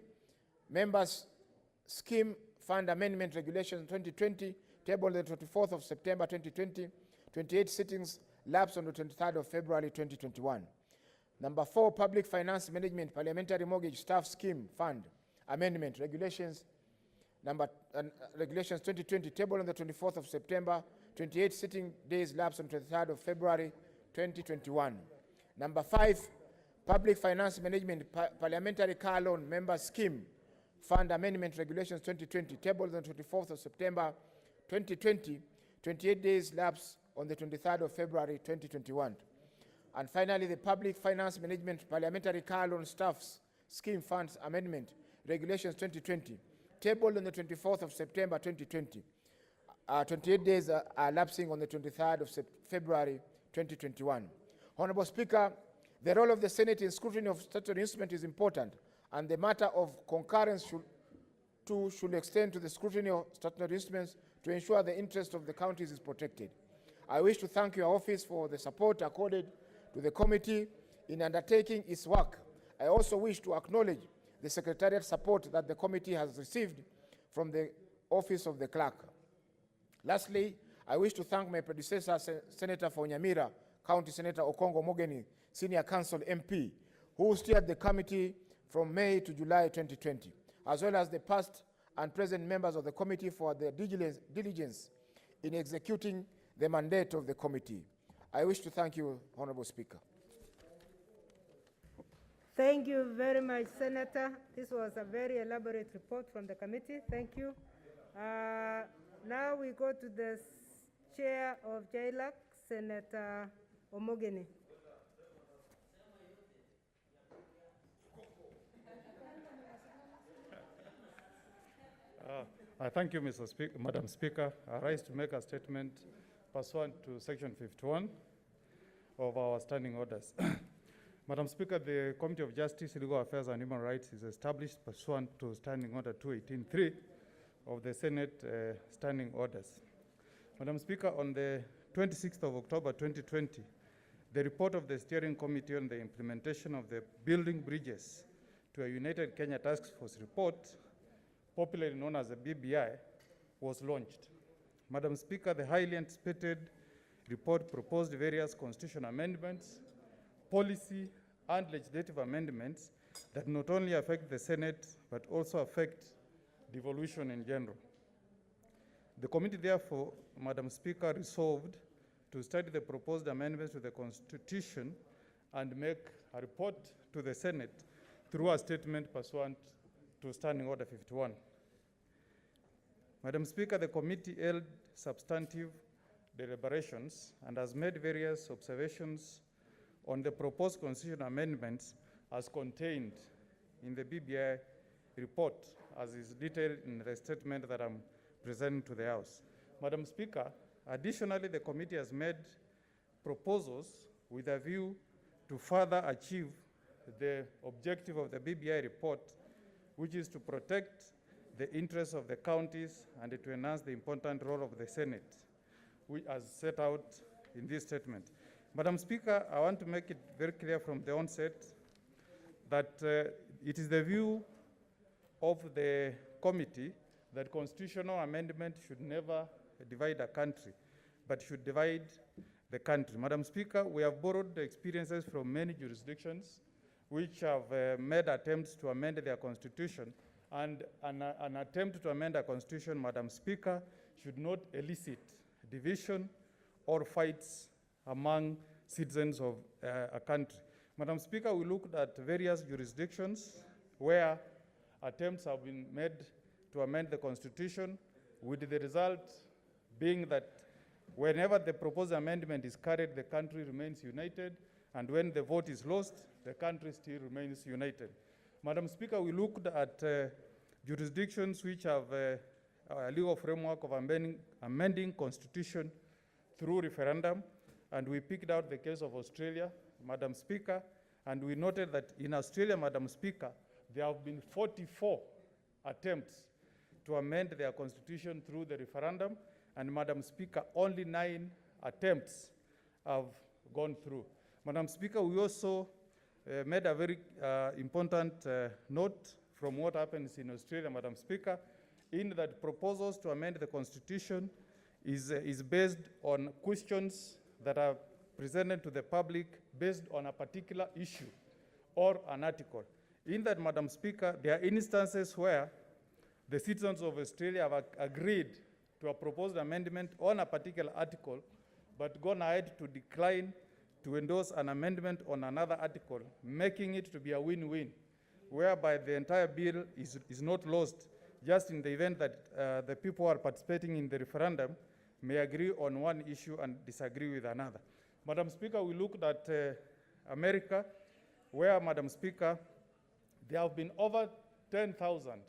V: fund amendment regulations 2020, tabled on the 24th of September 2020, 28 sittings lapsed on the 23rd of February 2021. Number 4, public finance management parliamentary mortgage staff scheme fund amendment regulations regulations 2020, tabled on the 24th of September, 28 sitting days lapsed on 23rd of February 2021. Number 5, public finance management parliamentary car loan member scheme fund amendment regulations 2020, tabled on the 24th of September 2020, 28 days lapsed on the 23rd of February 2021. And finally, the public finance management parliamentary car loan staffs scheme funds amendment regulations 2020, tabled on the 24th of September 2020. 28 days are lapsing on the 23rd of February 2021. Honorable Speaker, the role of the Senate in scrutiny of statutory instrument is important, and the matter of concurrence should extend to the scrutiny of statutory instruments to ensure the interest of the counties is protected. I wish to thank your office for the support accorded to the committee in undertaking its work. I also wish to acknowledge the Secretariat support that the committee has received from the Office of the Clerk. Lastly, I wish to thank my predecessor, Senator for Nyamira, County Senator Okongo Mogeni, Senior Council MP, who steered the committee from May to July 2020, as well as the past and present members of the committee for their diligence in executing the mandate of the committee. I wish to thank you, Honorable Speaker.
Q: Thank you very much, Senator. This was a very elaborate report from the committee. Thank you. Now we go to the Chair of JLAC, Senator Omogeni.
I: Thank you, Madam Speaker. I rise to make a statement pursuant to Section 51 of our standing orders. Madam Speaker, the Committee of Justice, Legal Affairs and Human Rights is established pursuant to Standing Order 218.3 of the Senate Standing Orders. Madam Speaker, on the 26th of October 2020, the report of the Steering Committee on the implementation of the Building Bridges to a United Kenya Task Force report, popularly known as the BBI, was launched. Madam Speaker, the highly anticipated report proposed various constitutional amendments, policy and legislative amendments that not only affect the Senate, but also affect devolution in general. The committee therefore, Madam Speaker, resolved to study the proposed amendments to the Constitution and make a report to the Senate through a statement pursuant to Standing Order 51. Madam Speaker, the committee held substantive deliberations and has made various observations on the proposed constitutional amendments as contained in the BBI report, as is detailed in the statement that I'm presenting to the House. Madam Speaker, additionally, the committee has made proposals with a view to further achieve the objective of the BBI report, which is to protect the interests of the counties and to enhance the important role of the Senate, which as set out in this statement. Madam Speaker, I want to make it very clear from the onset that it is the view of the committee that constitutional amendment should never divide a country, but should divide the country. Madam Speaker, we have borrowed the experiences from many jurisdictions which have made attempts to amend their constitution, and an attempt to amend a constitution, Madam Speaker, should not elicit division or fights among citizens of a country. Madam Speaker, we looked at various jurisdictions where attempts have been made to amend the Constitution, with the result being that whenever the proposed amendment is carried, the country remains united, and when the vote is lost, the country still remains united. Madam Speaker, we looked at jurisdictions which have a legal framework of amending Constitution through referendum, and we picked out the case of Australia, Madam Speaker, and we noted that in Australia, Madam Speaker, there have been 44 attempts to amend their constitution through the referendum, and Madam Speaker, only 9 attempts have gone through. Madam Speaker, we also made a very important note from what happens in Australia, Madam Speaker, in that proposals to amend the constitution is based on questions that are presented to the public based on a particular issue or an article. In that, Madam Speaker, there are instances where the citizens of Australia have agreed to a proposed amendment on a particular article, but gone ahead to decline to endorse an amendment on another article, making it to be a win-win, whereby the entire bill is not lost, just in the event that the people who are participating in the referendum may agree on one issue and disagree with another. Madam Speaker, we looked at America, where, Madam Speaker, there have been over 10,000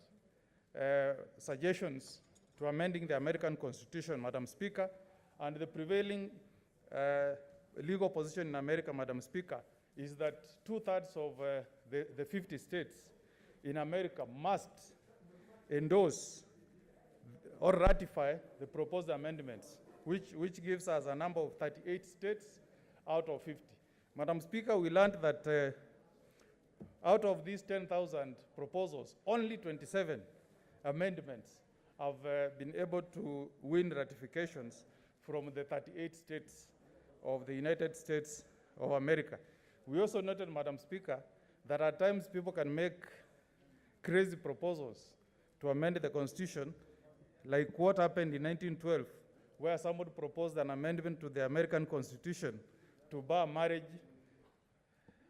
I: suggestions to amending the American Constitution, Madam Speaker, and the prevailing legal position in America, Madam Speaker, is that 2/3 of the 50 states in America must endorse or ratify the proposed amendments, which gives us a number of 38 states out of 50. Madam Speaker, we learned that out of these 10,000 proposals, only 27 amendments have been able to win ratifications from the 38 states of the United States of America. We also noted, Madam Speaker, that at times people can make crazy proposals to amend the Constitution, like what happened in 1912, where somebody proposed an amendment to the American Constitution to bar marriage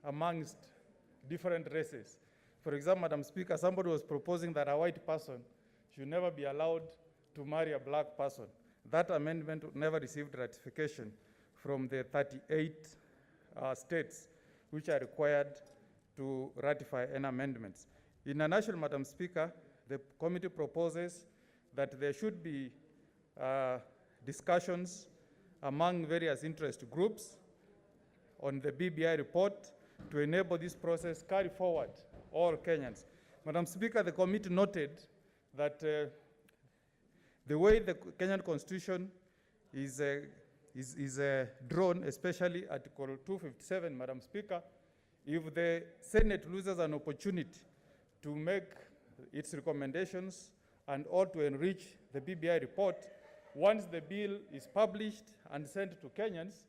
I: amongst different races. For example, Madam Speaker, somebody was proposing that a white person should never be allowed to marry a black person. That amendment never received ratification from the 38 states which are required to ratify any amendments. In a nutshell, Madam Speaker, the committee proposes that there should be discussions among various interest groups on the BBI report to enable this process carry forward all Kenyans. Madam Speaker, the committee noted that the way the Kenyan Constitution is drawn, especially Article 257, Madam Speaker, if the Senate loses an opportunity to make its recommendations and or to enrich the BBI report, once the bill is published and sent to Kenyans,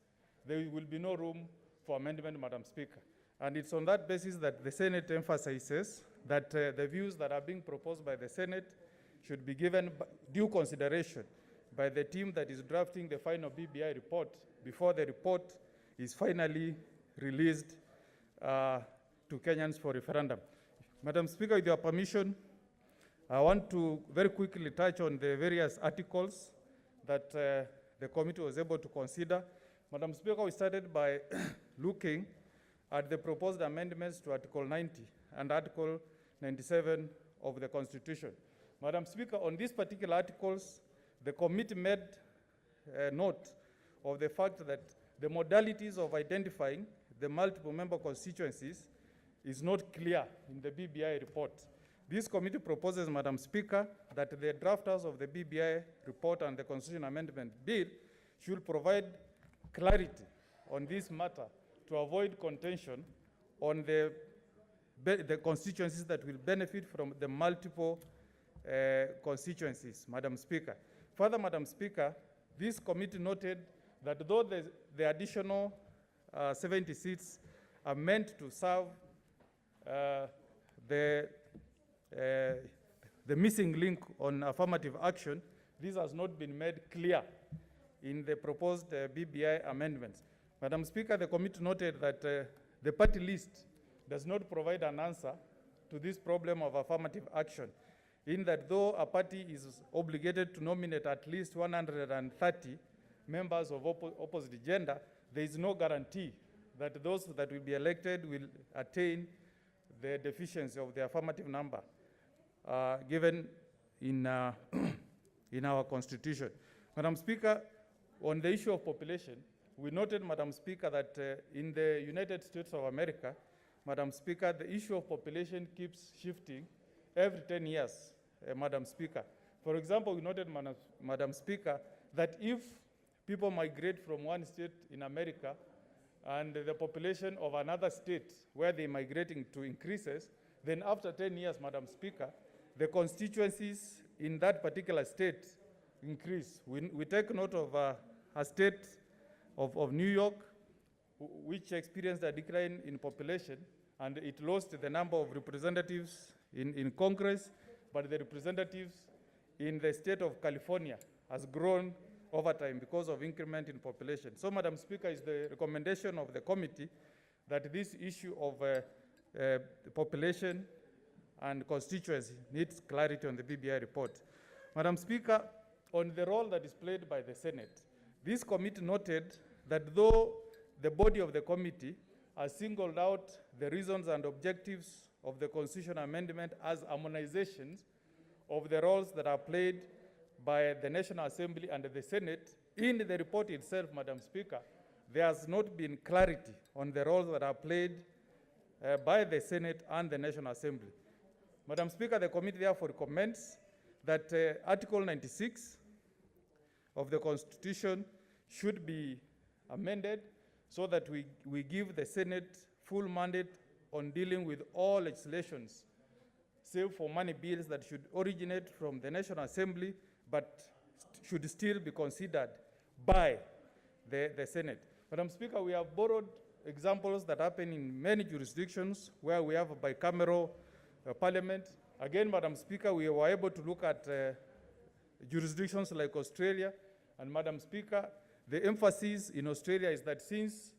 I: there will be no room for amendment, Madam Speaker. And it's on that basis that the Senate emphasizes that the views that are being proposed by the Senate should be given due consideration by the team that is drafting the final BBI report before the report is finally released to Kenyans for referendum. Madam Speaker, with your permission, I want to very quickly touch on the various articles that the committee was able to consider. Madam Speaker, we started by looking at the proposed amendments to Article 90 and Article 97 of the Constitution. Madam Speaker, on these particular articles, the committee made note of the fact that the modalities of identifying the multiple member constituencies is not clear in the BBI report. This committee proposes, Madam Speaker, that the drafters of the BBI report and the Constitution Amendment Bill should provide clarity on this matter to avoid contention on the constituencies that will benefit from the multiple constituencies, Madam Speaker. Further, Madam Speaker, this committee noted that though the additional 70 seats are meant to serve the missing link on affirmative action, this has not been made clear in the proposed BBI amendments. Madam Speaker, the committee noted that the party list does not provide an answer to this problem of affirmative action, in that though a party is obligated to nominate at least 130 members of opposite gender, there is no guarantee that those that will be elected will attain the deficiency of the affirmative number given in, in our constitution. Madam Speaker, on the issue of population, we noted, Madam Speaker, that in the United States of America, Madam Speaker, the issue of population keeps shifting every 10 years, Madam Speaker. For example, we noted, Madam Speaker, that if people migrate from one state in America and the population of another state where they're migrating to increases, then after 10 years, Madam Speaker, the constituencies in that particular state increase. We take note of a state of New York, which experienced a decline in population, and it lost the number of representatives in Congress, but the representatives in the state of California has grown over time because of increment in population. So, Madam Speaker, is the recommendation of the committee that this issue of population and constituency needs clarity on the BBI report. Madam Speaker, on the role that is played by the Senate, this committee noted that though the body of the committee has singled out the reasons and objectives of the constitutional amendment as harmonizations of the roles that are played by the National Assembly and the Senate, in the report itself, Madam Speaker, there has not been clarity on the roles that are played by the Senate and the National Assembly. Madam Speaker, the committee therefore recommends that Article 96 of the Constitution should be amended so that we give the Senate full mandate on dealing with all legislations, save for money bills that should originate from the National Assembly but should still be considered by the Senate. Madam Speaker, we have borrowed examples that happen in many jurisdictions where we have a bicameral parliament. Again, Madam Speaker, we were able to look at jurisdictions like Australia. And Madam Speaker, the emphasis in Australia is that since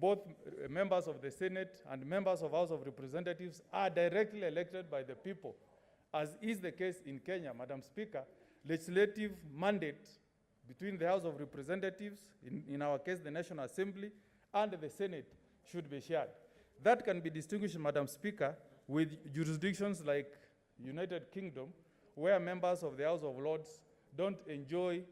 I: both members of the Senate and members of House of Representatives are directly elected by the people, as is the case in Kenya, Madam Speaker, legislative mandate between the House of Representatives, in our case the National Assembly, and the Senate should be shared. That can be distinguished, Madam Speaker, with jurisdictions like United Kingdom, where members of the House of Lords don't enjoy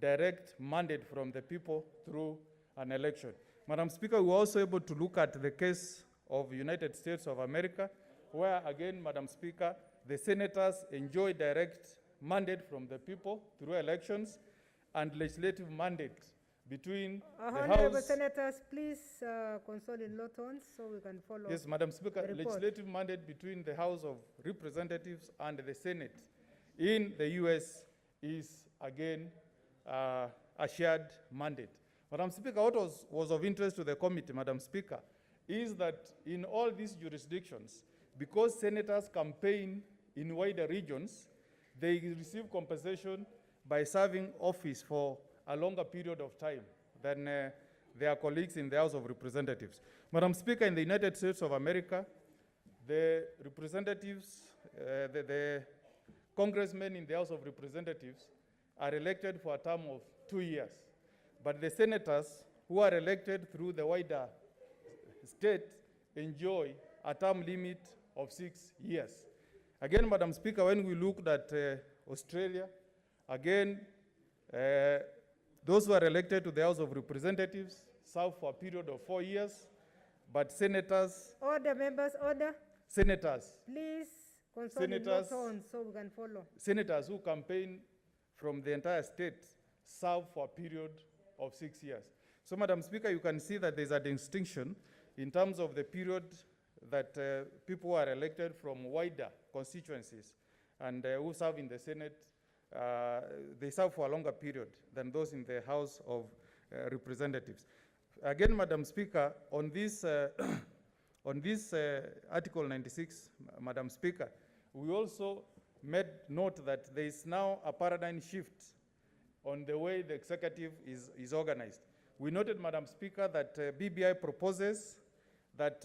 I: direct mandate from the people through an election. Madam Speaker, we were also able to look at the case of United States of America, where again, Madam Speaker, the senators enjoy direct mandate from the people through elections and legislative mandate between the
Q: Honorable
I: House.
Q: Senators, please consult in low tones so we can follow.
I: Yes, Madam Speaker,
Q: the report.
I: legislative mandate between the House of Representatives and the Senate in the US is again a shared mandate. Madam Speaker, what was of interest to the committee, Madam Speaker, is that in all these jurisdictions, because senators campaign in wider regions, they receive compensation by serving office for a longer period of time than their colleagues in the House of Representatives. Madam Speaker, in the United States of America, the representatives, the congressmen in the House of Representatives are elected for a term of 2 years. But the senators who are elected through the wider state enjoy a term limit of 6 years. Again, Madam Speaker, when we looked at Australia, again, those who are elected to the House of Representatives serve for a period of 4 years, but senators...
Q: Order, members, order.
I: Senators.
Q: Please consult in low tones so we can follow.
I: Senators who campaign from the entire state serve for a period of 6 years. So, Madam Speaker, you can see that there's a distinction in terms of the period that people who are elected from wider constituencies and who serve in the Senate, they serve for a longer period than those in the House of Representatives. Again, Madam Speaker, on this, Article 96, Madam Speaker, we also made note that there is now a paradigm shift on the way the executive is organized. We noted, Madam Speaker, that BBI proposes that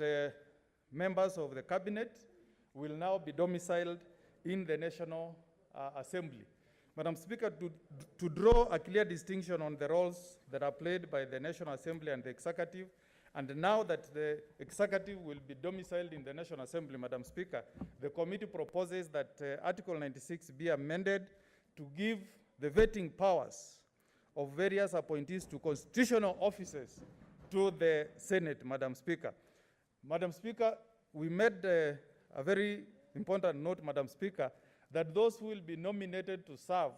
I: members of the cabinet will now be domiciled in the National Assembly. Madam Speaker, to draw a clear distinction on the roles that are played by the National Assembly and the Executive, and now that the Executive will be domiciled in the National Assembly, Madam Speaker, the committee proposes that Article 96 be amended to give the vetting powers of various appointees to constitutional offices to the Senate, Madam Speaker. Madam Speaker, we made a very important note, Madam Speaker, that those who will be nominated to serve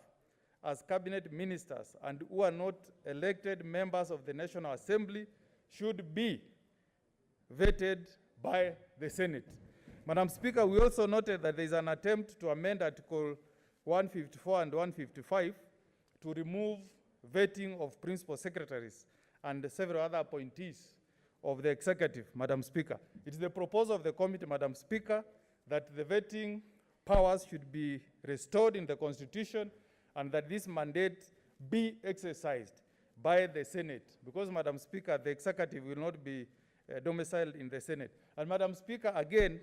I: as cabinet ministers and who are not elected members of the National Assembly should be vetted by the Senate. Madam Speaker, we also noted that there is an attempt to amend Article 154 and 155 to remove vetting of principal secretaries and several other appointees of the executive, Madam Speaker. It is the proposal of the committee, Madam Speaker, that the vetting powers should be restored in the Constitution and that this mandate be exercised by the Senate, because, Madam Speaker, the executive will not be domiciled in the Senate. And, Madam Speaker, again,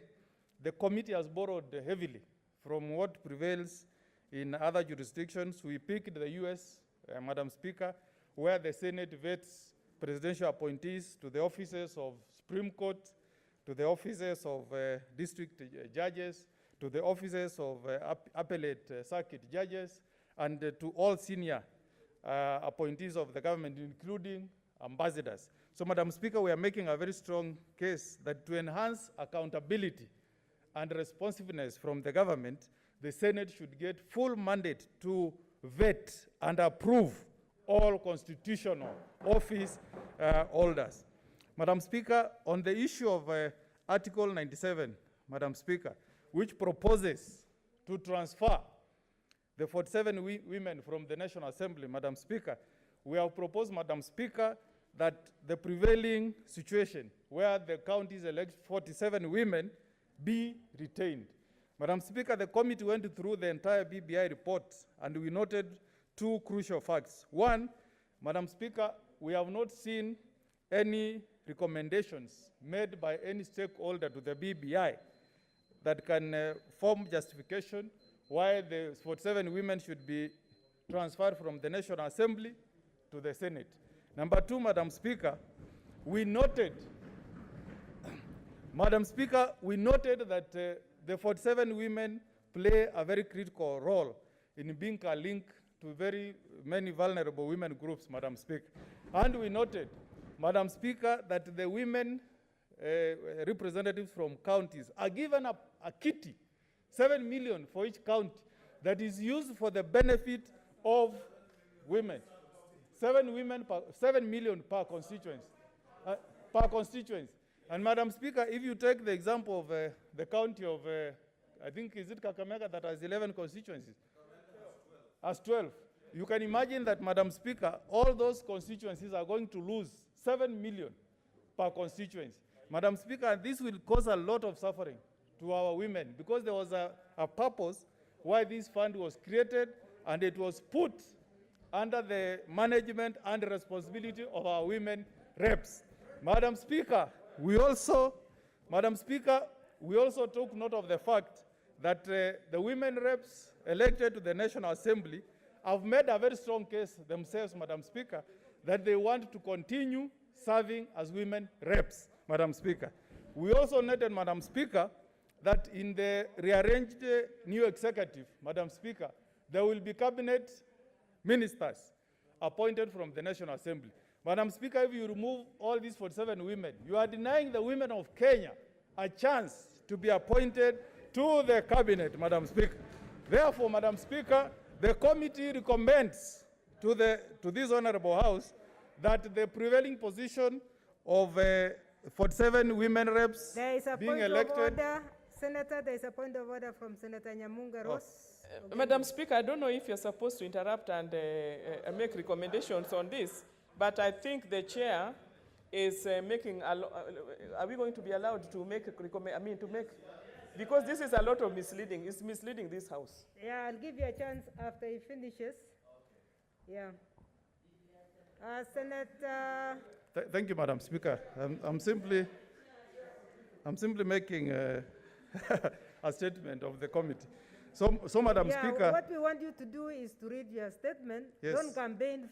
I: the committee has borrowed heavily from what prevails in other jurisdictions. We picked the US, Madam Speaker, where the Senate vets presidential appointees to the offices of Supreme Court, to the offices of district judges, to the offices of appellate circuit judges, and to all senior appointees of the government, including ambassadors. So, Madam Speaker, we are making a very strong case that to enhance accountability and responsiveness from the government, the Senate should get full mandate to vet and approve all constitutional office holders. Madam Speaker, on the issue of Article 97, Madam Speaker, which proposes to transfer the 47 women from the National Assembly, Madam Speaker, we have proposed, Madam Speaker, that the prevailing situation where the counties elect 47 women be retained. Madam Speaker, the committee went through the entire BBI report and we noted two crucial facts. One, Madam Speaker, we have not seen any recommendations made by any stakeholder to the BBI that can form justification why the 47 women should be transferred from the National Assembly to the Senate. Number two, Madam Speaker, we noted, Madam Speaker, we noted that the 47 women play a very critical role in being a link to very many vulnerable women groups, Madam Speaker. And we noted, Madam Speaker, that the women representatives from counties are given a kitty, 7 million for each county, that is used for the benefit of women. 7 million per constituency. And Madam Speaker, if you take the example of the county of, I think, is it Kakamega that has 11 constituencies? As 12. You can imagine that, Madam Speaker, all those constituencies are going to lose 7 million per constituency. Madam Speaker, this will cause a lot of suffering to our women because there was a purpose why this fund was created and it was put under the management and responsibility of our women reps. Madam Speaker, we also took note of the fact that the women reps elected to the National Assembly have made a very strong case themselves, Madam Speaker, that they want to continue serving as women reps, Madam Speaker. We also noted, Madam Speaker, that in the rearranged new executive, Madam Speaker, there will be cabinet ministers appointed from the National Assembly. Madam Speaker, if you remove all these 47 women, you are denying the women of Kenya a chance to be appointed to the cabinet, Madam Speaker. Therefore, Madam Speaker, the committee recommends to this honorable House that the prevailing position of 47 women reps being elected.
Q: Senator, there is a point of order from Senator Nyamunga Ross.
F: Madam Speaker, I don't know if you're supposed to interrupt and make recommendations on this, but I think the chair is making. Are we going to be allowed to make because this is a lot of misleading. It's misleading this House.
Q: Yeah, I'll give you a chance after he finishes. Yeah. Senator.
I: Thank you, Madam Speaker. I'm simply making a statement of the committee. So Madam
Q: Yeah,
I: Speaker.
Q: what we want you to do is to read your statement.
I: Yes.
Q: Don't campaign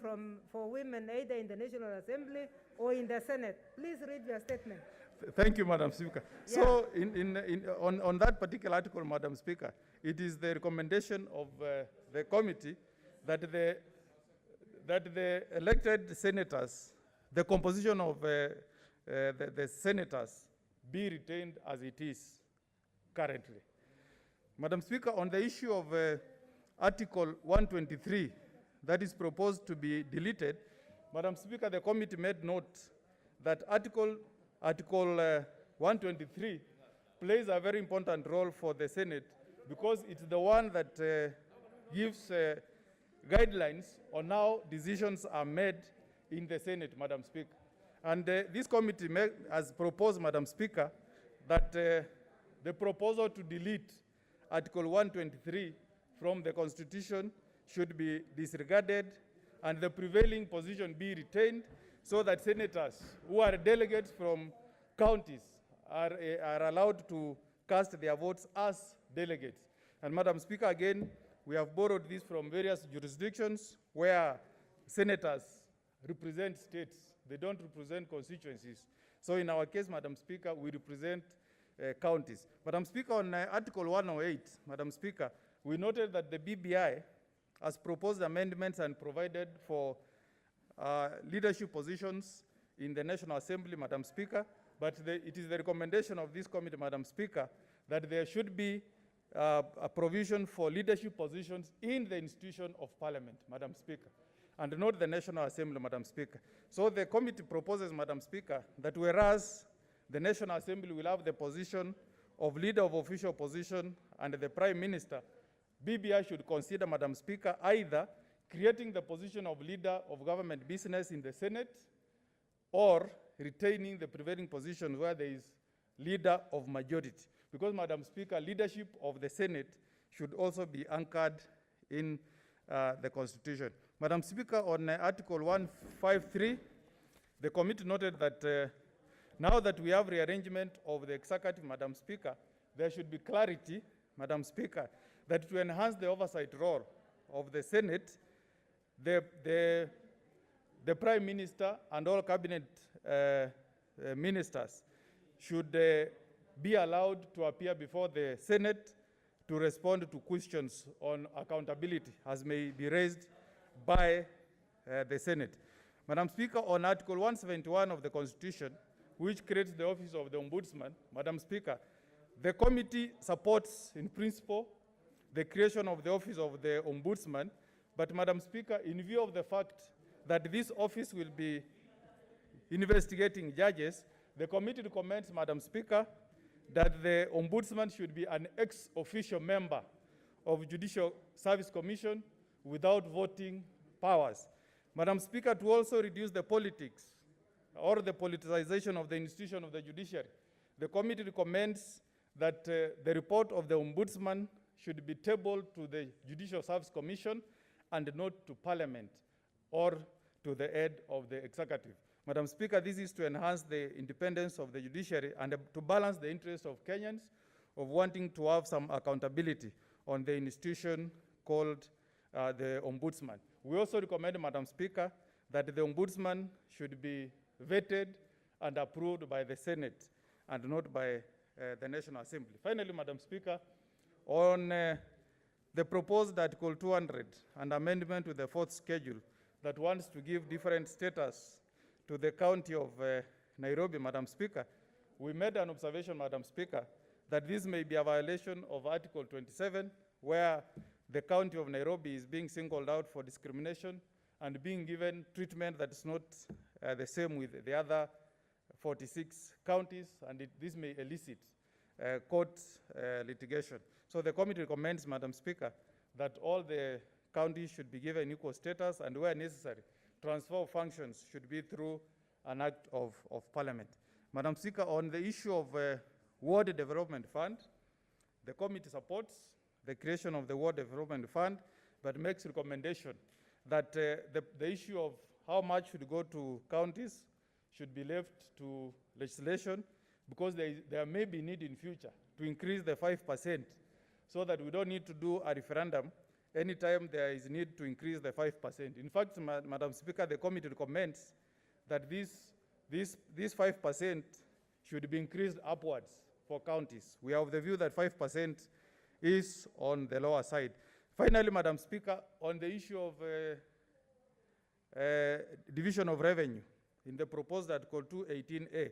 Q: for women either in the National Assembly or in the Senate. Please read your statement.
I: Thank you, Madam Speaker. So on that particular article, Madam Speaker, it is the recommendation of the committee that the elected senators, the composition of the senators be retained as it is currently. Madam Speaker, on the issue of Article 123 that is proposed to be deleted, Madam Speaker, the committee made note that Article 123 plays a very important role for the Senate because it's the one that gives guidelines on how decisions are made in the Senate, Madam Speaker. And this committee has proposed, Madam Speaker, that the proposal to delete Article 123 from the Constitution should be disregarded and the prevailing position be retained so that senators who are delegates from counties are allowed to cast their votes as delegates. And Madam Speaker, again, we have borrowed this from various jurisdictions where senators represent states. They don't represent constituencies. So in our case, Madam Speaker, we represent counties. Madam Speaker, on Article 108, Madam Speaker, we noted that the BBI has proposed amendments and provided for leadership positions in the National Assembly, Madam Speaker, but it is the recommendation of this committee, Madam Speaker, that there should be a provision for leadership positions in the institution of Parliament, Madam Speaker, and not the National Assembly, Madam Speaker. So the committee proposes, Madam Speaker, that whereas the National Assembly will have the position of leader of official position and the Prime Minister, BBI should consider, Madam Speaker, either creating the position of leader of government business in the Senate or retaining the prevailing position where there is leader of majority. Because, Madam Speaker, leadership of the Senate should also be anchored in the Constitution. Madam Speaker, on Article 153, the committee noted that now that we have rearrangement of the executive, Madam Speaker, there should be clarity, Madam Speaker, that to enhance the oversight role of the Senate, the Prime Minister and all cabinet ministers should be allowed to appear before the Senate to respond to questions on accountability as may be raised by the Senate. Madam Speaker, on Article 171 of the Constitution, which creates the office of the Ombudsman, Madam Speaker, the committee supports in principle the creation of the office of the Ombudsman, but Madam Speaker, in view of the fact that this office will be investigating judges, the committee recommends, Madam Speaker, that the Ombudsman should be an ex-officio member of Judicial Service Commission without voting powers. Madam Speaker, to also reduce the politics or the politicization of the institution of the judiciary, the committee recommends that the report of the Ombudsman should be tabled to the Judicial Service Commission and not to Parliament or to the head of the executive. Madam Speaker, this is to enhance the independence of the judiciary and to balance the interests of Kenyans of wanting to have some accountability on the institution called the Ombudsman. We also recommend, Madam Speaker, that the Ombudsman should be vetted and approved by the Senate and not by the National Assembly. Finally, Madam Speaker, on the proposed Article 200 and amendment to the fourth schedule that wants to give different status to the county of Nairobi, Madam Speaker, we made an observation, Madam Speaker, that this may be a violation of Article 27, where the county of Nairobi is being singled out for discrimination and being given treatment that is not the same with the other 46 counties, and this may elicit court litigation. So the committee recommends, Madam Speaker, that all the counties should be given equal status, and where necessary, transfer of functions should be through an act of Parliament. Madam Speaker, on the issue of Ward Development Fund, the committee supports the creation of the Ward Development Fund, but makes recommendation that the issue of how much should go to counties should be left to legislation, because there may be need in future to increase the 5% so that we don't need to do a referendum anytime there is need to increase the 5%. In fact, Madam Speaker, the committee recommends that this 5% should be increased upwards for counties. We are of the view that 5% is on the lower side. Finally, Madam Speaker, on the issue of division of revenue in the proposed Article 218A,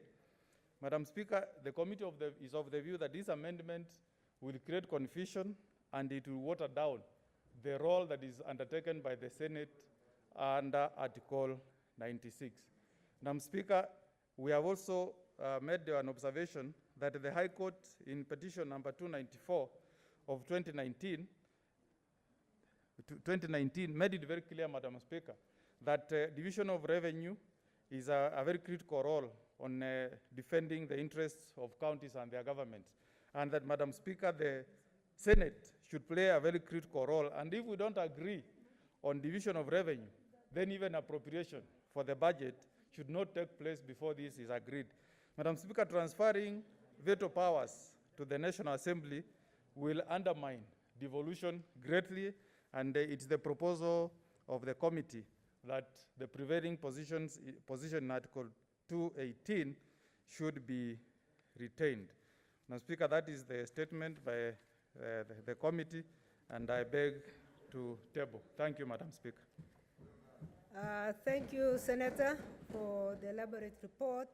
I: Madam Speaker, the committee is of the view that this amendment will create confusion and it will water down the role that is undertaken by the Senate under Article 96. Madam Speaker, we have also made an observation that the High Court in petition number 294 of 2019 made it very clear, Madam Speaker, that division of revenue is a very critical role on defending the interests of counties and their governments. And that, Madam Speaker, the Senate should play a very critical role. And if we don't agree on division of revenue, then even appropriation for the budget should not take place before this is agreed. Madam Speaker, transferring veto powers to the National Assembly will undermine devolution greatly, and it's the proposal of the committee that the prevailing position in Article 218 should be retained. Madam Speaker, that is the statement by the committee, and I beg to table. Thank you, Madam Speaker.
Q: Thank you, Senator, for the elaborate report.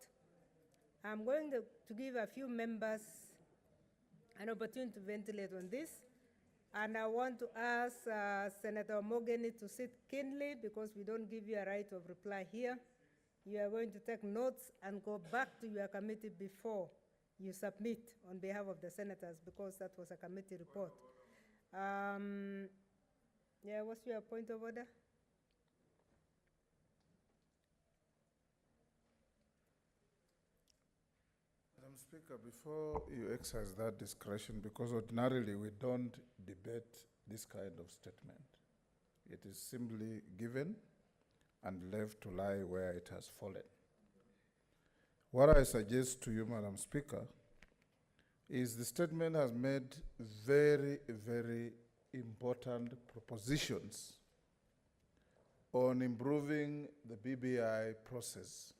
Q: I'm going to give a few members an opportunity to ventilate on this. And I want to ask Senator Mogeni to sit keenly because we don't give you a right of reply here. You are going to take notes and go back to your committee before you submit on behalf of the senators, because that was a committee report. Yeah, what's your point of order?
E: Madam Speaker, before you exercise that discretion, because ordinarily we don't debate this kind of statement. It is simply given and left to lie where it has fallen. What I suggest to you, Madam Speaker, is the statement has made very, very important propositions on improving the BBI process,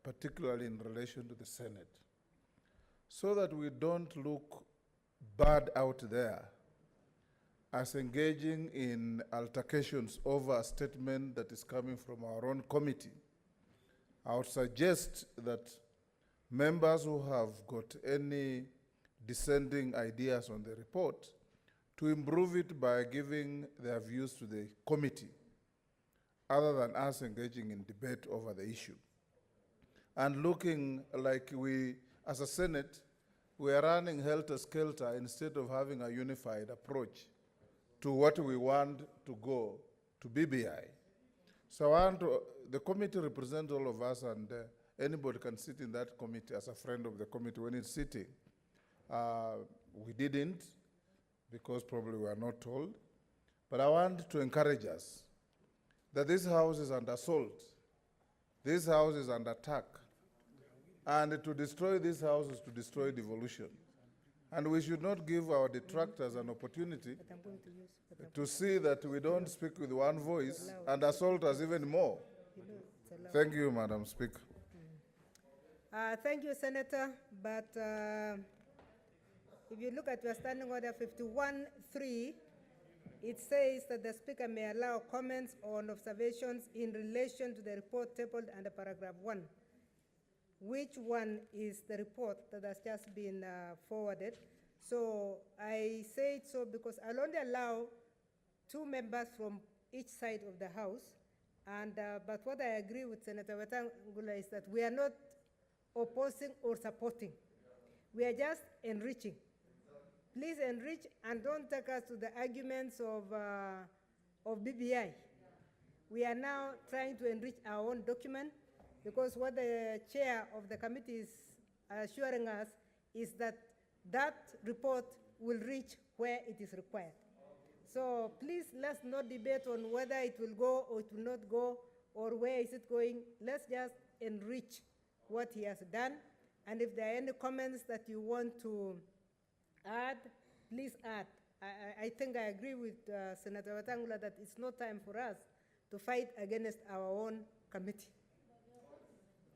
E: particularly in relation to the Senate, so that we don't look bad out there as engaging in altercations over a statement that is coming from our own committee. I would suggest that members who have got any dissenting ideas on the report to improve it by giving their views to the committee, other than us engaging in debate over the issue. And looking like we, as a Senate, we are running helter-skelter instead of having a unified approach to what we want to go to BBI. So I want to, the committee represents all of us, and anybody can sit in that committee as a friend of the committee when it's sitting. We didn't, because probably we were not told. But I want to encourage us that this house is under assault. This house is under attack. And to destroy this house is to destroy devolution. And we should not give our detractors an opportunity to see that we don't speak with one voice and assault us even more. Thank you, Madam Speaker.
Q: Thank you, Senator. But if you look at your standing order 51.3, it says that the Speaker may allow comments on observations in relation to the report tabled under paragraph 1. Which one is the report that has just been forwarded? So I say it so because I'll only allow 2 members from each side of the House. And, but what I agree with Senator Wetangula is that we are not opposing or supporting. We are just enriching. Please enrich and don't take us to the arguments of BBI. We are now trying to enrich our own document, because what the chair of the committee is assuring us is that that report will reach where it is required. So please, let's not debate on whether it will go or it will not go or where is it going. Let's just enrich what he has done And if there are any comments that you want to add, please add. I think I agree with Senator Wetangula that it's no time for us to fight against our own committee.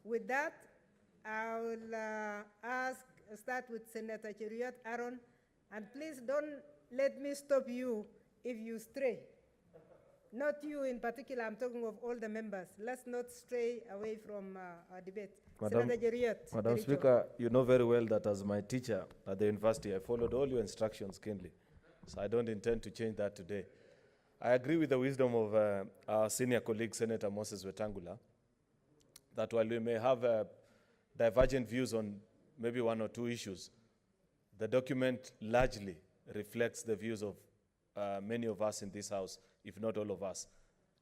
Q: With that, I will start with Senator Cheriot Aaron, and please don't let me stop you if you stray. Not you in particular, I'm talking of all the members. Let's not stray away from our debate. Senator Cheriot.
K: Madam Speaker, you know very well that as my teacher at the university, I followed all your instructions keenly. So I don't intend to change that today. I agree with the wisdom of our senior colleague, Senator Moses Wetangula, that while we may have divergent views on maybe one or two issues, the document largely reflects the views of many of us in this House, if not all of us,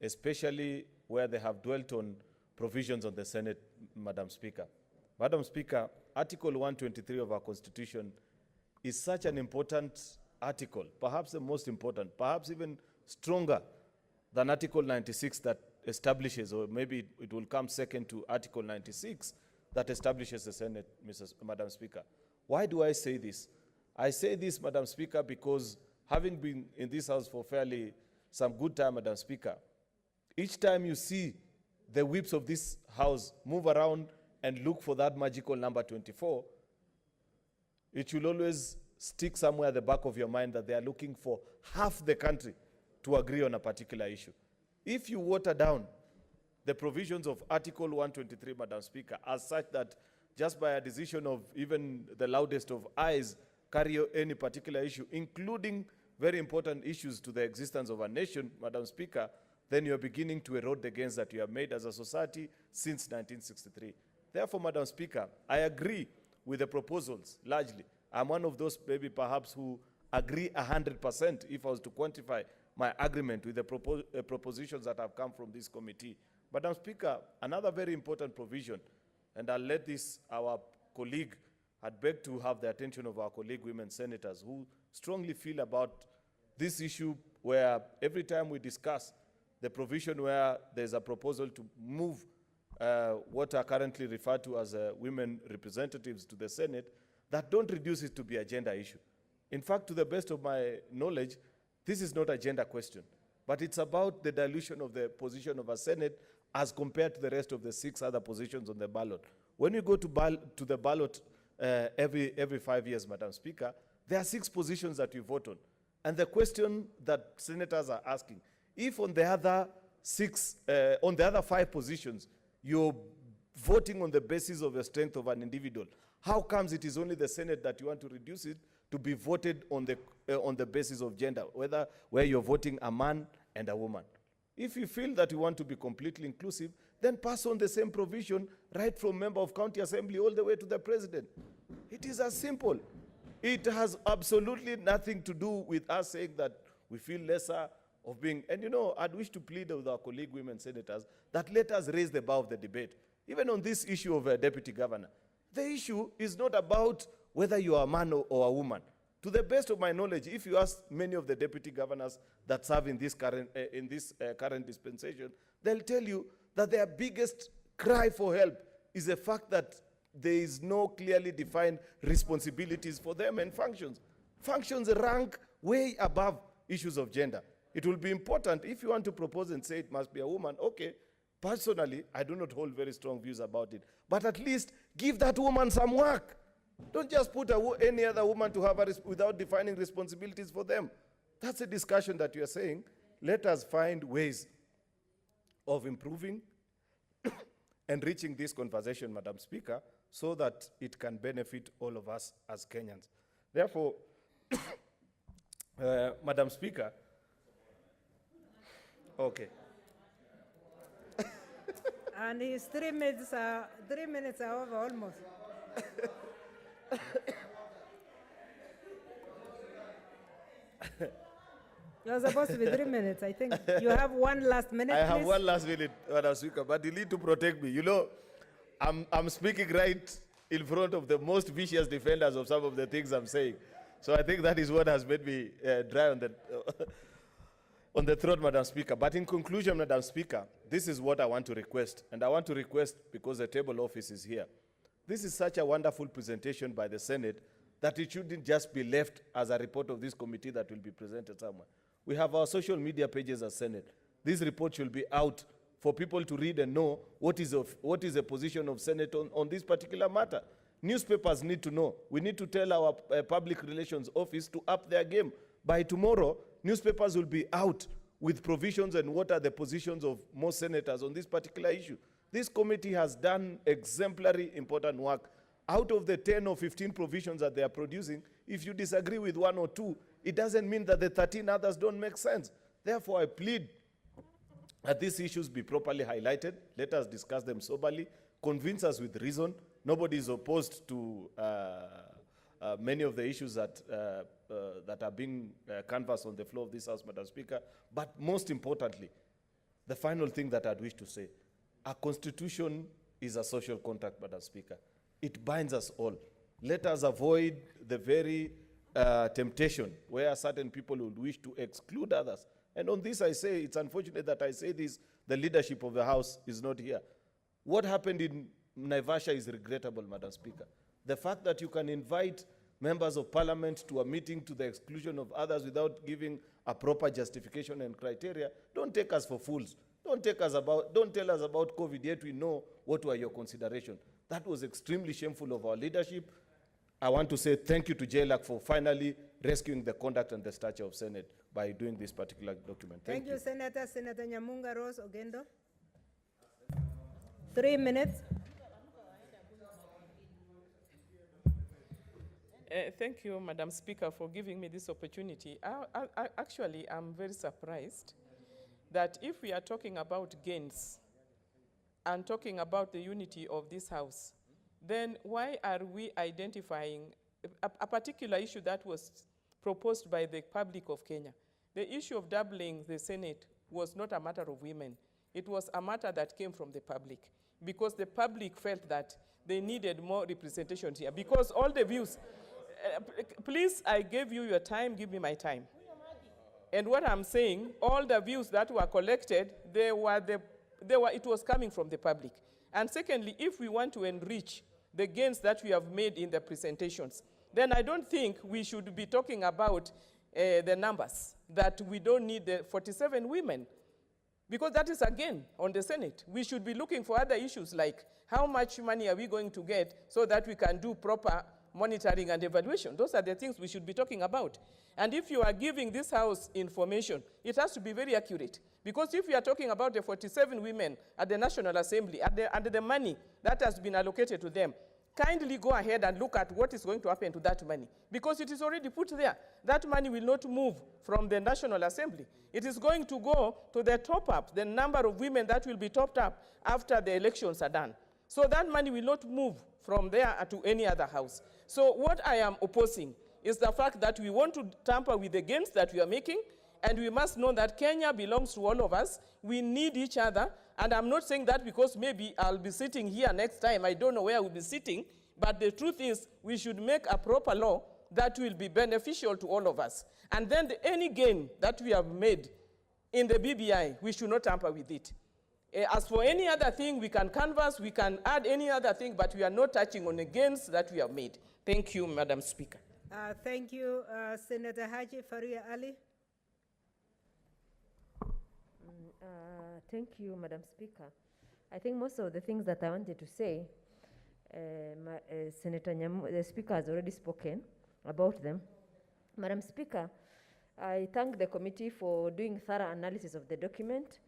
K: especially where they have dwelt on provisions on the Senate, Madam Speaker. Madam Speaker, Article 123 of our Constitution is such an important article, perhaps the most important, perhaps even stronger than Article 96 that establishes, or maybe it will come second to Article 96 that establishes the Senate, Madam Speaker. Why do I say this? I say this, Madam Speaker, because having been in this House for fairly some good time, Madam Speaker, each time you see the whips of this House move around and look for that magical number 24, it will always stick somewhere at the back of your mind that they are looking for half the country to agree on a particular issue. If you water down the provisions of Article 123, Madam Speaker, as such that just by a decision of even the loudest of eyes carry any particular issue, including very important issues to the existence of a nation, Madam Speaker, then you're beginning to erode the gains that you have made as a society since 1963. Therefore, Madam Speaker, I agree with the proposals largely. I'm one of those maybe perhaps who agree 100% if I was to quantify my agreement with the propositions that have come from this committee. Madam Speaker, another very important provision, and I'll let this, our colleague, I'd beg to have the attention of our colleague women senators who strongly feel about this issue where every time we discuss the provision where there's a proposal to move what are currently referred to as women representatives to the Senate, that don't reduce it to be a gender issue. In fact, to the best of my knowledge, this is not a gender question, but it's about the dilution of the position of a Senate as compared to the rest of the 6 other positions on the ballot. When you go to the ballot every 5 years, Madam Speaker, there are 6 positions that you vote on. And the question that senators are asking, if on the other 5 positions, you're voting on the basis of the strength of an individual, how comes it is only the Senate that you want to reduce it to be voted on the basis of gender, where you're voting a man and a woman? If you feel that you want to be completely inclusive, then pass on the same provision right from member of county assembly all the way to the president. It is as simple. It has absolutely nothing to do with us saying that we feel lesser of being, and you know, I'd wish to plead with our colleague women senators that let us raise the bar of the debate. Even on this issue of a deputy governor, the issue is not about whether you are a man or a woman. To the best of my knowledge, if you ask many of the deputy governors that serve in this current dispensation, they'll tell you that their biggest cry for help is the fact that there is no clearly defined responsibilities for them and functions. Functions rank way above issues of gender. It will be important if you want to propose and say it must be a woman, okay. Personally, I do not hold very strong views about it, but at least give that woman some work. Don't just put any other woman to have without defining responsibilities for them. That's a discussion that you are saying. Let us find ways of improving and reaching this conversation, Madam Speaker, so that it can benefit all of us as Kenyans. Therefore, Madam Speaker, okay.
Q: And his 3 minutes are over almost. You're supposed to be 3 minutes, I think. You have 1 last minute,
K: I have
Q: please.
K: 1 last minute, Madam Speaker, but you need to protect me. You know, I'm speaking right in front of the most vicious defenders of some of the things I'm saying. So I think that is what has made me dry on the on the throat, Madam Speaker. But in conclusion, Madam Speaker, this is what I want to request. And I want to request, because the table office is here, This is such a wonderful presentation by the Senate that it shouldn't just be left as a report of this committee that will be presented somewhere. We have our social media pages as Senate. This report should be out for people to read and know what is the position of Senate on this particular matter. Newspapers need to know. We need to tell our public relations office to up their game. By tomorrow, newspapers will be out with provisions and what are the positions of most senators on this particular issue. This committee has done exemplary important work. Out of the 10 or 15 provisions that they are producing, if you disagree with 1 or 2, it doesn't mean that the 13 others don't make sense. Therefore, I plead that these issues be properly highlighted. Let us discuss them soberly, convince us with reason. Nobody is opposed to many of the issues that are being canvassed on the floor of this House, Madam Speaker. But most importantly, the final thing that I'd wish to say, our Constitution is a social contract, Madam Speaker. It binds us all. Let us avoid the very temptation where certain people would wish to exclude others. And on this I say, it's unfortunate that I say this, the leadership of the House is not here. What happened in Naivasha is regrettable, Madam Speaker. The fact that you can invite members of parliament to a meeting to the exclusion of others without giving a proper justification and criteria, don't take us for fools. Don't tell us about COVID, yet we know what were your considerations. That was extremely shameful of our leadership. I want to say thank you to JLAC for finally rescuing the conduct and the stature of Senate by doing this particular document.
Q: Thank you, Senator. Senator Nyamunga Rose Ogendo. 3 minutes.
F: Thank you, Madam Speaker, for giving me this opportunity. Actually, I'm very surprised that if we are talking about gains and talking about the unity of this House, then why are we identifying a particular issue that was proposed by the public of Kenya? The issue of doubling the Senate was not a matter of women. It was a matter that came from the public, because the public felt that they needed more representation here, because all the views, please, I gave you your time, give me my time. And what I'm saying, all the views that were collected, it was coming from the public. And secondly, if we want to enrich the gains that we have made in the presentations, then I don't think we should be talking about the numbers, that we don't need the 47 women, because that is again on the Senate. We should be looking for other issues like how much money are we going to get so that we can do proper monitoring and evaluation. Those are the things we should be talking about. And if you are giving this House information, it has to be very accurate. Because if we are talking about the 47 women at the National Assembly, and the money that has been allocated to them, kindly go ahead and look at what is going to happen to that money. Because it is already put there. That money will not move from the National Assembly. It is going to go to the top-up, the number of women that will be topped up after the elections are done. So that money will not move from there to any other house. So what I am opposing is the fact that we want to tamper with the gains that we are making, and we must know that Kenya belongs to all of us. We need each other, and I'm not saying that because maybe I'll be sitting here next time. I don't know where we'll be sitting, but the truth is we should make a proper law that will be beneficial to all of us. And then any gain that we have made in the BBI, we should not tamper with it. As for any other thing, we can canvass, we can add any other thing, but we are not touching on the gains that we have made. Thank you, Madam Speaker.
Q: Thank you, Senator Haji Faria Ali.
N: Thank you, Madam Speaker. I think most of the things that I wanted to say, the Speaker has already spoken about them. Madam Speaker, I thank the committee for doing thorough analysis of the document.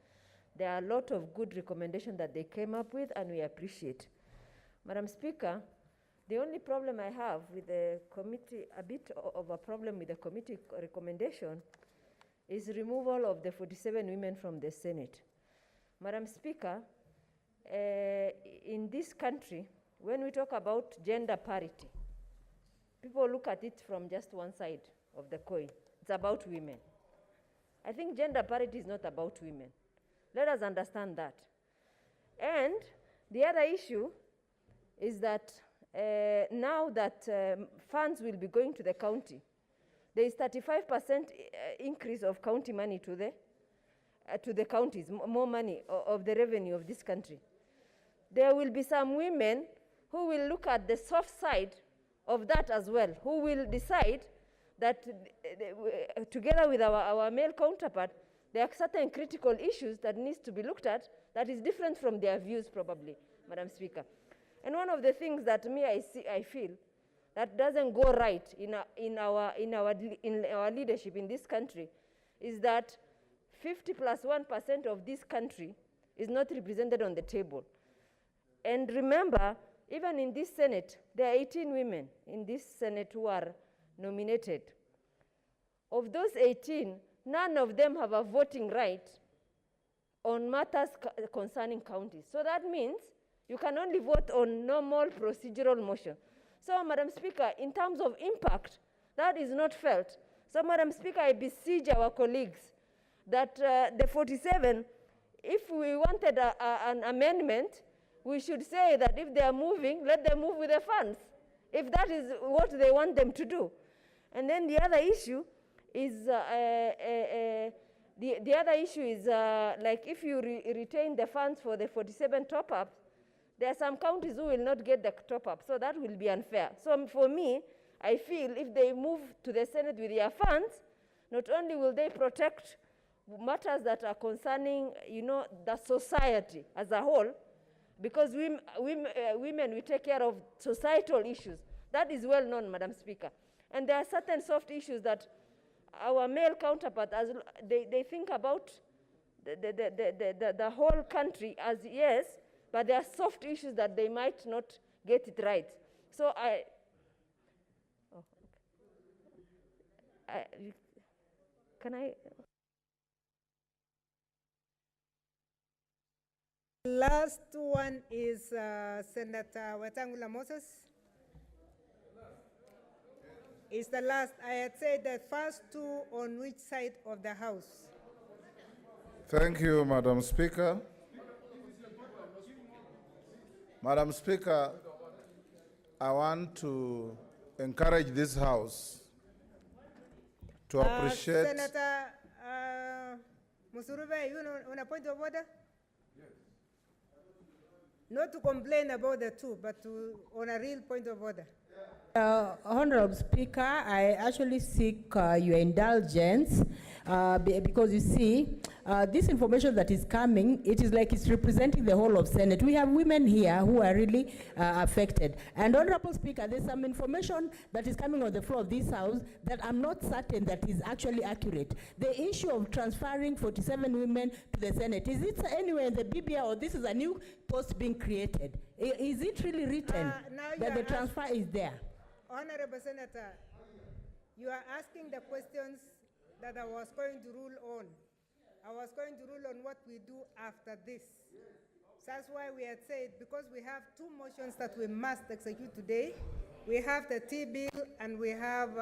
N: There are a lot of good recommendations that they came up with, and we appreciate. Madam Speaker, the only problem I have with the committee, a bit of a problem with the committee recommendation, is removal of the 47 women from the Senate. Madam Speaker, in this country, when we talk about gender parity, people look at it from just one side of the coin. It's about women. I think gender parity is not about women. Let us understand that. And the other issue is that now that funds will be going to the county, there is 35% increase of county money to the counties, more money of the revenue of this country. There will be some women who will look at the soft side of that as well, who will decide that together with our male counterpart, there are certain critical issues that needs to be looked at that is different from their views probably, Madam Speaker. And one of the things that I feel that doesn't go right in our leadership in this country is that 50+1% of this country is not represented on the table. And remember, even in this Senate, there are 18 women in this Senate who are nominated. Of those 18, none of them have a voting right on matters concerning counties. So that means you can only vote on normal procedural motion. So, Madam Speaker, in terms of impact, that is not felt. So, Madam Speaker, I beseech our colleagues that the 47, if we wanted an amendment, we should say that if they are moving, let them move with the funds, if that is what they want them to do. And then the other issue is, like if you retain the funds for the 47 top-ups, there are some counties who will not get the top-up, so that will be unfair. So for me, I feel if they move to the Senate with their funds, not only will they protect matters that are concerning, the society as a whole, because women, we take care of societal issues. That is well known, Madam Speaker. And there are certain soft issues that our male counterparts, they think about the whole country as yes, but there are soft issues that they might not get it right. So can I?
Q: Last one is Senator Wetangula Moses. It's the last. I had said the first two on which side of the House?
E: Thank you, Madam Speaker. Madam Speaker, I want to encourage this House to appreciate...
Q: Senator Musurube, you on a point of order? Yes. Not to complain about the two, but on a real point of order.
G: Honorable Speaker, I actually seek your indulgence because you see, this information that is coming, it is like it's representing the whole of Senate. We have women here who are really affected. And Honorable Speaker, there's some information that is coming on the floor of this House that I'm not certain that is actually accurate. The issue of transferring 47 women to the Senate, is it anywhere in the BBI or this is a new post being created? Is it really written that the transfer is there?
Q: Honorable Senator, you are asking the questions that I was going to rule on. I was going to rule on what we do after this. That's why we had said, because we have two motions that we must execute today. We have the T-bill and we have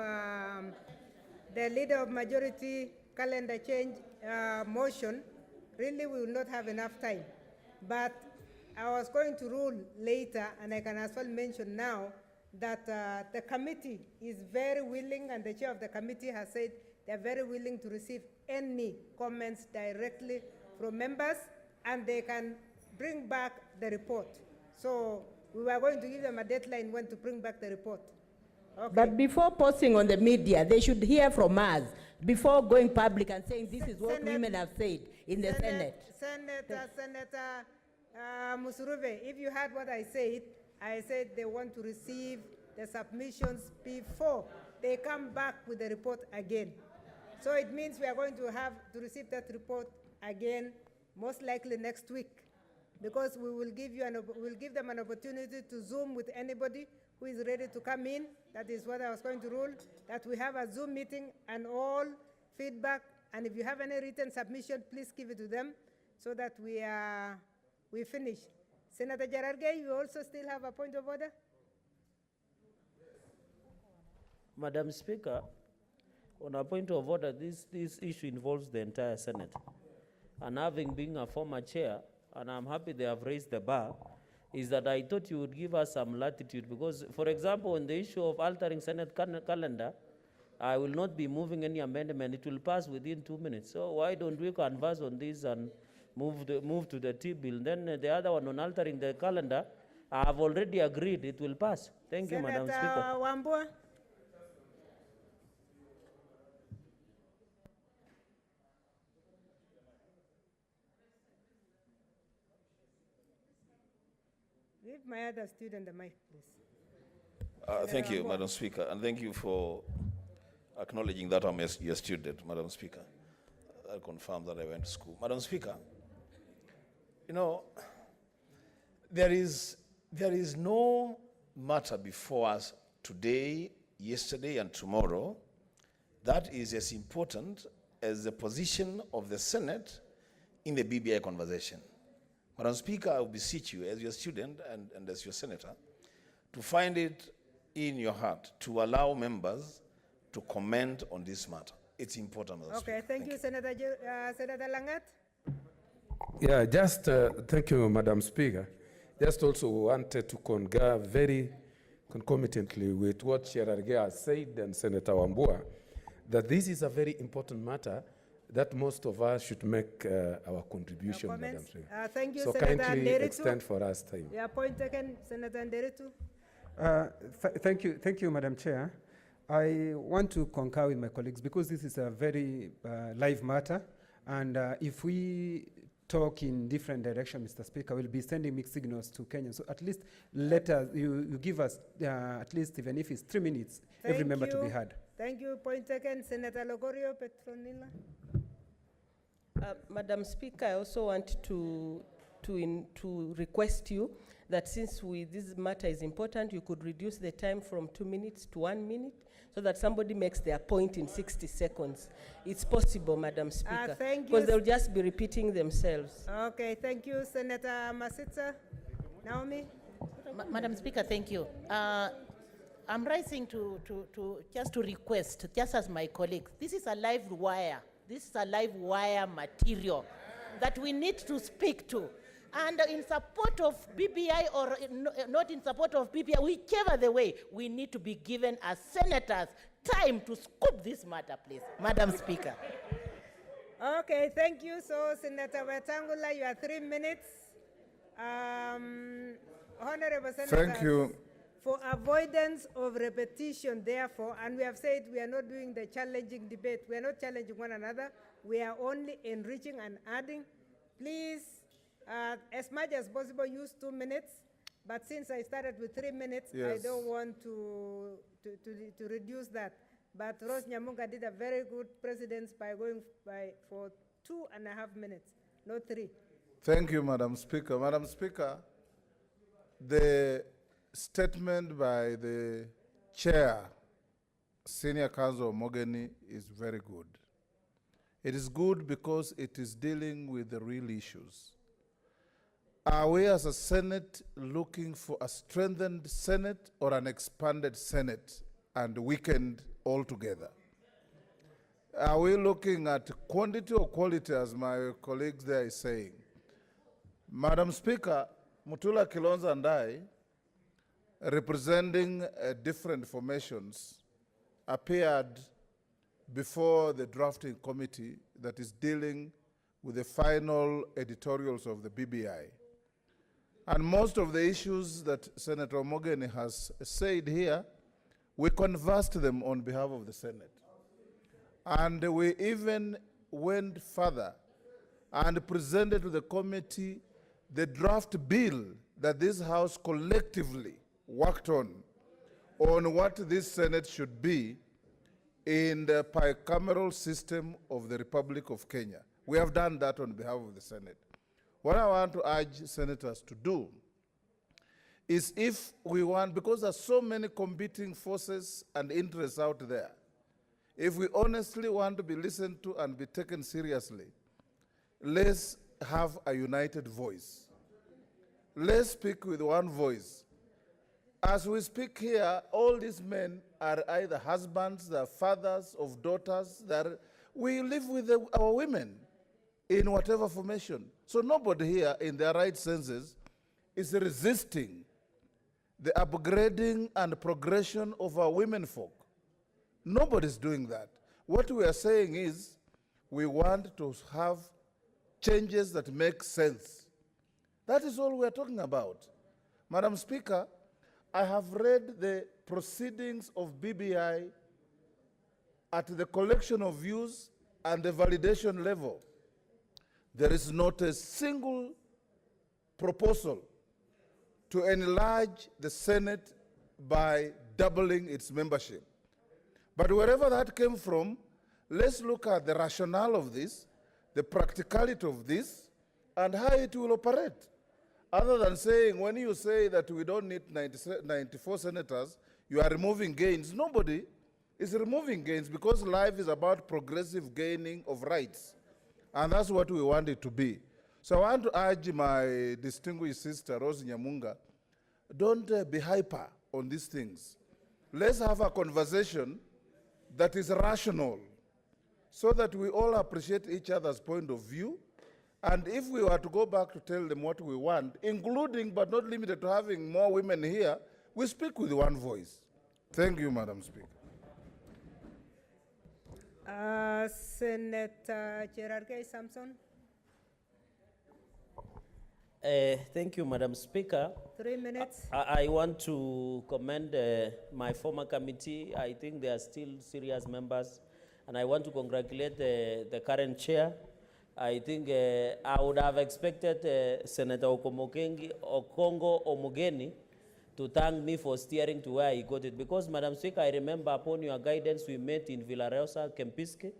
Q: the Leader of Majority calendar change motion. Really, we will not have enough time. But I was going to rule later, and I can as well mention now, that the committee is very willing, and the chair of the committee has said they're very willing to receive any comments directly from members, and they can bring back the report. So we were going to give them a deadline when to bring back the report. Okay.
G: But before posting on the media, they should hear from us before going public and saying this is what women have said in the Senate.
Q: Senator Musurube, if you heard what I said they want to receive the submissions before they come back with the report again. So it means we are going to have to receive that report again, most likely next week, because we will give them an opportunity to Zoom with anybody who is ready to come in. That is what I was going to rule, that we have a Zoom meeting and all feedback, and if you have any written submission, please give it to them so that we finish. Senator Jararge, you also still have a point of order?
D: Madam Speaker, on a point of order, this issue involves the entire Senate. And having been a former chair, and I'm happy they have raised the bar, is that I thought you would give us some latitude because, for example, on the issue of altering Senate calendar, I will not be moving any amendment. It will pass within 2 minutes. So why don't we converse on this and move to the T-bill? Then the other one on altering the calendar, I have already agreed it will pass. Thank you, Madam Speaker.
Q: Senator Wambua. Give my other student the mic, please.
P: Thank you, Madam Speaker, and thank you for acknowledging that I'm your student, Madam Speaker. I confirm that I went to school. Madam Speaker, you know, there is no matter before us today, yesterday, and tomorrow that is as important as the position of the Senate in the BBI conversation. Madam Speaker, I will beseech you as your student and as your senator to find it in your heart to allow members to comment on this matter. It's important, Madam Speaker.
Q: Okay, thank you, Senator Langat.
B: Yeah, just thank you, Madam Speaker. Just also wanted to concur very concomitantly with what Sherarge has said and Senator Wambua, that this is a very important matter that most of us should make our contribution, Madam Speaker.
Q: Thank you,
B: so
Q: Senator
B: kindly
Q: Nderitu.
B: extend for us time.
Q: Yeah, point taken, Senator Nderitu.
O: Thank you, Madam Chair. I want to concur with my colleagues because this is a very live matter, and if we talk in different directions, Mr. Speaker, we'll be sending mixed signals to Kenya. So at least let us, you give us at least, even if it's 3 minutes, every member to be heard.
Q: Thank you. Point taken, Senator Logorio Petronila.
W: Madam Speaker, I also want to request you that since this matter is important, you could reduce the time from 2 minutes to 1 minute so that somebody makes their point in 60 seconds. It's possible, Madam Speaker,
Q: thank you.
W: because they'll just be repeating themselves.
Q: Okay, thank you, Senator Masitsa. Naomi?
X: Madam Speaker, thank you. I'm rising to request, just as my colleagues, this is a live wire. This is a live wire material that we need to speak to. And in support of BBI or not in support of BBI, whichever the way, we need to be given as senators time to scoop this matter, please. Madam Speaker.
Q: Okay, thank you. So, Senator Wetangula, you have 3 minutes. Honorable Senator.
E: Thank you.
Q: For avoidance of repetition, therefore, and we have said we are not doing the challenging debate. We are not challenging one another. We are only enriching and adding. Please, as much as possible, use 2 minutes. But since I started with 3 minutes,
E: Yes.
Q: I don't want to reduce that. But Rose Nyamunga did a very good precedence by going for 2.5 minutes, not 3.
E: Thank you, Madam Speaker. Madam Speaker, the statement by the chair, Senior Counsel Mogeni, is very good. It is good because it is dealing with the real issues. Are we as a Senate looking for a strengthened Senate or an expanded Senate and weakened altogether? Are we looking at quantity or quality, as my colleagues there is saying? Madam Speaker, Mutula Kilonzo and I, representing different formations, appeared before the drafting committee that is dealing with the final editorials of the BBI. And most of the issues that Senator Mogeni has said here, we conversed them on behalf of the Senate. And we even went further and presented to the committee the draft bill that this House collectively worked on what this Senate should be in the bicameral system of the Republic of Kenya. We have done that on behalf of the Senate. What I want to urge senators to do is, if we want, because there are so many competing forces and interests out there, if we honestly want to be listened to and be taken seriously, let's have a united voice. Let's speak with one voice. As we speak here, all these men are either husbands, they're fathers of daughters, we live with our women in whatever formation. So nobody here in their right senses is resisting the upgrading and progression of our women folk. Nobody's doing that. What we are saying is we want to have changes that make sense. That is all we are talking about. Madam Speaker, I have read the proceedings of BBI at the collection of views and the validation level. There is not a single proposal to enlarge the Senate by doubling its membership. But wherever that came from, let's look at the rationale of this, the practicality of this, and how it will operate. Other than saying, when you say that we don't need 94 senators, you are removing gains. Nobody is removing gains because life is about progressive gaining of rights. And that's what we want it to be. So I want to urge my distinguished sister, Rose Nyamunga, don't be hyper on these things. Let's have a conversation that is rational so that we all appreciate each other's point of view. And if we were to go back to tell them what we want, including but not limited to having more women here, we speak with one voice. Thank you, Madam Speaker.
Q: Senator Cherargei Samson.
D: Thank you, Madam Speaker.
Q: 3 minutes.
D: I want to commend my former committee. I think they are still serious members. And I want to congratulate the current chair. I think I would have expected Senator Okongo Omugeni to thank me for steering to where he got it. Because, Madam Speaker, I remember upon your guidance, we met in Villarosa, Kempiske.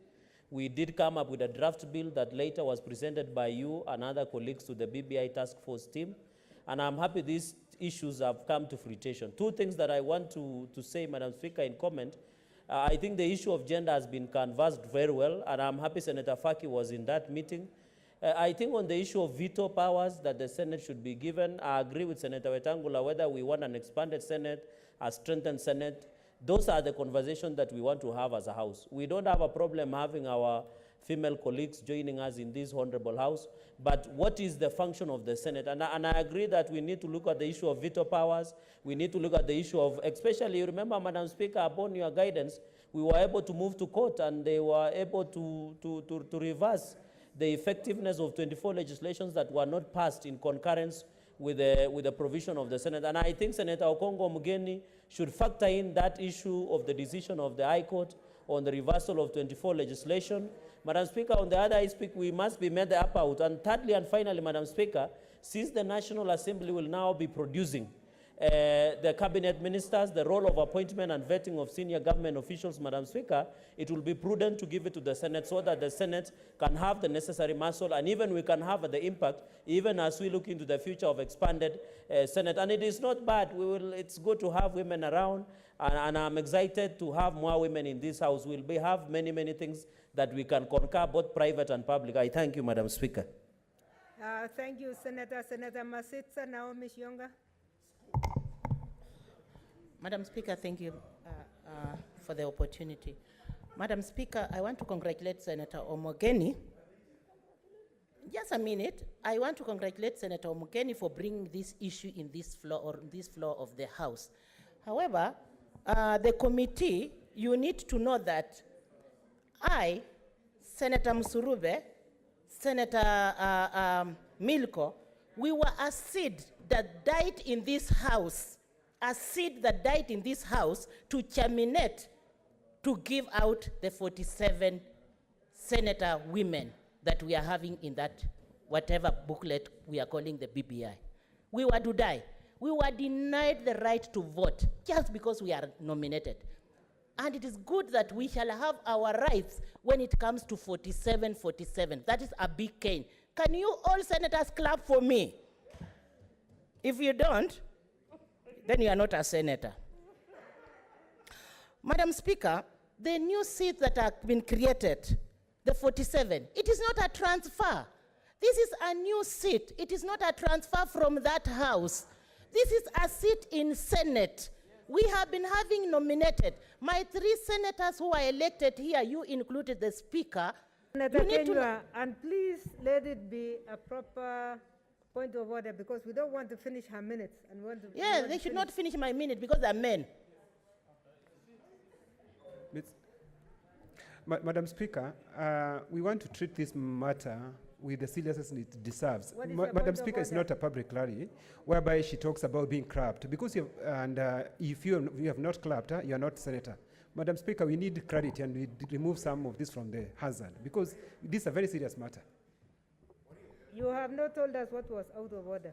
D: We did come up with a draft bill that later was presented by you and other colleagues to the BBI task force team. And I'm happy these issues have come to fruition. Two things that I want to say, Madam Speaker, in comment. I think the issue of gender has been canvassed very well, and I'm happy Senator Faki was in that meeting. I think on the issue of veto powers that the Senate should be given, I agree with Senator Wetangula whether we want an expanded Senate, a strengthened Senate. Those are the conversations that we want to have as a House. We don't have a problem having our female colleagues joining us in this honorable House, but what is the function of the Senate? And I agree that we need to look at the issue of veto powers. We need to look at the issue of, especially, you remember, Madam Speaker, upon your guidance, we were able to move to court and they were able to reverse the effectiveness of 24 legislations that were not passed in concurrence with the provision of the Senate. And I think Senator Okongo Omugeni should factor in that issue of the decision of the High Court on the reversal of 24 legislation. Madam Speaker, on the other aspect, we must be made up out. And thirdly and finally, Madam Speaker, since the National Assembly will now be producing the cabinet ministers, the role of appointment and vetting of senior government officials, Madam Speaker, it will be prudent to give it to the Senate so that the Senate can have the necessary muscle, and even we can have the impact, even as we look into the future of expanded Senate. And it is not bad. It's good to have women around, and I'm excited to have more women in this House. We'll have many, many things that we can concur, both private and public. I thank you, Madam Speaker.
Q: Thank you, Senator. Senator Masitsa Naomi Shionga.
X: Madam Speaker, thank you for the opportunity. Madam Speaker, I want to congratulate Senator Omugeni. Just a minute. I want to congratulate Senator Omugeni for bringing this issue in this floor of the House. However, the committee, you need to know that I, Senator Musurube, Senator Milko, we were a seed that died in this House, a seed that died in this House to germinate, to give out the 47 senator women that we are having in that whatever booklet we are calling the BBI. We were to die. We were denied the right to vote just because we are nominated. And it is good that we shall have our rights when it comes to 47. That is a big gain. Can you all senators clap for me? If you don't, then you are not a senator. Madam Speaker, the new seats that have been created, the 47, it is not a transfer. This is a new seat. It is not a transfer from that House. This is a seat in Senate. We have been having nominated. My 3 senators who are elected here, you included the Speaker.
Q: Senator Kenywa, and please let it be a proper point of order, because we don't want to finish her minutes. And want to,
X: yeah, they should not finish my minute because they're men.
O: Madam Speaker, we want to treat this matter with the seriousness it deserves.
Q: What is the
O: Madam
Q: point of
O: Speaker, it's
Q: order?
O: not a public rally whereby she talks about being clapped. Because if you have not clapped her, you are not senator. Madam Speaker, we need clarity and we remove some of this from the hazard because this is a very serious matter.
Q: You have not told us what was out of order.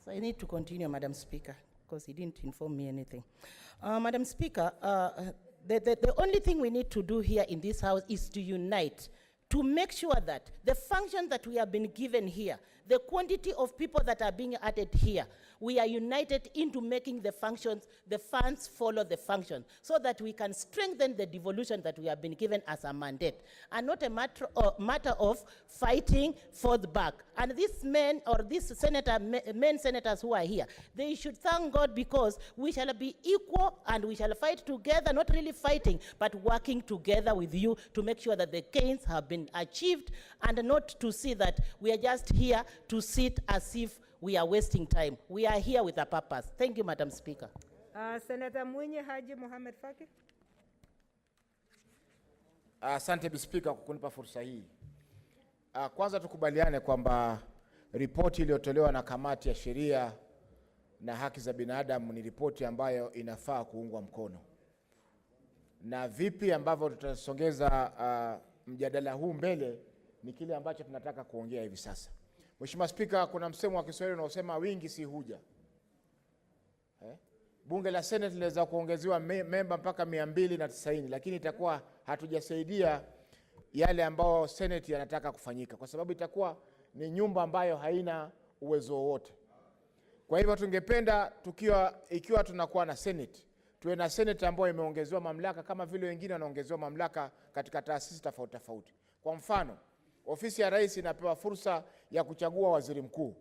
X: So I need to continue, Madam Speaker, because he didn't inform me anything. Madam Speaker, the only thing we need to do here in this House is to unite, to make sure that the function that we have been given here, the quantity of people that are being added here, we are united into making the functions, the funds follow the function, so that we can strengthen the devolution that we have been given as a mandate, and not a matter of fighting for the back. And these men, or these men senators who are here, they should thank God because we shall be equal and we shall fight together, not really fighting, but working together with you to make sure that the gains have been achieved, and not to see that we are just here to sit as if we are wasting time. We are here with a purpose. Thank you, Madam Speaker.
Q: Senator Mwinyi Haji Mohamed Faki.
V: Asante Spika kwa kunipa fursa hii. Kwanza tukubaliane kwamba ripoti iliyotolewa na kamati ya sheria na haki za binadamu ni ripoti ambayo inafaa kuungwa mkono. Na vipi ambavyo tutasongeza mjadala huu mbele ni kile ambacho tunataka kuongea hivi sasa. Mheshimiwa Spika, kuna msemo wa Kiswahili unaosema wingi si huja. Bunge la Senate linaweza kuongezewa memba mpaka 290, lakini itakuwa hatujasaidia yale ambao Senate yanataka kufanyika, kwa sababu itakuwa ni nyumba ambayo haina uwezo wowote. Kwa hivyo tungependa ikiwa tunakuwa na Senate, tuwe na Senate ambayo imeongezewa mamlaka kama vile wengine wanaongezewa mamlaka katika taasisi tofauti tofauti. Kwa mfano, ofisi ya rais inapewa fursa ya kuchagua waziri mkuu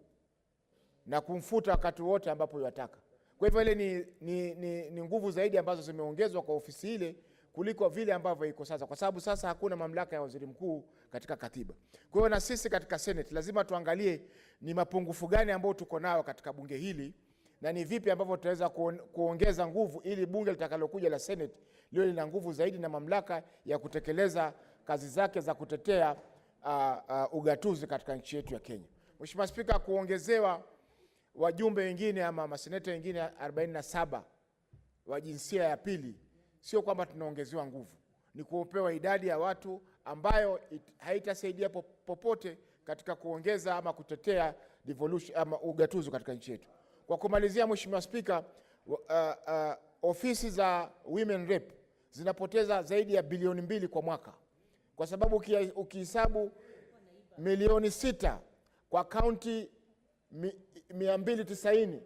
V: na kumfuta wakati wote ambapo yataka. Kwa hivyo ile ni nguvu zaidi ambazo zimeongezwa kwa ofisi ile kuliko vile ambavyo iko sasa, kwa sababu sasa hakuna mamlaka ya waziri mkuu katika katiba. Kwa hiyo na sisi katika Senate lazima tuangalie ni mapungufu gani ambayo tuko nayo katika bunge hili na ni vipi ambavyo tutaweza kuongeza nguvu ili bunge litakalokuja la Senate liwe lina nguvu zaidi na mamlaka ya kutekeleza kazi zake za kutetea ugatuzi katika nchi yetu ya Kenya. Mheshimiwa Spika, kuongezewa wajumbe wengine ama maseneta wengine 47 wa jinsia ya pili sio kwamba tunaongezewa nguvu, ni kuopewa idadi ya watu ambayo haitasaidia popote katika kuongeza ama kutetea devolution ama ugatuzi katika nchi yetu. Kwa kumalizia, Mheshimiwa Spika, ofisi za women rep zinapoteza zaidi ya bilioni 2 kwa mwaka, kwa sababu ukihesabu milioni 6 kwa county 290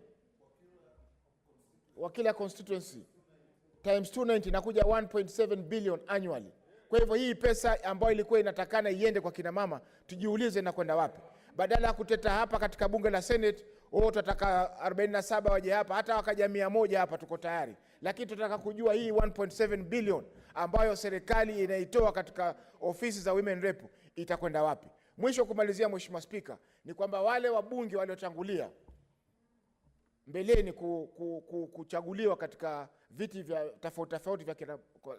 V: wa kila constituency times 290 inakuja 1.7 billion annually. Kwa hivyo hii pesa ambayo ilikuwa inatakana iende kwa kina mama, tujiulize na kwenda wapi? Badala ya kuteta hapa katika bunge la Senate, tutataka 47 waje hapa, hata wakaja 100 hapa tuko tayari. Lakini tunataka kujua hii 1.7 billion ambayo serikali inaitoa katika ofisi za women rep itakwenda wapi? Mwisho kumalizia, Mheshimiwa Spika, ni kwamba wale wabunge waliotangulia mbeleni kuchaguliwa katika viti vya tofauti vya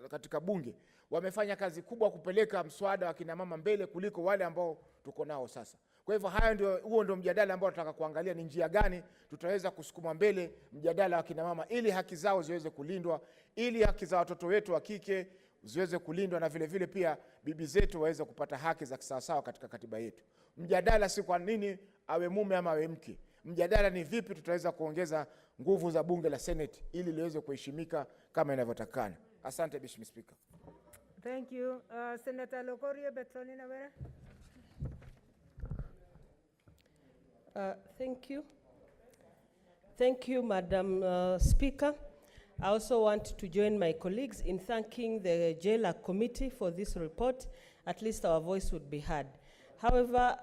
V: katika bunge wamefanya kazi kubwa kupeleka mswada wa kina mama mbele kuliko wale ambao tuko nao sasa. Kwa hivyo huo ndio mjadala ambao tunataka kuangalia ni njia gani tutaweza kusukuma mbele mjadala wa kina mama ili haki zao ziweze kulindwa, ili haki za watoto wetu wa kike ziweze kulindwa, na vile vile pia bibi zetu waweze kupata haki za kisawasawa katika katiba yetu. Mjadala si kwa nini awe mume ama awe mke. Mjadala ni vipi tutaweza kuongeza nguvu za bunge la Senate ili liweze kuheshimika kama inavyotakana. Asante Mheshimiwa Spika.
Q: Thank you. Senator Lokorio Betronina Wera.
W: Thank you. Thank you, Madam Speaker. I also want to join my colleagues in thanking the Jailer Committee for this report. At least our voice would be heard. However,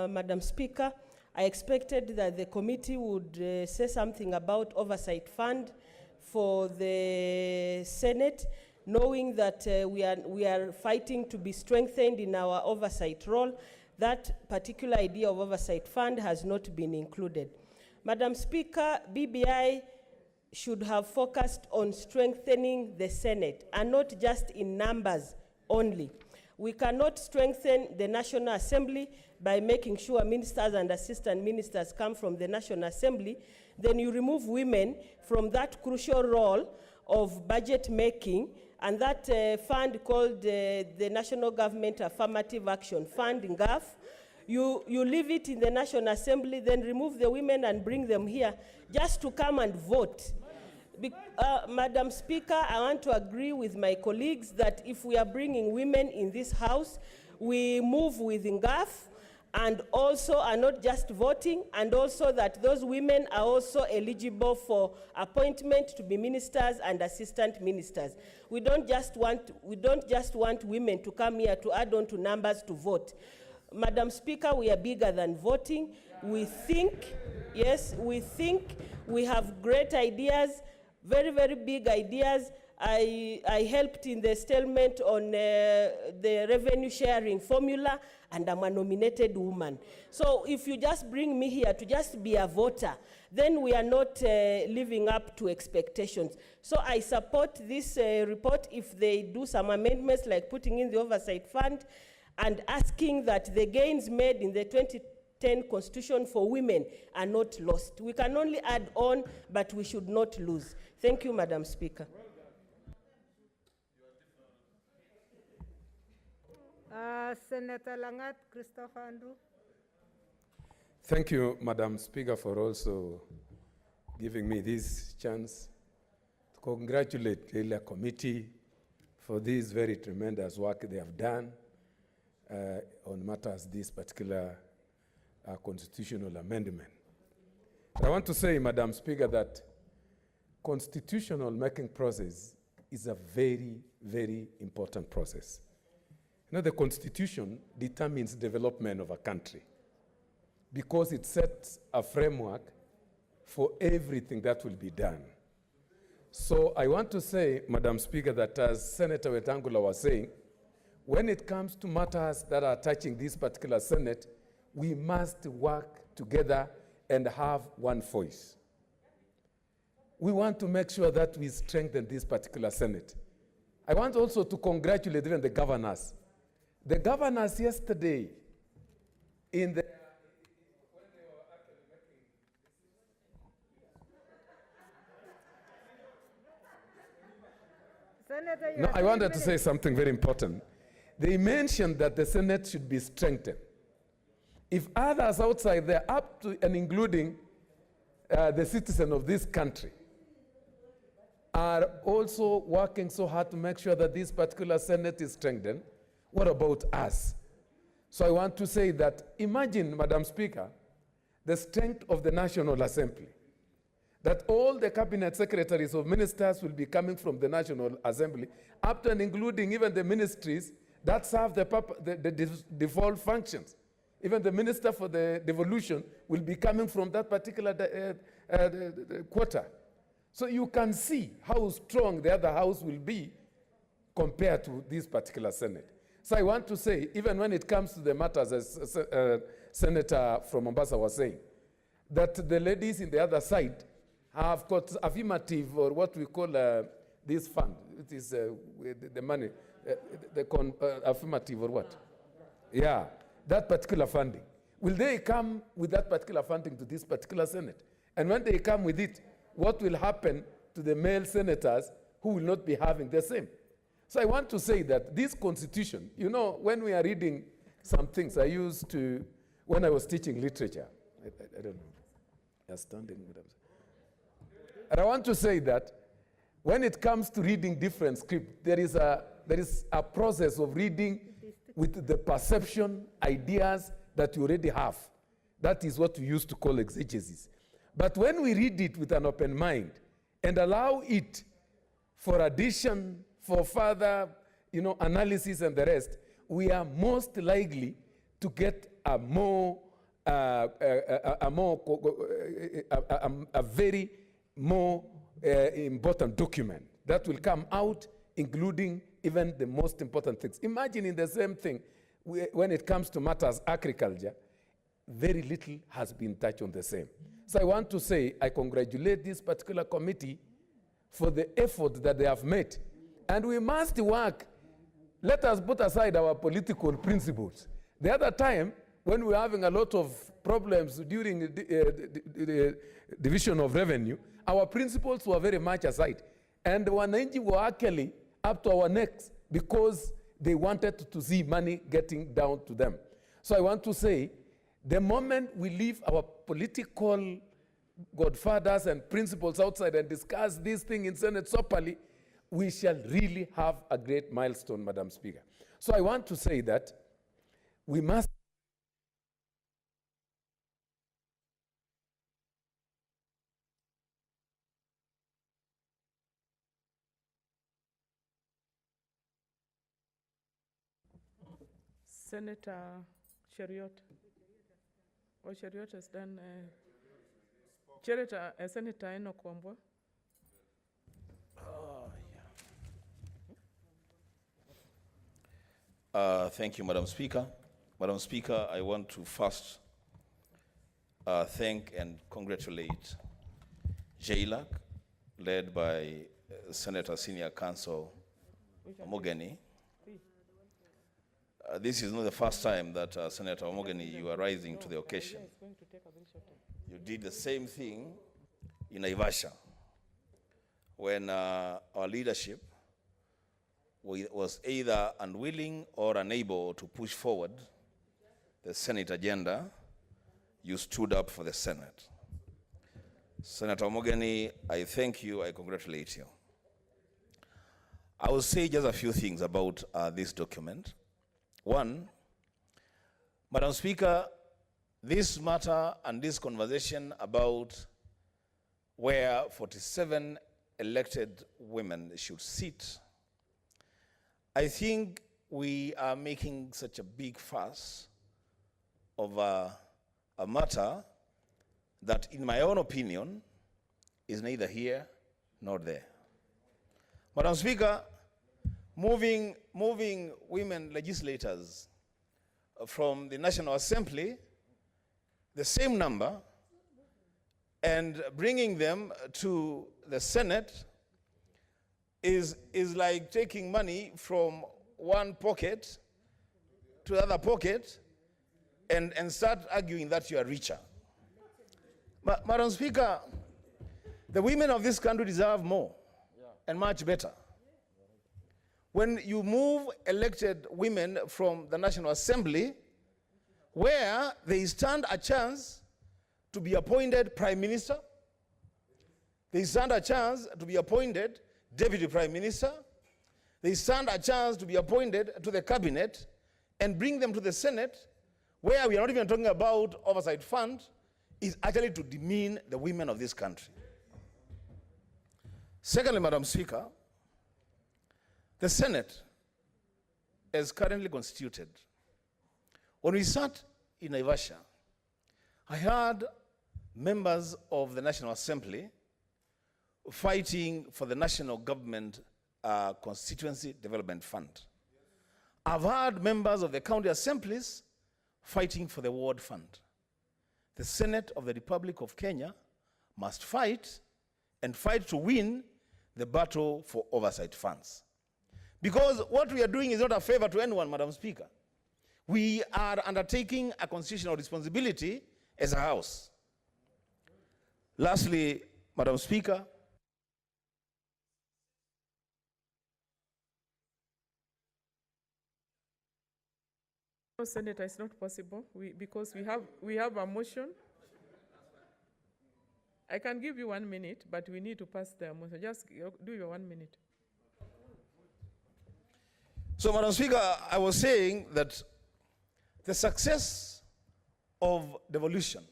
W: Madam Speaker, I expected that the committee would say something about oversight fund for the Senate, knowing that we are fighting to be strengthened in our oversight role. That particular idea of oversight fund has not been included. Madam Speaker, BBI should have focused on strengthening the Senate and not just in numbers only. We cannot strengthen the National Assembly by making sure ministers and assistant ministers come from the National Assembly. Then you remove women from that crucial role of budget making, and that fund called the National Government Affirmative Action Fund, NGAF, you leave it in the National Assembly, then remove the women and bring them here just to come and vote. Madam Speaker, I want to agree with my colleagues that if we are bringing women in this House, we move with NGAF, and also are not just voting, and also that those women are also eligible for appointment to be ministers and assistant ministers. We don't just want women to come here to add on to numbers to vote. Madam Speaker, we are bigger than voting. We think, yes, we think we have great ideas, very, very big ideas. I helped in the stalemate on the revenue sharing formula, and I'm a nominated woman. So if you just bring me here to just be a voter, then we are not living up to expectations. So I support this report if they do some amendments like putting in the oversight fund and asking that the gains made in the 2010 Constitution for women are not lost. We can only add on, but we should not lose. Thank you, Madam Speaker.
Q: Senator Langat, Christopher Andrew.
B: Thank you, Madam Speaker, for also giving me this chance to congratulate the committee for this very tremendous work they have done on matters this particular constitutional amendment. I want to say, Madam Speaker, that constitutional making process is a very, very important process. You know, the Constitution determines development of a country because it sets a framework for everything that will be done. So I want to say, Madam Speaker, that as Senator Wetangula was saying, when it comes to matters that are touching this particular Senate, we must work together and have one voice. We want to make sure that we strengthen this particular Senate. I want also to congratulate even the governors. The governors yesterday, when they were actually making
Q: Senator,
B: No, I wanted to say something very important. They mentioned that the Senate should be strengthened. If others outside there, up to and including the citizen of this country, are also working so hard to make sure that this particular Senate is strengthened, what about us? So I want to say that, imagine, Madam Speaker, the strength of the National Assembly, that all the cabinet secretaries of ministers will be coming from the National Assembly, up to and including even the ministries that serve the default functions. Even the minister for the devolution will be coming from that particular quarter. So you can see how strong the other house will be compared to this particular Senate. So I want to say, even when it comes to the matters, as Senator from Mombasa was saying, that the ladies in the other side have got affirmative, or what we call this fund. It is the money, affirmative or what? Yeah, that particular funding. Will they come with that particular funding to this particular Senate? And when they come with it, what will happen to the male senators who will not be having the same? So I want to say that this constitution, you know, when we are reading some things, I used to, when I was teaching literature, I don't know, you're standing with them. And I want to say that when it comes to reading different scripts, there is a process of reading with the perception, ideas that you already have. That is what we used to call exegesis. But when we read it with an open mind and allow it for addition, for further, analysis and the rest, we are most likely to get a very more important document that will come out, including even the most important things. Imagine in the same thing, when it comes to matters agriculture, very little has been touched on the same. So I want to say, I congratulate this particular committee for the effort that they have made. And we must work Let us put aside our political principles. The other time, when we were having a lot of problems during the division of revenue, our principles were very much aside. And the wananchi were actually up to our necks because they wanted to see money getting down to them. So I want to say, the moment we leave our political godfathers and principles outside and discuss this thing in Senate properly, we shall really have a great milestone, Madam Speaker. So I want to say that we must
F: Senator Cheriot. Or Cheriot has done. Senator Enoch Wambua.
P: Thank you, Madam Speaker. Madam Speaker, I want to first thank and congratulate JLAC, led by Senator Senior Counsel Omogeni. This is not the first time that Senator Omogeni, you are rising to the occasion. You did the same thing in Naivasha when our leadership was either unwilling or unable to push forward the Senate agenda. You stood up for the Senate. Senator Omogeni, I thank you, I congratulate you. I will say just a few things about this document. One, Madam Speaker, this matter and this conversation about where 47 elected women should sit, I think we are making such a big fuss of a matter that, in my own opinion, is neither here nor there. Madam Speaker, moving women legislators from the National Assembly, the same number, and bringing them to the Senate is like taking money from one pocket to the other pocket and start arguing that you are richer. Madam Speaker, the women of this country deserve more and much better. When you move elected women from the National Assembly, where they stand a chance to be appointed Prime Minister, they stand a chance to be appointed Deputy Prime Minister, they stand a chance to be appointed to the Cabinet, and bring them to the Senate, where we are not even talking about oversight fund, is actually to demean the women of this country. Secondly, Madam Speaker, the Senate is currently constituted. When we sat in Naivasha, I heard members of the National Assembly fighting for the National Government Constituency Development Fund. I've heard members of the county assemblies fighting for the Ward Fund. The Senate of the Republic of Kenya must fight and fight to win the battle for oversight funds. Because what we are doing is not a favor to anyone, Madam Speaker. We are undertaking a constitutional responsibility as a House. Lastly, Madam Speaker,
F: No, Senator, it's not possible because we have a motion. I can give you 1 minute, but we need to pass the motion. Just do your 1 minute.
P: So, Madam Speaker, I was saying that the success of devolution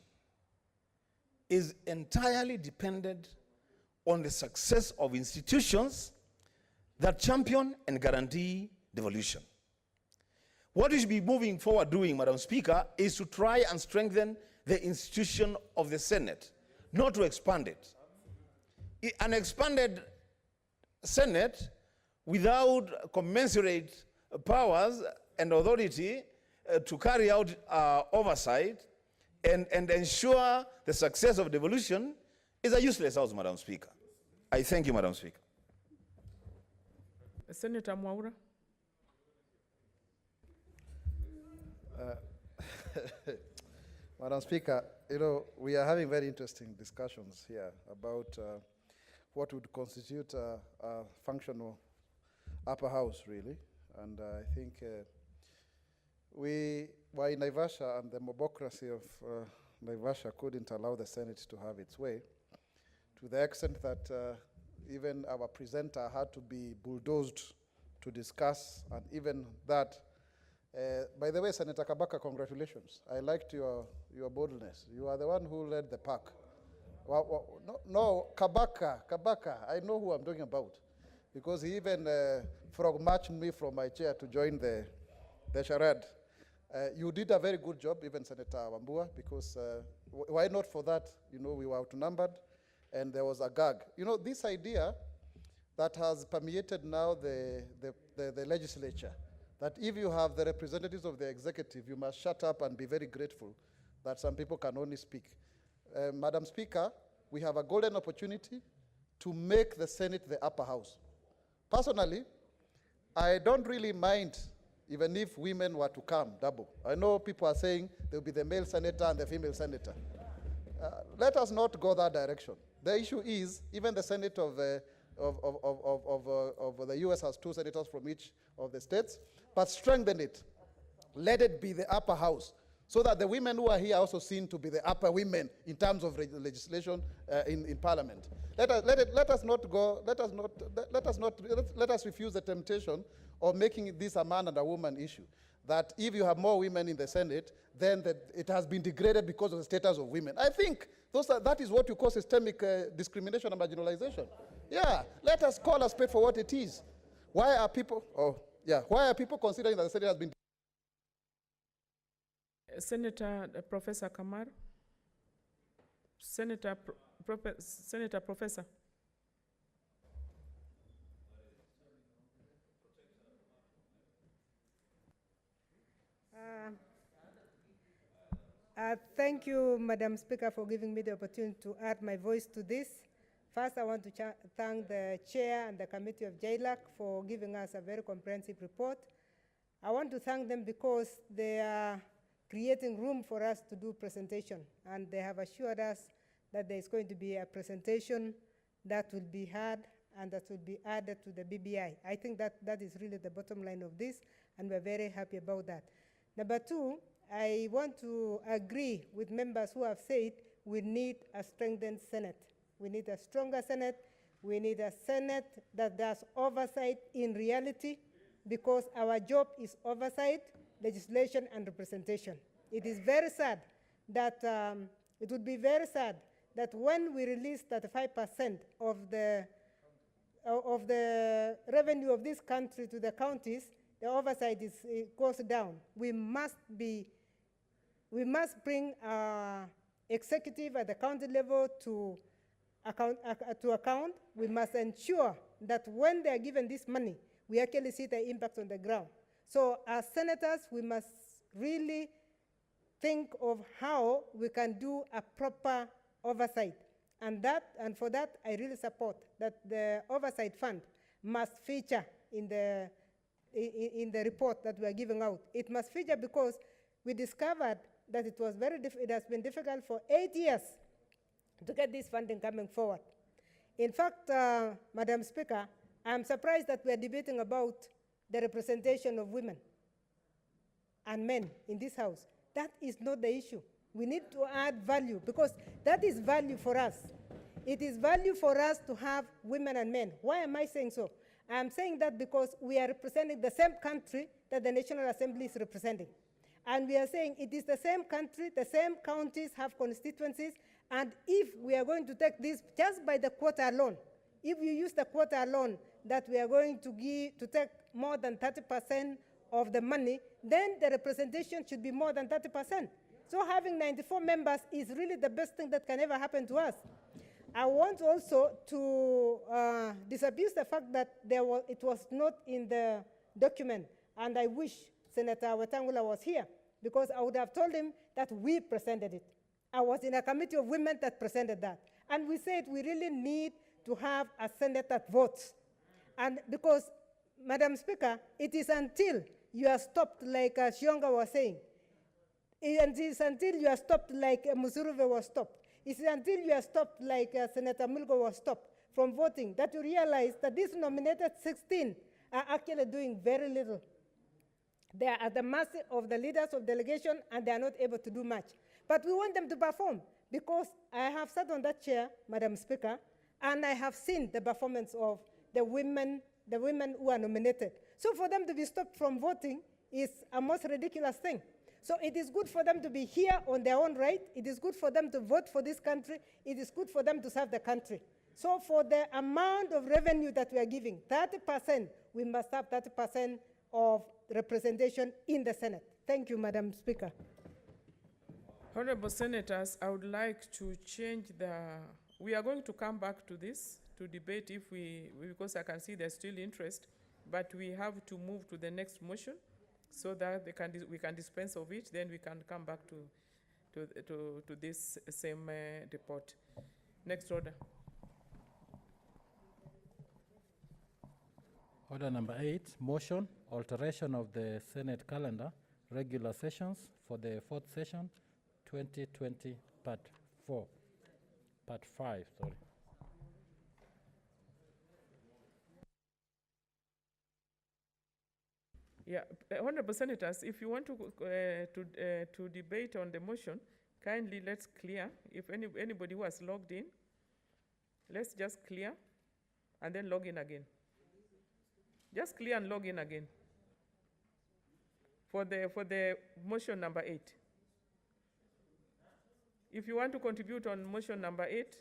P: is entirely dependent on the success of institutions that champion and guarantee devolution. What we should be moving forward doing, Madam Speaker, is to try and strengthen the institution of the Senate, not to expand it. An expanded Senate without commensurate powers and authority to carry out oversight and ensure the success of devolution is a useless house, Madam Speaker. I thank you, Madam Speaker.
F: Senator Mwaura.
C: Madam Speaker, you know, we are having very interesting discussions here about what would constitute a functional upper house, really. And I think we were in Naivasha, and the mobocracy of Naivasha couldn't allow the Senate to have its way, to the extent that even our presenter had to be bulldozed to discuss, and even that. By the way, Senator Kabaka, congratulations. I liked your boldness. You are the one who led the pack. No, Kabaka, I know who I'm talking about, because he even frog-marched me from my chair to join the charade. You did a very good job, even Senator Wambua, because why not for that? You know, we were outnumbered, and there was a gag. You know, this idea that has permeated now the legislature, that if you have the representatives of the executive, you must shut up and be very grateful that some people can only speak. Madam Speaker, we have a golden opportunity to make the Senate the upper house. Personally, I don't really mind even if women were to come double. I know people are saying there will be the male senator and the female senator. Let us not go that direction. The issue is, even the Senate of the US has 2 senators from each of the states, but strengthen it. Let it be the upper house, so that the women who are here are also seen to be the upper women in terms of legislation in Parliament. Let us refuse the temptation of making this a man and a woman issue. That if you have more women in the Senate, then it has been degraded because of the status of women. I think that is what you call systemic discrimination and marginalization. Yeah, let us call a spade for what it is. Why are people considering that the Senate has been...
F: Senator Professor Kamar. Senator Professor.
Q: Thank you, Madam Speaker, for giving me the opportunity to add my voice to this. First, I want to thank the Chair and the Committee of JLAC for giving us a very comprehensive report. I want to thank them because they are creating room for us to do presentation, and they have assured us that there is going to be a presentation that will be heard and that will be added to the BBI. I think that is really the bottom line of this, and we're very happy about that. Number 2, I want to agree with members who have said we need a strengthened Senate. We need a stronger Senate. We need a Senate that does oversight in reality, because our job is oversight, legislation, and representation. It is very sad that, it would be very sad that when we release 35% of the revenue of this country to the counties, the oversight goes down. We must bring our executive at the county level to account. We must ensure that when they are given this money, we actually see the impact on the ground. So as senators, we must really think of how we can do a proper oversight. And for that, I really support that the oversight fund must feature in the report that we are giving out. It must feature because we discovered that it has been difficult for 8 years to get this funding coming forward. In fact, Madam Speaker, I'm surprised that we are debating about the representation of women and men in this House. That is not the issue. We need to add value, because that is value for us. It is value for us to have women and men. Why am I saying so? I'm saying that because we are representing the same country that the National Assembly is representing. And we are saying it is the same country, the same counties have constituencies, and if we are going to take this just by the quota alone, if you use the quota alone, that we are going to take more than 30% of the money, then the representation should be more than 30%. So having 94 members is really the best thing that can ever happen to us. I want also to disabuse the fact that it was not in the document, and I wish Senator Wetangula was here, because I would have told him that we presented it. I was in a committee of women that presented that. And we said we really need to have a Senate that votes. And because, Madam Speaker, it is until you are stopped, like Shionga was saying, And it's until you are stopped like Musuruve was stopped. It's until you are stopped like Senator Mulgo was stopped from voting that you realize that these nominated 16 are actually doing very little. They are at the mercy of the leaders of delegation and they are not able to do much. But we want them to perform because I have sat on that chair, Madam Speaker, and I have seen the performance of the women who are nominated. So for them to be stopped from voting is a most ridiculous thing. So it is good for them to be here on their own right. It is good for them to vote for this country. It is good for them to serve the country. So for the amount of revenue that we are giving, 30%, we must have 30% of representation in the Senate. Thank you, Madam Speaker.
F: Honorable Senators, I would like to change we are going to come back to this to debate because I can see there's still interest, but we have to move to the next motion so that we can dispense of it, then we can come back to this same report. Next order.
L: Order number 8, motion, alteration of the Senate calendar, regular sessions for the 4th session, 2020, part 5, sorry.
F: Yeah, Honorable Senators, if you want to debate on the motion, kindly let's clear. If anybody who has logged in, let's just clear and then log in again. Just clear and log in again for the motion number 8. If you want to contribute on motion number 8,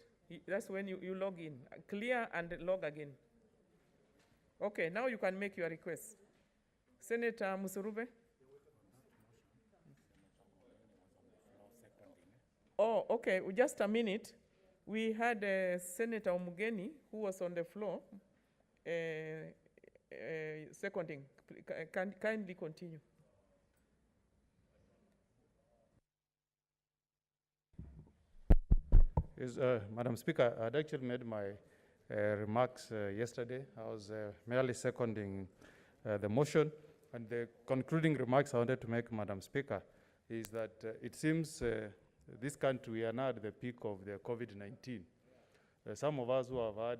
F: that's when you log in. Clear and log again. Okay, now you can make your request. Senator Musurube? Oh, okay, just a minute. We had Senator Omugeni who was on the floor seconding. Kindly continue.
I: Yes, Madam Speaker, I'd actually made my remarks yesterday. I was merely seconding the motion. And the concluding remarks I wanted to make, Madam Speaker, is that it seems this country, we are now at the peak of the COVID-19. Some of us who have had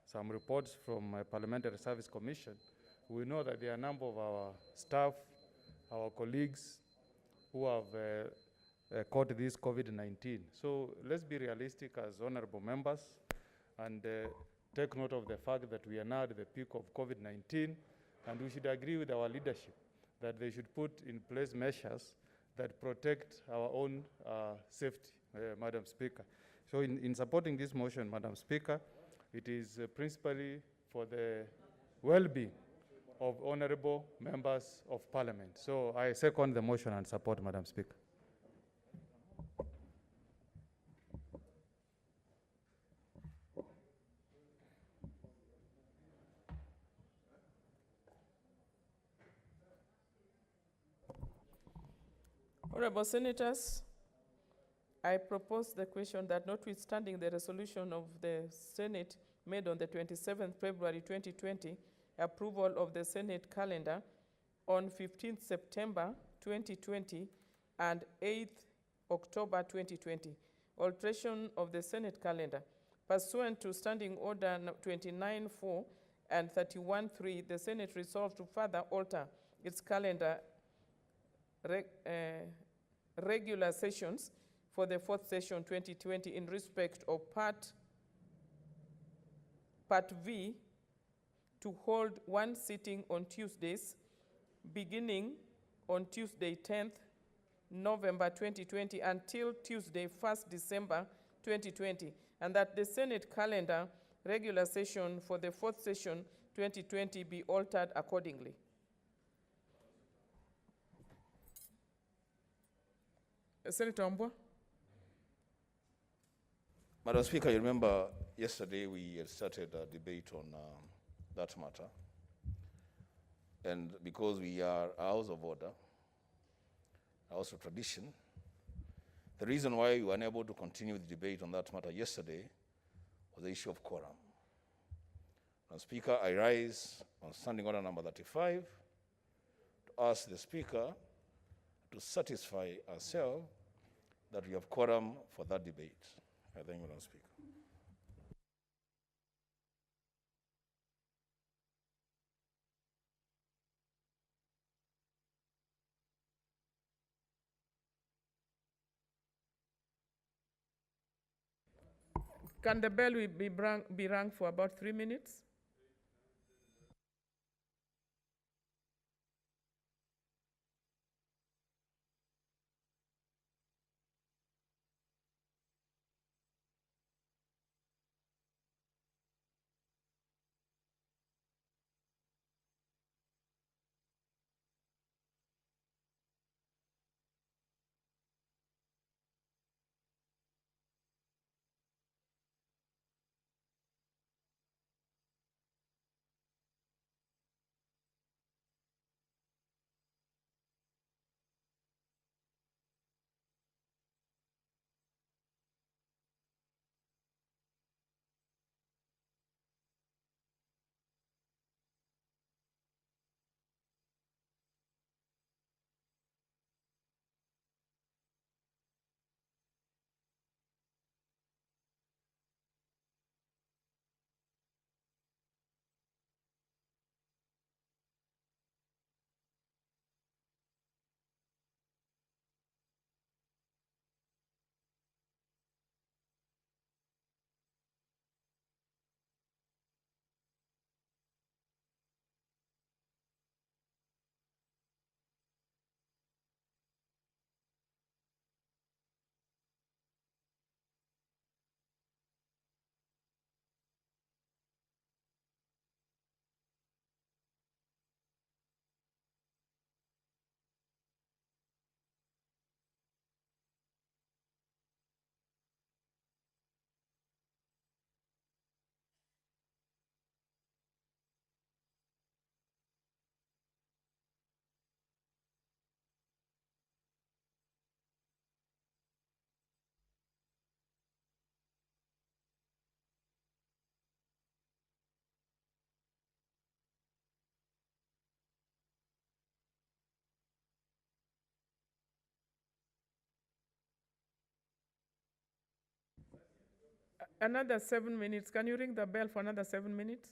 I: some reports from Parliamentary Service Commission, we know that there are a number of our staff, our colleagues, who have caught this COVID-19. So let's be realistic as honorable members and take note of the fact that we are now at the peak of COVID-19, and we should agree with our leadership that they should put in place measures that protect our own safety, Madam Speaker. So in supporting this motion, Madam Speaker, it is principally for the well-being of honorable members of Parliament. So I second the motion and support, Madam Speaker.
F: Honorable Senators, I propose the question that notwithstanding the resolution of the Senate made on the 27th February 2020, approval of the Senate calendar on 15th September 2020 and 8th October 2020, alteration of the Senate calendar. Pursuant to Standing Order 29.4 and 31.3, the Senate resolved to further alter its calendar regular sessions for the 4th session 2020 in respect of Part V to hold one sitting on Tuesdays, beginning on Tuesday 10th November 2020 until Tuesday 1st December 2020, and that the Senate calendar regular session for the 4th session 2020 be altered accordingly. Senator Mbwa.
P: Madam Speaker, you remember yesterday we had started a debate on that matter. And because we are a house of order, a house of tradition, the reason why we were unable to continue the debate on that matter yesterday was the issue of quorum. Madam Speaker, I rise on Standing Order number 35 to ask the Speaker to satisfy ourselves that we have quorum for that debate. I thank you, Madam Speaker.
F: Can the bell be rung for about 3 minutes? Another 7 minutes. Can you ring the bell for another 7 minutes?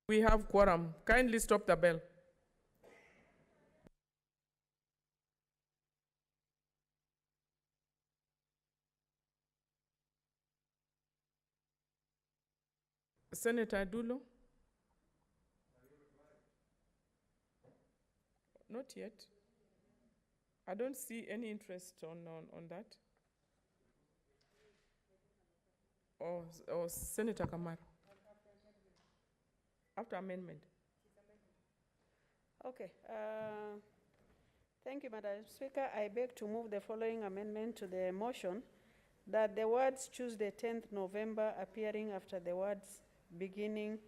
F: We have quorum. Kindly stop the bell. Senator Dulo? Not yet. I don't see any interest on that. Or Senator Kamara? After amendment.
J: Okay. Thank you, Madam Speaker. I beg to move the following amendment to the motion, that the words Tuesday 10th November appearing after the words beginning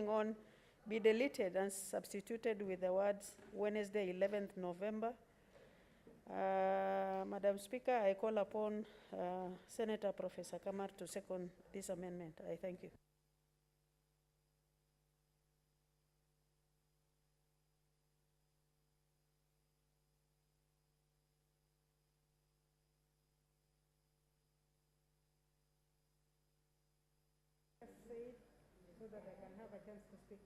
J: on be deleted and substituted with the words Wednesday 11th November. Madam Speaker, I call upon Senator Professor Kamar to second this amendment. I thank you. So that I can have a chance to speak.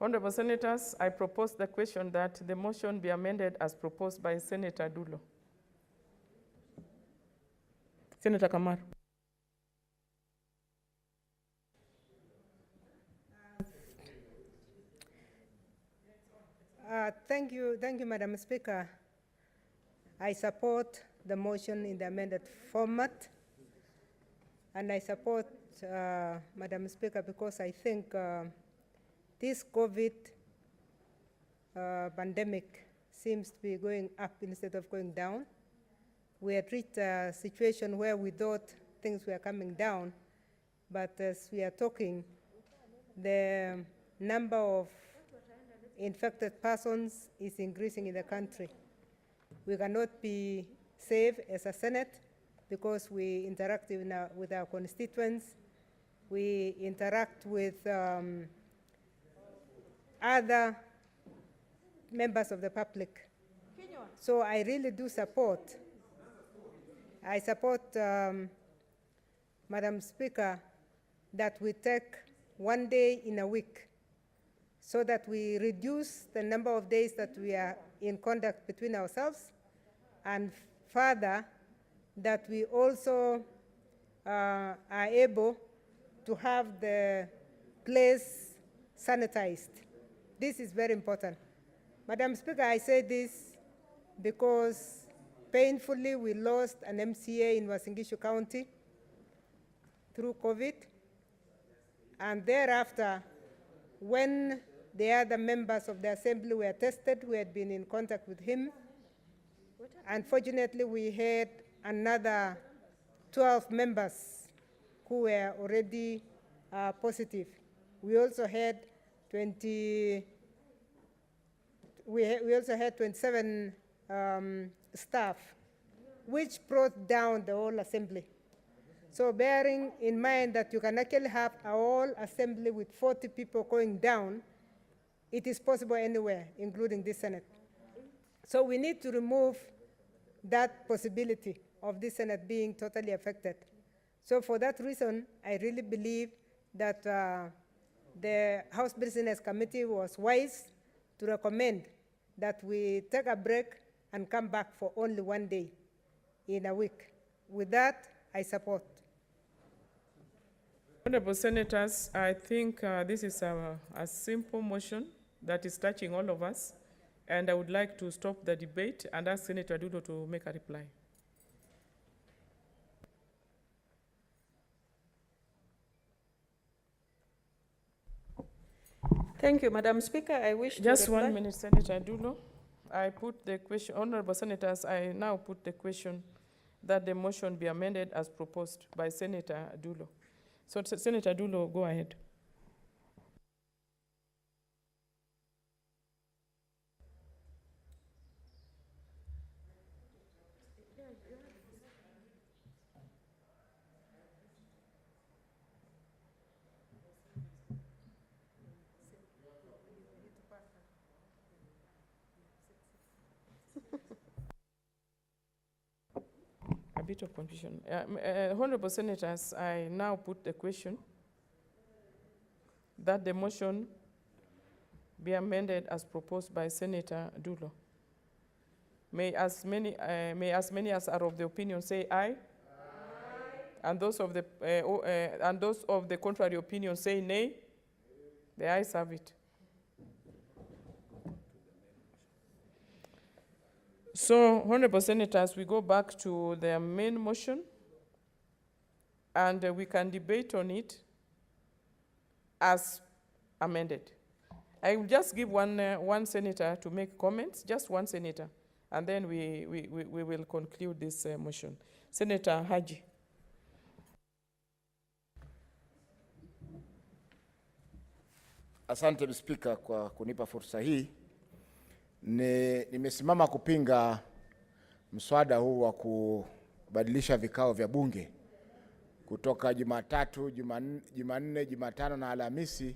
F: Honorable Senators, I propose the question that the motion be amended as proposed by Senator Dulo. Senator Kamar.
Q: Thank you, Madam Speaker. I support the motion in the amended format, and I support Madam Speaker because I think this COVID pandemic seems to be going up instead of going down. We had reached a situation where we thought things were coming down, but as we are talking, the number of infected persons is increasing in the country. We cannot be safe as a Senate because we interact with our constituents, we interact with other members of the public. So I really do support. I support, Madam Speaker, that we take 1 day in a week so that we reduce the number of days that we are in contact between ourselves, and further, that we also are able to have the place sanitized. This is very important. Madam Speaker, I say this because painfully we lost an MCA in Uasin Gishu County through COVID, and thereafter, when the other members of the assembly were tested, we had been in contact with him. Unfortunately, we had another 12 members who were already positive. We also had 27 staff, which brought down the whole assembly. So bearing in mind that you can actually have a whole assembly with 40 people going down, it is possible anywhere, including this Senate. So we need to remove that possibility of this Senate being totally affected. So for that reason, I really believe that the House Business Committee was wise to recommend that we take a break and come back for only 1 day in a week. With that, I support.
F: Honorable Senators, I think this is a simple motion that is touching all of us, and I would like to stop the debate and ask Senator Dulo to make a reply.
J: Thank you, Madam Speaker. I wish to
F: Just
J: reply.
F: 1 minute, Senator Dulo. I put the question, Honorable Senators, I now put the question that the motion be amended as proposed by Senator Dulo. So, Senator Dulo, go ahead. A bit of confusion. Honorable Senators, I now put the question that the motion be amended as proposed by Senator Dulo. May as many as are of the opinion say aye. And those of the contrary opinion say nay. The ayes have it. So, Honorable Senators, we go back to the main motion, and we can debate on it as amended. I will just give one senator to make comments, just one senator, and then we will conclude this motion. Senator Haji.
V: Asante Spika kwa kunipa fursa hii. Nimesimama kupinga mswada huu wa kubadilisha vikao vya bunge kutoka Jumatatu, Jumanne, Jumatano na Alhamisi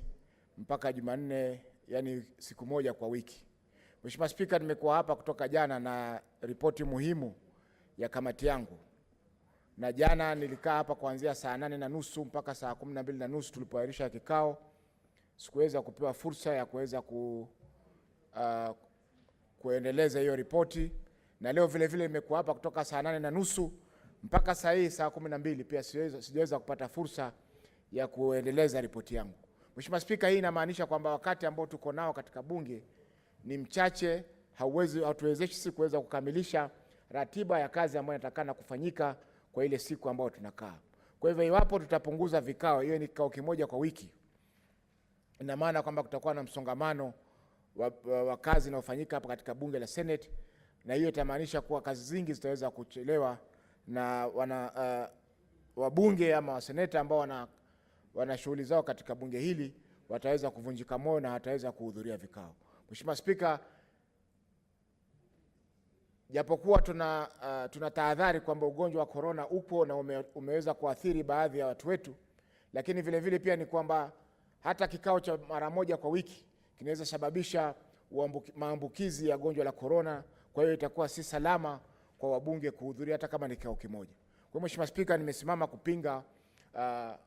V: mpaka Jumanne, yani siku moja kwa wiki. Mheshimiwa Spika, nimekuwa hapa kutoka jana na ripoti muhimu ya kamati yangu. Na jana nilikaa hapa kuanzia saa 8:30 mpaka saa 12:30 tulipoahirisha kikao. Sikuweza kupewa fursa ya kuweza kuendeleza hiyo ripoti, na leo vile vile nimekuwa hapa kutoka saa 8:30 mpaka saa hii saa 12 pia sijaweza kupata fursa ya kuendeleza ripoti yangu. Mheshimiwa Spika, hii inamaanisha kwamba wakati ambao tuko nao katika bunge ni mchache, hatuwezeshi sisi kuweza kukamilisha ratiba ya kazi ambayo inatakana kufanyika kwa ile siku ambayo tunakaa. Kwa hivyo iwapo tutapunguza vikao, hiyo ni kikao kimoja kwa wiki, ina maana kwamba kutakuwa na msongamano wa kazi inayofanyika hapa katika bunge la Senate, na hiyo itamaanisha kuwa kazi zingi zitaweza kuchelewa na wabunge ama waseneta ambao wana shughuli zao katika bunge hili wataweza kuvunjika moyo na wataweza kuhudhuria vikao. Mheshimiwa Spika, japokuwa tuna tahadhari kwamba ugonjwa wa corona upo na umeweza kuathiri baadhi ya watu wetu, lakini vile vile pia ni kwamba hata kikao cha mara moja kwa wiki kinaweza sababisha maambukizi ya gonjwa la corona. Kwa hiyo itakuwa si salama kwa wabunge kuhudhuria hata kama ni kikao kimoja. Kwa hiyo Mheshimiwa Spika, nimesimama kupinga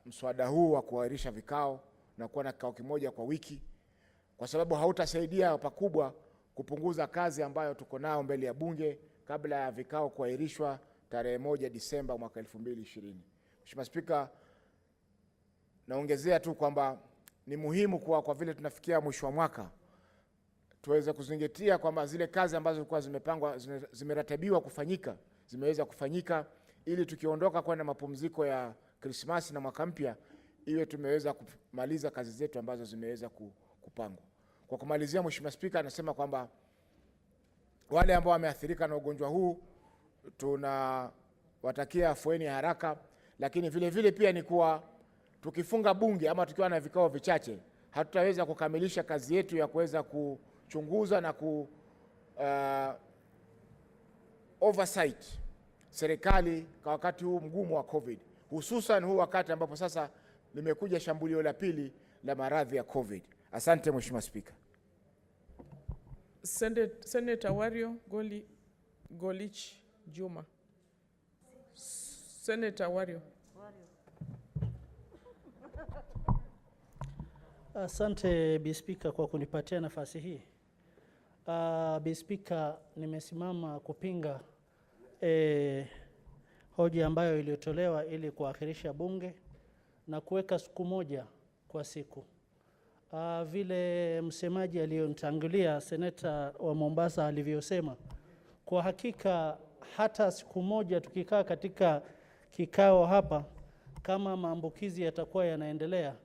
V: mswada huu wa kuahirisha vikao na kuwa na kikao kimoja kwa wiki, kwa sababu hautasaidia pakubwa kupunguza kazi ambayo tuko nao mbele ya bunge kabla ya vikao kuahirishwa tarehe 1 Disemba mwaka 2020. Mheshimiwa Spika, naongezea tu kwamba ni muhimu kwa vile tunafikia mwisho wa mwaka tuweze kuzingatia kwamba zile kazi ambazo zilikuwa zimepangwa, zimeratibiwa kufanyika, zimeweza kufanyika, ili tukiondoka kwenda mapumziko ya Krismasi na mwaka mpya iwe tumeweza kumaliza kazi zetu ambazo zimeweza kupangwa. Kwa kumalizia, Mheshimiwa Spika, anasema kwamba wale ambao wameathirika na ugonjwa huu tunawatakia afueni ya haraka, lakini vile vile pia ni kuwa tukifunga bunge ama tukiwa na vikao vichache hatutaweza kukamilisha kazi yetu ya kuweza kuchunguza na oversight serikali kwa wakati huu mgumu wa COVID, hususan huu wakati ambapo sasa limekuja shambulio la pili la maradhi ya COVID. Asante Mheshimiwa Spika.
F: Senator Wario Golich Juma. Senator Wario.
M: Asante Bi Speaker kwa kunipatia nafasi hii. Bi Speaker, nimesimama kupinga hoja ambayo iliyotolewa ili kuakhirisha bunge na kuweka siku moja kwa siku. Vile msemaji aliyonitangulia seneta wa Mombasa alivyosema, kwa hakika hata siku moja tukikaa katika kikao hapa, kama maambukizi yatakuwa yanaendelea,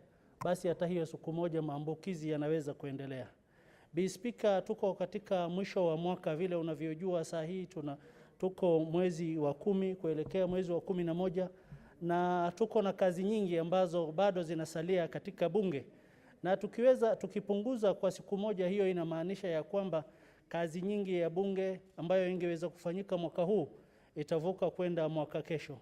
M: basi hata hiyo siku moja maambukizi yanaweza kuendelea. Bi Speaker, tuko katika mwisho wa mwaka, vile unavyojua saa hii tuko mwezi wa 10 kuelekea mwezi wa 11, na tuko na kazi nyingi ambazo bado zinasalia katika bunge, na tukipunguza kwa siku moja, hiyo inamaanisha ya kwamba kazi nyingi ya bunge ambayo ingeweza kufanyika mwaka huu itavuka kwenda mwaka kesho.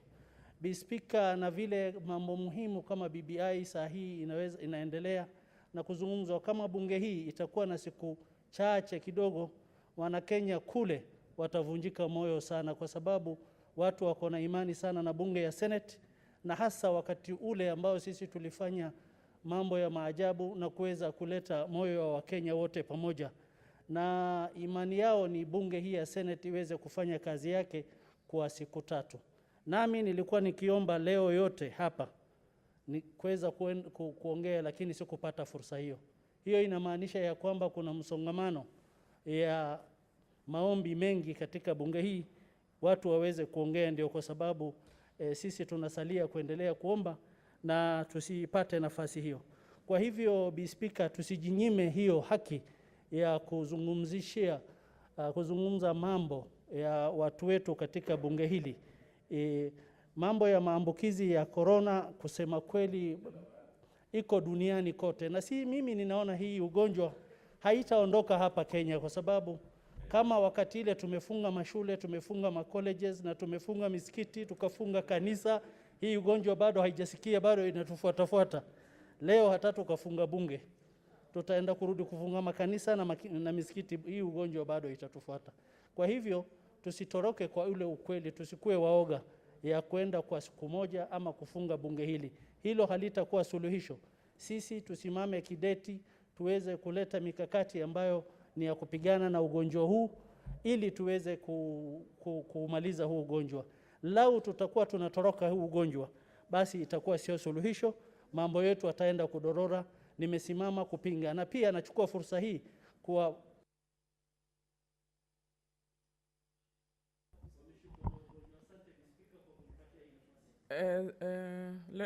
M: Bi Speaker, na vile mambo muhimu kama BBI saa hii inaendelea na kuzungumzwa, kama bunge hii itakuwa na siku chache kidogo, wana Kenya kule watavunjika moyo sana, kwa sababu watu wako na imani sana na bunge ya Senate, na hasa wakati ule ambao sisi tulifanya mambo ya maajabu na kuweza kuleta moyo wa Wakenya wote pamoja. na imani yao ni bunge hii ya Senate iweze kufanya kazi yake kwa siku 3. Nami nilikuwa nikiomba leo yote hapa ni kuweza kuongea, lakini sikupata fursa hiyo. Hiyo inamaanisha ya kwamba kuna msongamano ya maombi mengi katika bunge hii, watu waweze kuongea. Ndio kwa sababu sisi tunasalia kuendelea kuomba na tusipate nafasi hiyo. Kwa hivyo, Bi Speaker, tusijinyime hiyo haki ya kuzungumza mambo ya watu wetu katika bunge hili. Mambo ya maambukizi ya corona kusema kweli iko duniani kote, na si mimi ninaona hii ugonjwa haitaondoka hapa Kenya, kwa sababu kama wakati ile tumefunga mashule, tumefunga macolleges na tumefunga misikiti, tukafunga kanisa, hii ugonjwa bado haijasikia, bado inatufuatafuata. Leo hata tukafunga bunge, tutaenda kurudi kufunga makanisa na misikiti, hii ugonjwa bado itatufuata. Kwa hivyo tusitoroke kwa ule ukweli, tusikue waoga ya kwenda kwa siku moja ama kufunga bunge hili. Hilo halitakuwa suluhisho. Sisi tusimame kideti, tuweze kuleta mikakati ambayo ni ya kupigana na ugonjwa huu ili tuweze kumaliza huu ugonjwa. Lau tutakuwa tunatoroka huu ugonjwa, basi itakuwa sio suluhisho, mambo yetu ataenda kudorora. Nimesimama kupinga, na pia nachukua fursa hii kwa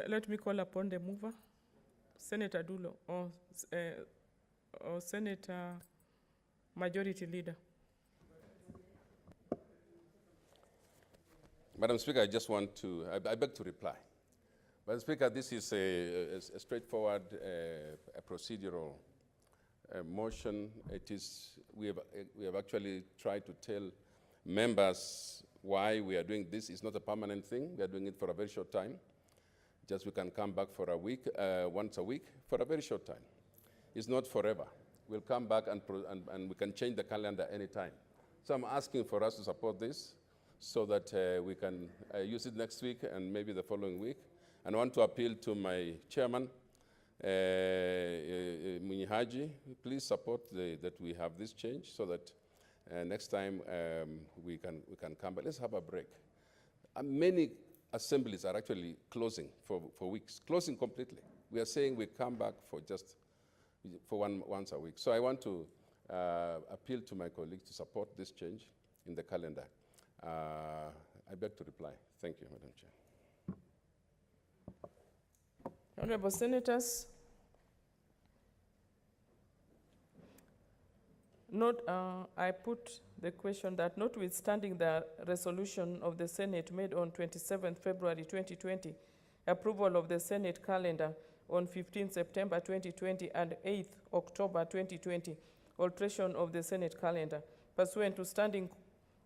F: let me call upon the mover, Senator Dulo, or Senator Majority Leader.
R: Madam Speaker, I just want to, I beg to reply. Madam Speaker, this is a straightforward a procedural motion. It is, we have actually tried to tell members why we are doing this. It's not a permanent thing. We are doing it for a very short time. Just we can come back for a week, once a week, for a very short time. It's not forever. We'll come back and we can change the calendar anytime. So I'm asking for us to support this so that we can use it next week and maybe the following week. And I want to appeal to my chairman, Munyihaji, please support that we have this change so that next time we can come. But let's have a break. Many assemblies are actually closing for weeks, closing completely. We are saying we come back for just once a week. So I want to appeal to my colleagues to support this change in the calendar. I beg to reply. Thank you, Madam Chair.
F: Honorable Senators, I put the question that notwithstanding the resolution of the Senate made on 27th February 2020, approval of the Senate calendar on 15th September 2020 and 8th October 2020, alteration of the Senate calendar, pursuant to standing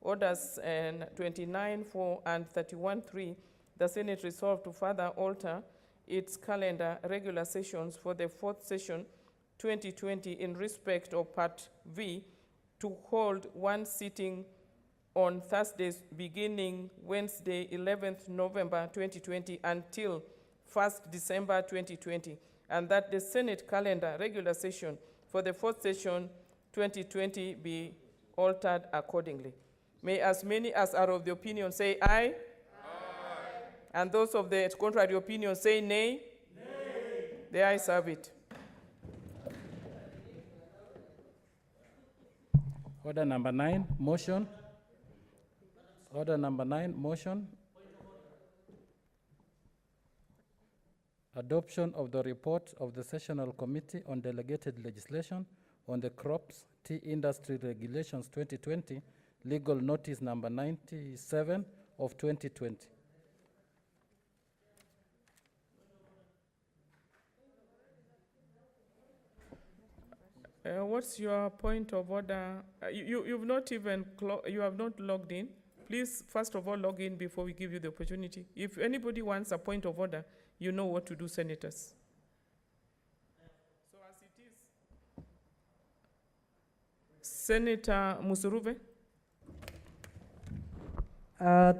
F: orders 29.4 and 31.3, the Senate resolved to further alter its calendar regular sessions for the 4th session 2020 in respect of Part V to hold one sitting on Thursdays beginning Wednesday 11th November 2020 until 1st December 2020, and that the Senate calendar regular session for the 4th session 2020 be altered accordingly. May as many as are of the opinion say aye. Aye. And those of the contrary opinion say nay. Nay. The ayes have it.
L: Order number 9, motion. Order number 9, motion. Adoption of the report of the Sessional Committee on Delegated Legislation on the Crops Tea Industry Regulations 2020, legal notice number 97 of 2020.
F: What's your point of order? You've not even you have not logged in. Please, first of all, log in before we give you the opportunity. If anybody wants a point of order, you know what to do, senators. So as it is, Senator Musuruve.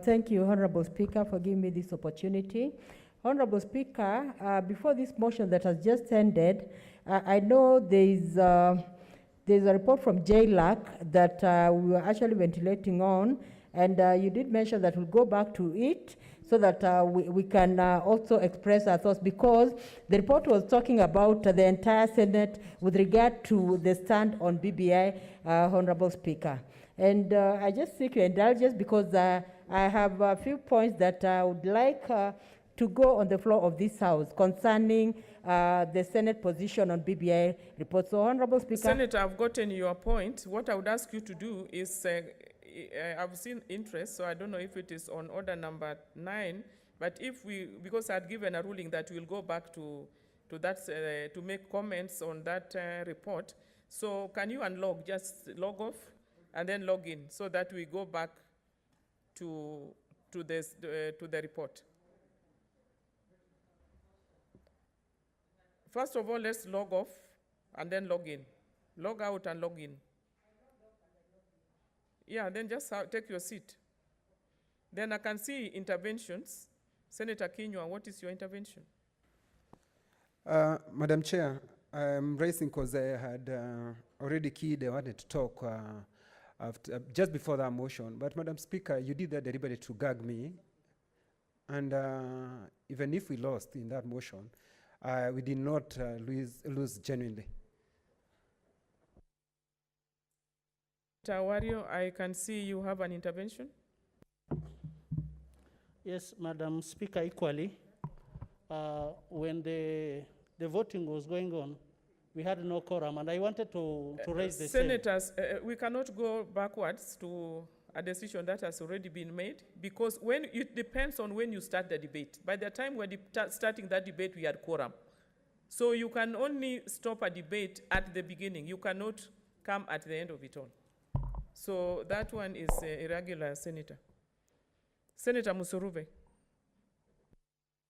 G: Thank you, Honorable Speaker, for giving me this opportunity. Honorable Speaker, before this motion that has just ended, I know there is there's a report from JLAC that we were actually ventilating on, and you did mention that we'll go back to it so that we can also express our thoughts, because the report was talking about the entire Senate with regard to the stand on BBI, Honorable Speaker. And I just seek your indulgence because I have a few points that I would like to go on the floor of this House concerning the Senate position on BBI report. So, Honorable Speaker.
F: Senator, I've gotten your point. What I would ask you to do is, I've seen interest, so I don't know if it is on order number 9, but if we, because I'd given a ruling that we'll go back to that, to make comments on that report. So can you unlog, just log off and then log in so that we go back to the report? First of all, let's log off and then log in. Log out and log in. Yeah, then just take your seat. Then I can see interventions. Senator Kinyua, what is your intervention?
O: Madam Chair, I'm raising because I had already keyed, I wanted to talk after, just before that motion. But Madam Speaker, you did that deliberately to gag me. And even if we lost in that motion, we did not lose genuinely.
F: Tawario, I can see you have an intervention.
M: Yes, Madam Speaker, equally, when the voting was going on, we had no quorum, and I wanted to raise the
F: Senators, we cannot go backwards to a decision that has already been made, because when it depends on when you start the debate. By the time we're starting that debate, we had quorum. So you can only stop a debate at the beginning. You cannot come at the end of it all. So that one is irregular, Senator. Senator Musuruve.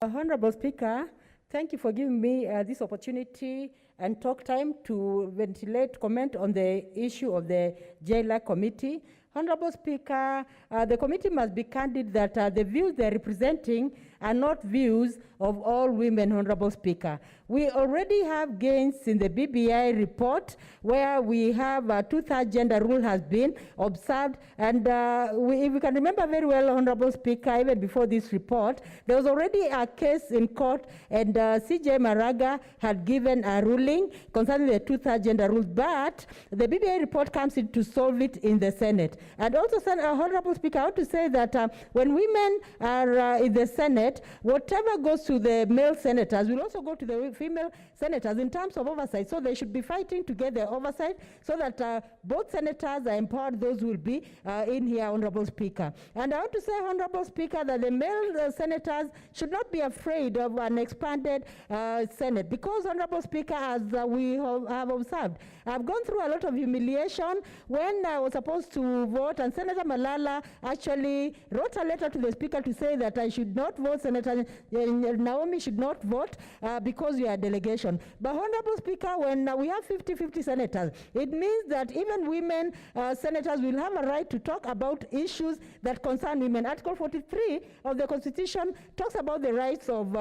G: Honorable Speaker, thank you for giving me this opportunity and talk time to ventilate, comment on the issue of the JLA committee. Honorable Speaker, the committee must be candid that the views they're representing are not views of all women, Honorable Speaker. We already have gains in the BBI report where we have a two-thirds gender rule has been observed. And if we can remember very well, Honorable Speaker, even before this report, there was already a case in court, and CJ Maraga had given a ruling concerning the two-thirds gender rule, but the BBI report comes in to solve it in the Senate. And also, Honorable Speaker, I want to say that when women are in the Senate, whatever goes to the male senators will also go to the female senators in terms of oversight. So they should be fighting to get the oversight so that both senators are empowered, those who will be in here, Honorable Speaker. And I want to say, Honorable Speaker, that the male senators should not be afraid of an expanded Senate, because, Honorable Speaker, as we have observed, I've gone through a lot of humiliation when I was supposed to vote, and Senator Malala actually wrote a letter to the Speaker to say that I should not vote, Senator Naomi should not vote because you are a delegation. But, Honorable Speaker, when we have 50-50 senators, it means that even women senators will have a right to talk about issues that concern women. Article 43 of the Constitution talks about the rights of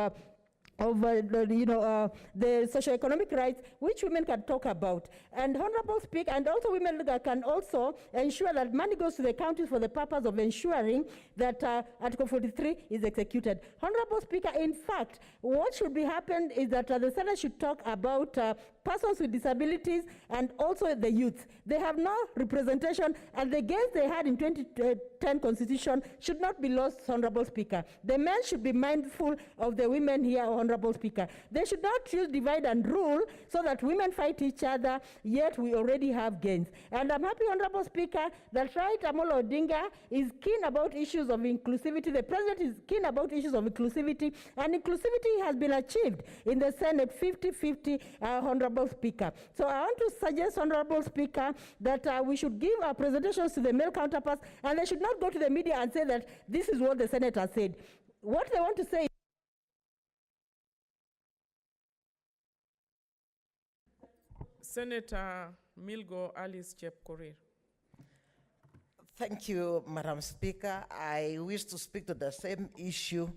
G: the socio-economic rights which women can talk about. And, Honorable Speaker, and also women can also ensure that money goes to the counties for the purpose of ensuring that Article 43 is executed. Honorable Speaker, in fact, what should be happened is that the Senate should talk about persons with disabilities and also the youth. They have no representation, and the gains they had in 2010 Constitution should not be lost, Honorable Speaker. The men should be mindful of the women here, Honorable Speaker. They should not use divide and rule so that women fight each other, yet we already have gains. And I'm happy, Honorable Speaker, that Right Amolo Odinga is keen about issues of inclusivity. The President is keen about issues of inclusivity, and inclusivity has been achieved in the Senate 50-50, Honorable Speaker. So I want to suggest, Honorable Speaker, that we should give our presentations to the male counterparts, and they should not go to the media and say that this is what the Senate has said. What they want to say.
F: Senator Milgo Alice Chepkorir.
A: Thank you, Madam Speaker. I wish to speak to the same issue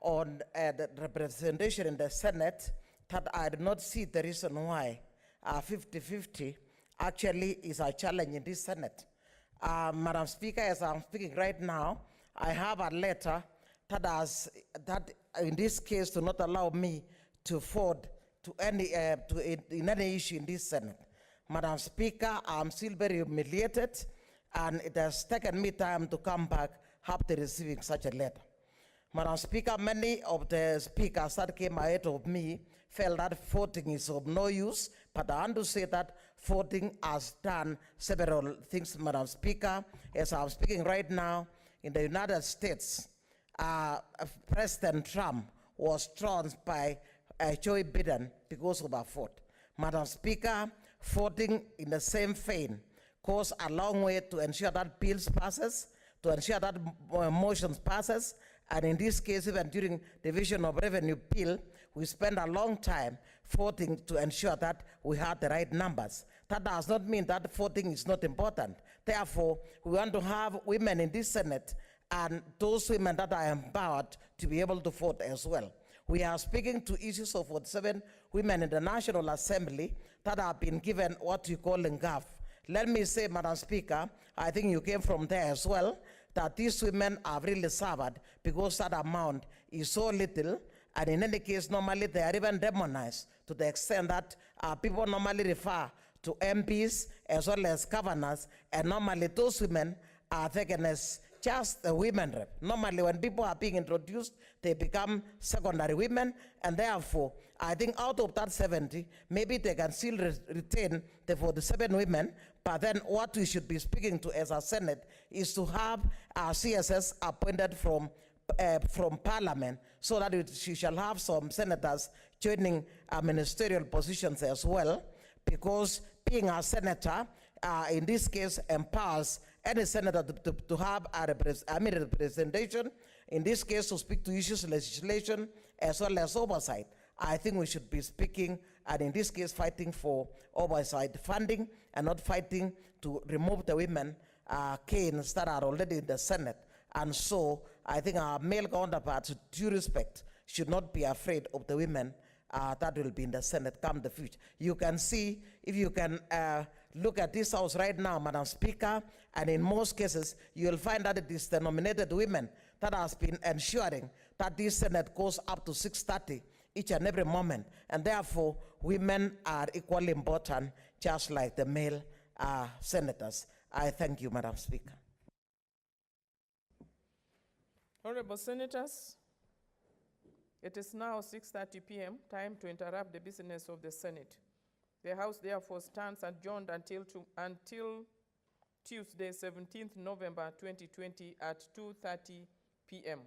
A: on the representation in the Senate, that I do not see the reason why 50-50 actually is a challenge in this Senate. Madam Speaker, as I'm speaking right now, I have a letter that in this case do not allow me to forward to any in any issue in this Senate. Madam Speaker, I'm still very humiliated, and it has taken me time to come back after receiving such a letter. Madam Speaker, many of the speakers that came ahead of me felt that voting is of no use, but I want to say that voting has done several things, Madam Speaker. As I'm speaking right now, in the United States, President Trump was trounced by Joe Biden because of a vote. Madam Speaker, voting in the same vein goes a long way to ensure that bills passes, to ensure that motions passes, and in this case, even during division of revenue bill, we spend a long time voting to ensure that we have the right numbers. That does not mean that voting is not important. Therefore, we want to have women in this Senate and those women that are empowered to be able to vote as well. We are speaking to issues of 47 women in the National Assembly that have been given what you call NGAF. Let me say, Madam Speaker, I think you came from there as well, that these women have really suffered because that amount is so little, and in any case, normally they are even demonized to the extent that people normally refer to MPs as well as governors, and normally those women are taken as just a women rep. Normally when people are being introduced, they become secondary women, and therefore, I think out of that 70, maybe they can still retain the 47 women, but then what we should be speaking to as a Senate is to have our CSS appointed from Parliament, so that she shall have some senators joining ministerial positions as well, because being a senator, in this case, empowers any senator to have a representation, in this case to speak to issues legislation as well as oversight. I think we should be speaking, and in this case fighting for oversight funding, and not fighting to remove the women canes that are already in the Senate. And so I think our male counterparts, with due respect, should not be afraid of the women that will be in the Senate come the future. You can see, if you can look at this house right now, Madam Speaker, and in most cases, you will find that it is the nominated women that has been ensuring that this Senate goes up to 6:30 each and every moment. And therefore, women are equally important, just like the male senators. I thank you, Madam Speaker.
F: Honorable Senators, it is now 6:30 p.m., time to interrupt the business of the Senate. The House therefore stands adjourned until Tuesday, 17th November 2020 at 2:30 p.m.